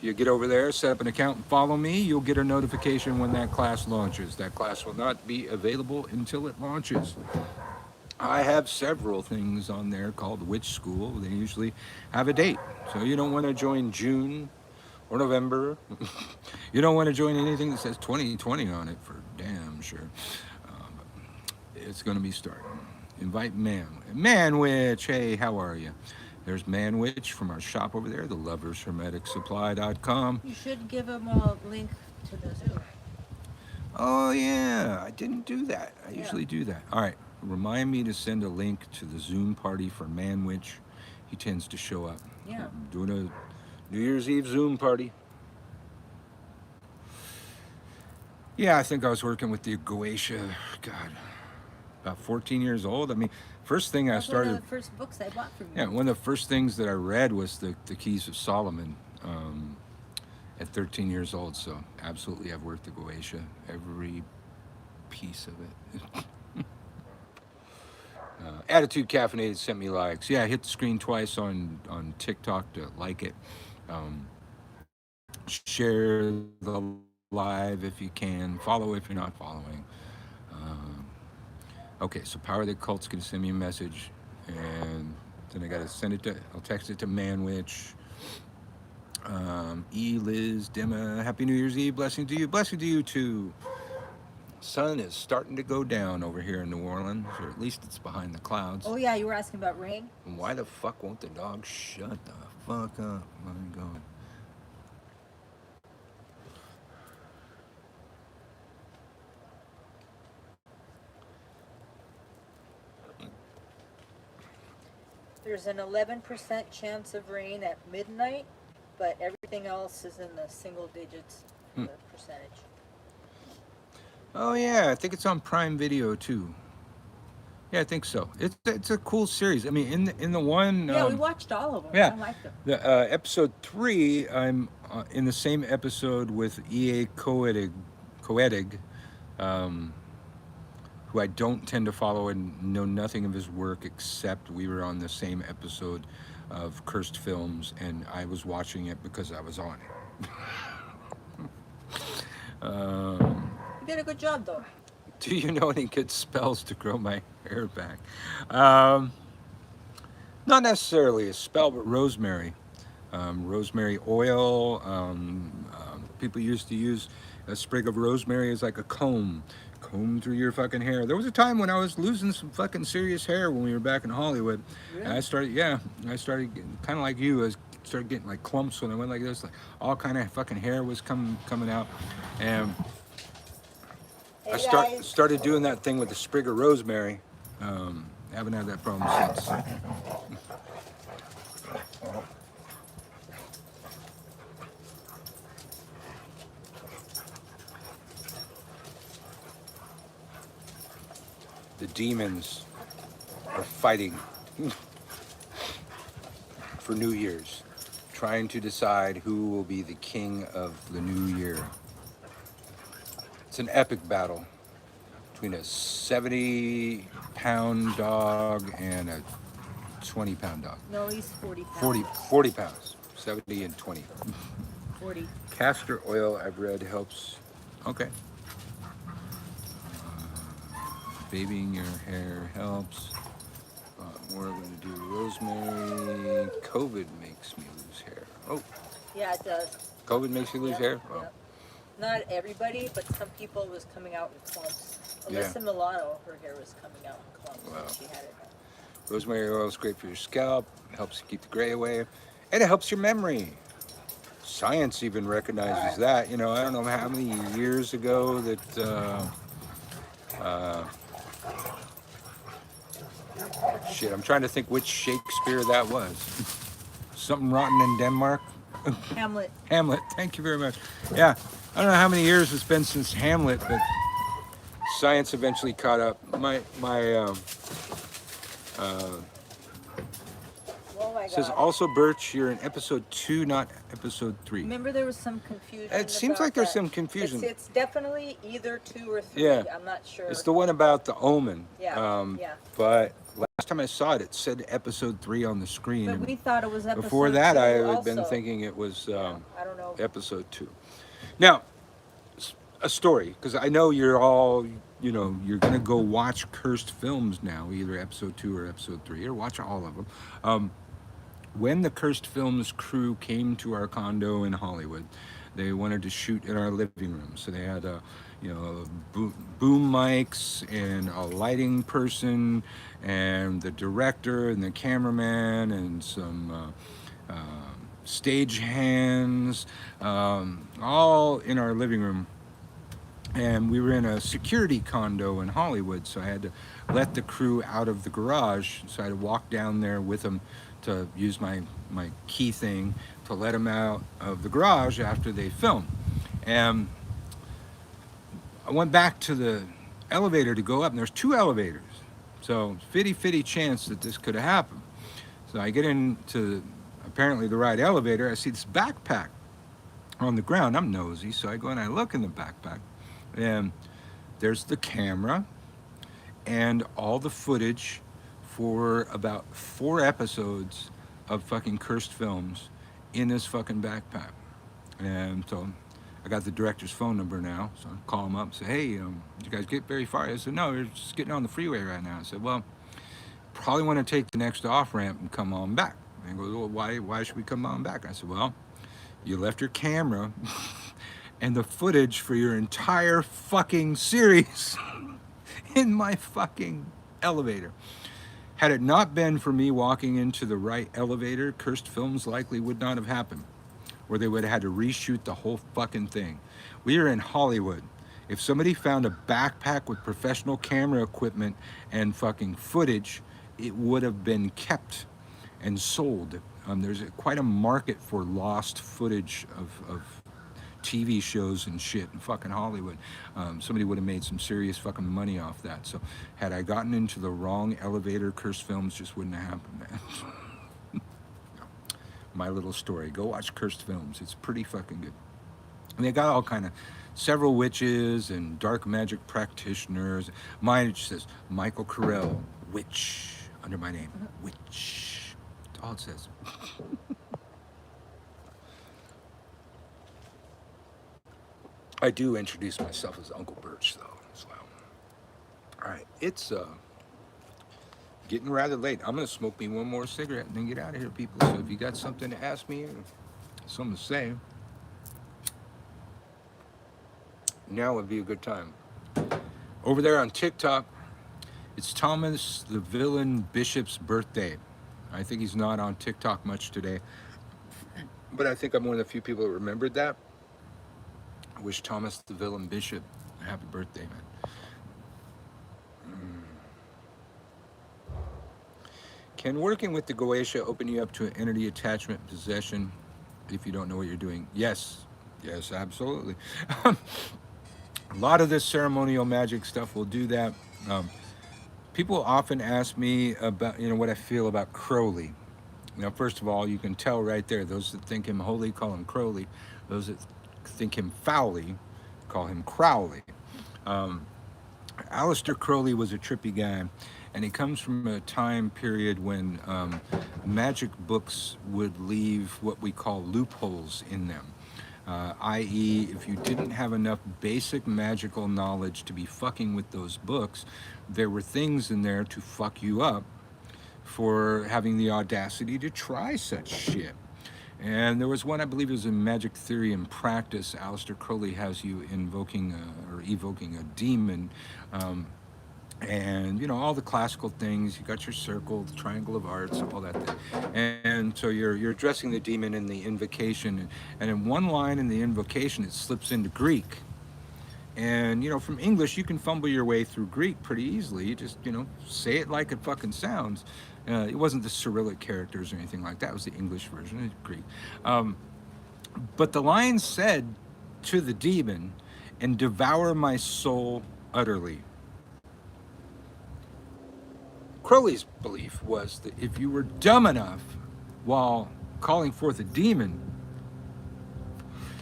You get over there, set up an account, and follow me. You'll get a notification when that class launches. That class will not be available until it launches. I have several things on there called Witch School. They usually have a date. So you don't want to join June or November. You don't want to join anything that says 2020 on it for damn sure. It's going to be starting. Invite Man-Witch. Hey, how are you? There's Man-Witch from our shop over there, thelovershermeticsupply.com. You should give them a link to the Zoom. Oh, yeah, I didn't do that. I Yeah. usually do that. All right, remind me to send a link to the Zoom party for Man-Witch. He tends to show up. Yeah. I'm doing a New Year's Eve Zoom party. Yeah, I think I was working with the Goetia, God, about 14 years old. I mean, first thing I That's started... one of the first books I bought from you. Yeah, one of the first things that I read was the Keys of Solomon at 13 years old. So absolutely, I've worked the Goetia, every piece of it. Attitude Caffeinated sent me likes. Yeah, hit the screen twice on TikTok to like it. Share the live if you can. Follow if you're not following. Okay, so Power of the Cult's gonna send me a message, and then I gotta I'll text it to Man-Witch. Liz, Dema, Happy New Year's Eve, blessing to you too. Sun is starting to go down over here in New Orleans, or at least it's behind the clouds. Oh yeah, you were asking about rain? And why the fuck won't the dog shut the fuck up? My God. There's an 11% chance of rain at midnight, but everything else is in the single digits, the percentage. Oh yeah, I think it's on Prime Video too. Yeah, I think so. It's a cool series. I mean, in the one. Yeah, we watched all of them. Yeah. I liked them. The episode 3, I'm in the same episode with E.A. Coedig, who I don't tend to follow and know nothing of his work, except we were on the same episode of Cursed Films, and I was watching it because I was on it. You did a good job, though. Do you know any good spells to grow my hair back? Not necessarily a spell, but rosemary. Rosemary oil. People used to use a sprig of rosemary as like a comb through your fucking hair. There was a time when I was losing some fucking serious hair when we were back in Hollywood. Really? And I started getting, kind of like you, I started getting like clumps when I went like this, like all kind of fucking hair was coming out. And I started doing that thing with the sprig of rosemary. Haven't had that problem since. The demons are fighting for New Year's, trying to decide who will be the king of the new year. It's an epic battle between a 70-pound dog and a 20-pound dog. No, he's 40 pounds. 40 pounds, 70 and 20. 40. Castor oil, I've read, helps. Okay. Babying your hair helps. More I'm going to do rosemary. COVID makes me lose hair. Oh, Yeah, it does. COVID makes you lose Yep, hair? yep. Not everybody, but some people was coming out in clumps. Yeah. Alyssa Milano, her hair was coming out in clumps Wow. when she had it done. Rosemary oil is great for your scalp, helps keep the gray away, and it helps your memory. Science even recognizes that. You know, I don't know how many years ago that shit. I'm trying to think which Shakespeare that was. Something rotten in Denmark. Hamlet. Hamlet. Thank you very much. Yeah, I don't know how many years it's been since Hamlet, but science eventually caught up. Oh my Says God. also Birch, you're in episode 2, not episode 3. Remember there was some confusion. It seems about like there's that. some confusion. It's definitely either 2 or 3. Yeah. I'm not sure. It's the one about the omen. Yeah, yeah. But last time I saw it, it said episode 3 on the screen. But and we thought it was episode before that, 2 I had also. been thinking it was I don't know. episode 2. Now, a story, because I know you're all, you know, you're going to go watch cursed films now, either episode 2 or episode 3, or watch all of them. When the Cursed Films crew came to our condo in Hollywood, they wanted to shoot in our living room. So they had, boom mics and a lighting person and the director and the cameraman and some stage hands, all in our living room. And we were in a security condo in Hollywood, so I had to let the crew out of the garage. So I had to walk down there with them to use my key thing to let them out of the garage after they filmed. And I went back to the elevator to go up, and there's 2 elevators. So 50-50 chance that this could have happened. So I get into apparently the right elevator. I see this backpack on the ground. I'm nosy, so I go and I look in the backpack. And there's the camera and all the footage for about 4 episodes of fucking Cursed Films in this fucking backpack. And so I got the director's phone number now, so I call him up and say, hey, did you guys get very far? I said, no, we're just getting on the freeway right now. I said, well, probably want to take the next off-ramp and come on back. And he goes, well, why should we come on back? I said, well, you left your camera and the footage for your entire fucking series in my fucking elevator. Had it not been for me walking into the right elevator, Cursed Films likely would not have happened, or they would have had to reshoot the whole fucking thing. We are in Hollywood. If somebody found a backpack with professional camera equipment and fucking footage, it would have been kept and sold. There's quite a market for lost footage of TV shows and shit in fucking Hollywood. Somebody would have made some serious fucking money off that. So had I gotten into the wrong elevator, Cursed Films just wouldn't have happened, man. My little story. Go watch Cursed Films. It's pretty fucking good. And they got all kind of several witches and dark magic practitioners. Mine just says Michael Carell, witch, under my name. Witch. That's all it says. I do introduce myself as Unclebirch, though. So, all right, it's getting rather late. I'm gonna smoke me one more cigarette and then get out of here, people. So if you got something to ask me or something to say, now would be a good time. Over there on TikTok, it's Thomas the Villain Bishop's birthday. I think he's not on TikTok much today, but I think I'm one of the few people that remembered that. I wish Thomas the Villain Bishop a happy birthday, man. Can working with the Goetia open you up to an entity attachment possession if you don't know what you're doing? Yes. Yes, absolutely. A lot of this ceremonial magic stuff will do that. People often ask me about, what I feel about Crowley. Now, first of all, you can tell right there, those that think him holy call him Crowley. Those that think him foully call him Crowley. Aleister Crowley was a trippy guy, and he comes from a time period when magic books would leave what we call loopholes in them. I.e., if you didn't have enough basic magical knowledge to be fucking with those books, there were things in there to fuck you up for having the audacity to try such shit. And there was one, I believe it was in Magic Theory and Practice. Aleister Crowley has you invoking or evoking a demon. Um, and, all the classical things. You got your circle, the triangle of arts, all that thing. And so you're addressing the demon in the invocation. And in one line in the invocation, it slips into Greek. And, from English, you can fumble your way through Greek pretty easily. You just, say it like it fucking sounds. It wasn't the Cyrillic characters or anything like that. It was the English version of Greek. Um, but the line said to the demon, and devour my soul utterly. Crowley's belief was that if you were dumb enough while calling forth a demon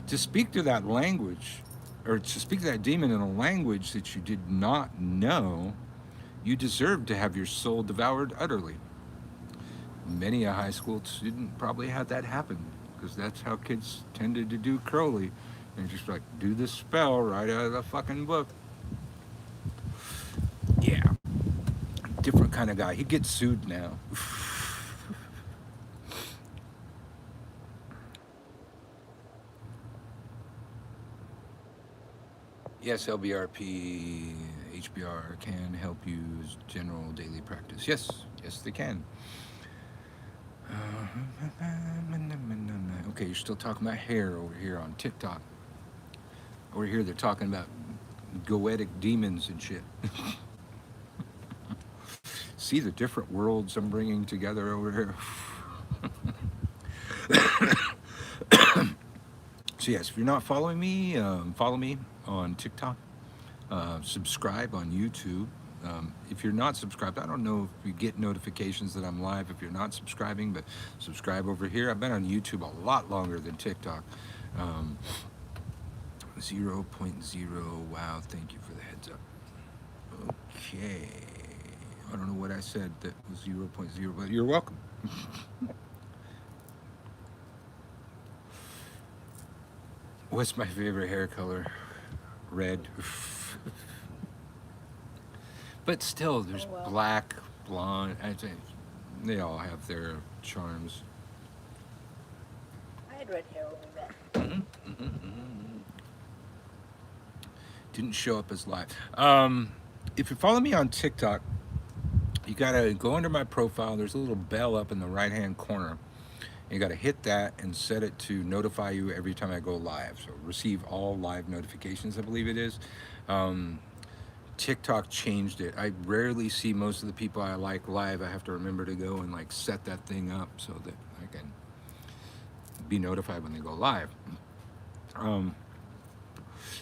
to speak to that language, or to speak to that demon in a language that you did not know, you deserved to have your soul devoured utterly. Many a high school student probably had that happen, because that's how kids tended to do Crowley. They just like do this spell right out of the fucking book. Yeah, different kind of guy. He gets sued now. Yes, LBRP, HBR can help you as general daily practice. Yes, yes, they can. Okay, you're still talking about hair over here on TikTok. Over here, they're talking about goetic demons and shit. See the different worlds I'm bringing together over here. So yes, if you're not following me, follow me on TikTok. Subscribe on YouTube. If you're not subscribed, I don't know if you get notifications that I'm live if you're not subscribing, but subscribe over here. I've been on YouTube a lot longer than TikTok. 0.0. Wow, thank you for the heads up. Okay. I don't know what I said that was 0.0, but you're welcome. What's my favorite hair color? Red. But still, there's black, blonde. I think they all have their charms. I had red hair when we met. Didn't show up as live. If you follow me on TikTok, you gotta go under my profile. There's a little bell up in the right-hand corner. You gotta hit that and set it to notify you every time I go live. So receive all live notifications, I believe it is. TikTok changed it. I rarely see most of the people I like live. I have to remember to go and like set that thing up so that I can be notified when they go live.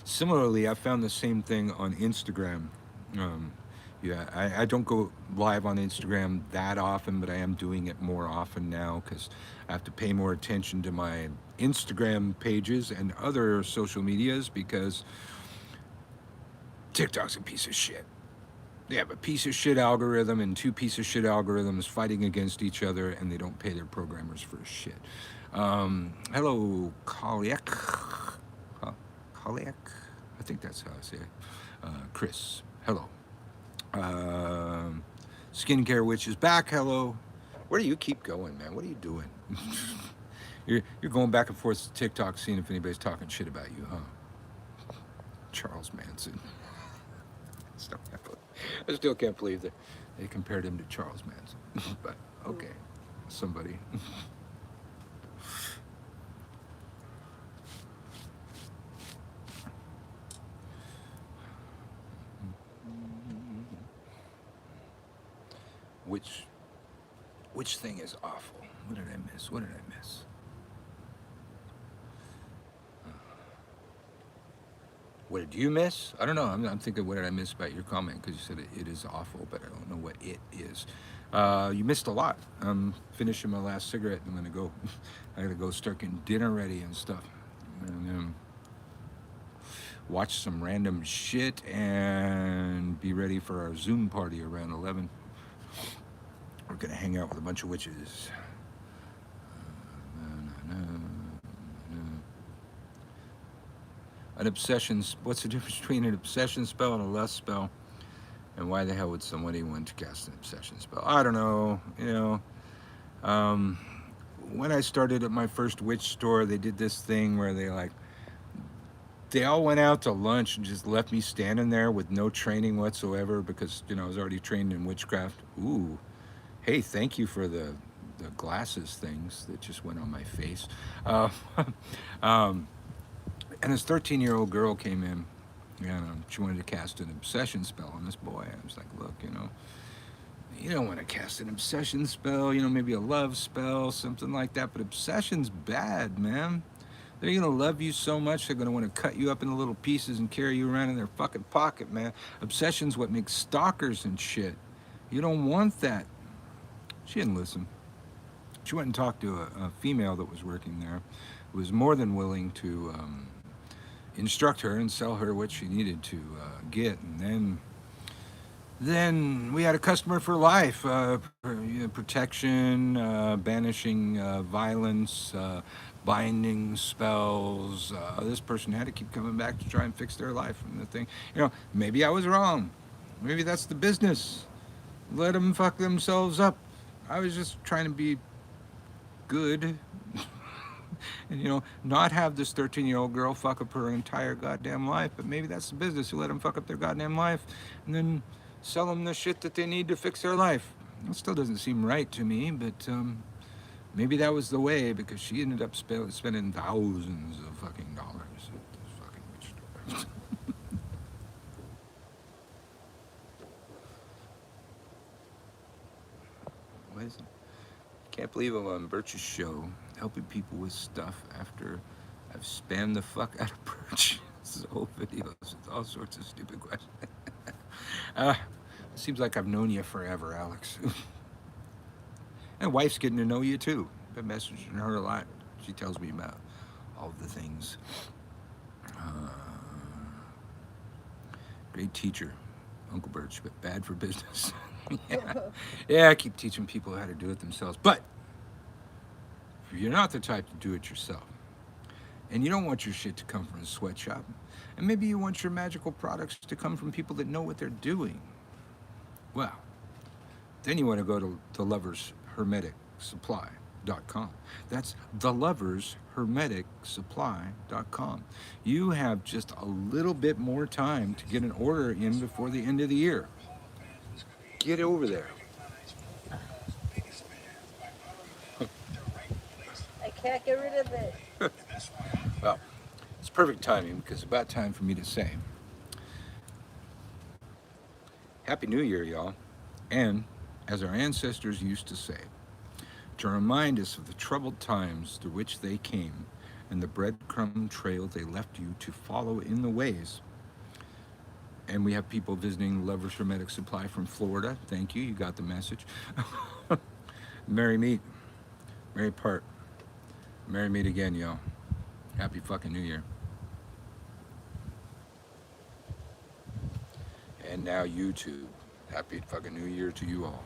Similarly, I found the same thing on Instagram. I don't go live on Instagram that often, but I am doing it more often now because I have to pay more attention to my Instagram pages and other social medias because TikTok's a piece of shit. They have a piece of shit algorithm and two piece of shit algorithms fighting against each other, and they don't pay their programmers for shit. Hello, Kaliak. Kaliak? I think that's how I say it. Chris, hello. Skincare Witch is back. Hello. Where do you keep going, man? What are you doing? you're going back and forth to TikTok, seeing if anybody's talking shit about you, huh? Charles Manson. I still can't believe that they compared him to Charles Manson. But okay, somebody. Which thing is awful? What did I miss? What did I miss? What did you miss? I don't know. I'm thinking, what did I miss about your comment? Because you said it is awful, but I don't know what it is. You missed a lot. I'm finishing my last cigarette. I'm gonna go. I gotta go start getting dinner ready and stuff, and watch some random shit and be ready for our Zoom party around 11. We're gonna hang out with a bunch of witches. An obsession. What's the difference between an obsession spell and a lust spell? And why the hell would somebody want to cast an obsession spell? I don't know. when I started at my first witch store, they did this thing where they all went out to lunch and just left me standing there with no training whatsoever because I was already trained in witchcraft. Ooh, hey, thank you for the glasses things that just went on my face. Uh, um, and this 13-year-old girl came in, and she wanted to cast an obsession spell on this boy. I was like, look, you don't want to cast an obsession spell, maybe a love spell, something like that. But obsession's bad, man. They're going to love you so much, they're going to want to cut you up into little pieces and carry you around in their fucking pocket, man. Obsession's what makes stalkers and shit. You don't want that. She didn't listen. She went and talked to a female that was working there who was more than willing to instruct her and sell her what she needed to get. And then we had a customer for life. Protection, banishing violence, binding spells. This person had to keep coming back to try and fix their life. And the thing, maybe I was wrong. Maybe that's the business. Let them fuck themselves up. I was just trying to be good. And not have this 13-year-old girl fuck up her entire goddamn life. But maybe that's the business. You let them fuck up their goddamn life, and then sell them the shit that they need to fix their life. It still doesn't seem right to me, but maybe that was the way, because she ended up spending thousands of fucking dollars at this fucking witch store. What is it? Can't believe I'm on Birch's show helping people with stuff after I've spammed the fuck out of Birch. This is whole videos with all sorts of stupid questions. Seems like I've known you forever, Alex. And wife's getting to know you too. Been messaging her a lot. She tells me about all the things. Great teacher, Unclebirch, but bad for business. Yeah, I keep teaching people how to do it themselves. But if you're not the type to do it yourself, and you don't want your shit to come from a sweatshop, and maybe you want your magical products to come from people that know what they're doing, well, then you want to go to thelovershermeticsupply.com. That's thelovershermeticsupply.com. You have just a little bit more time to get an order in before the end of the year. Get over there. I can't get rid of it. Well, it's perfect timing, because it's about time for me to say Happy New Year, y'all. And, as our ancestors used to say, to remind us of the troubled times through which they came and the breadcrumb trail they left you to follow in the ways. And we have people visiting Lovers Hermetic Supply from Florida. Thank you. You got the message. Merry meet. Merry part. Merry meet again, y'all. Happy fucking New Year. And now YouTube. Happy fucking New Year to you all.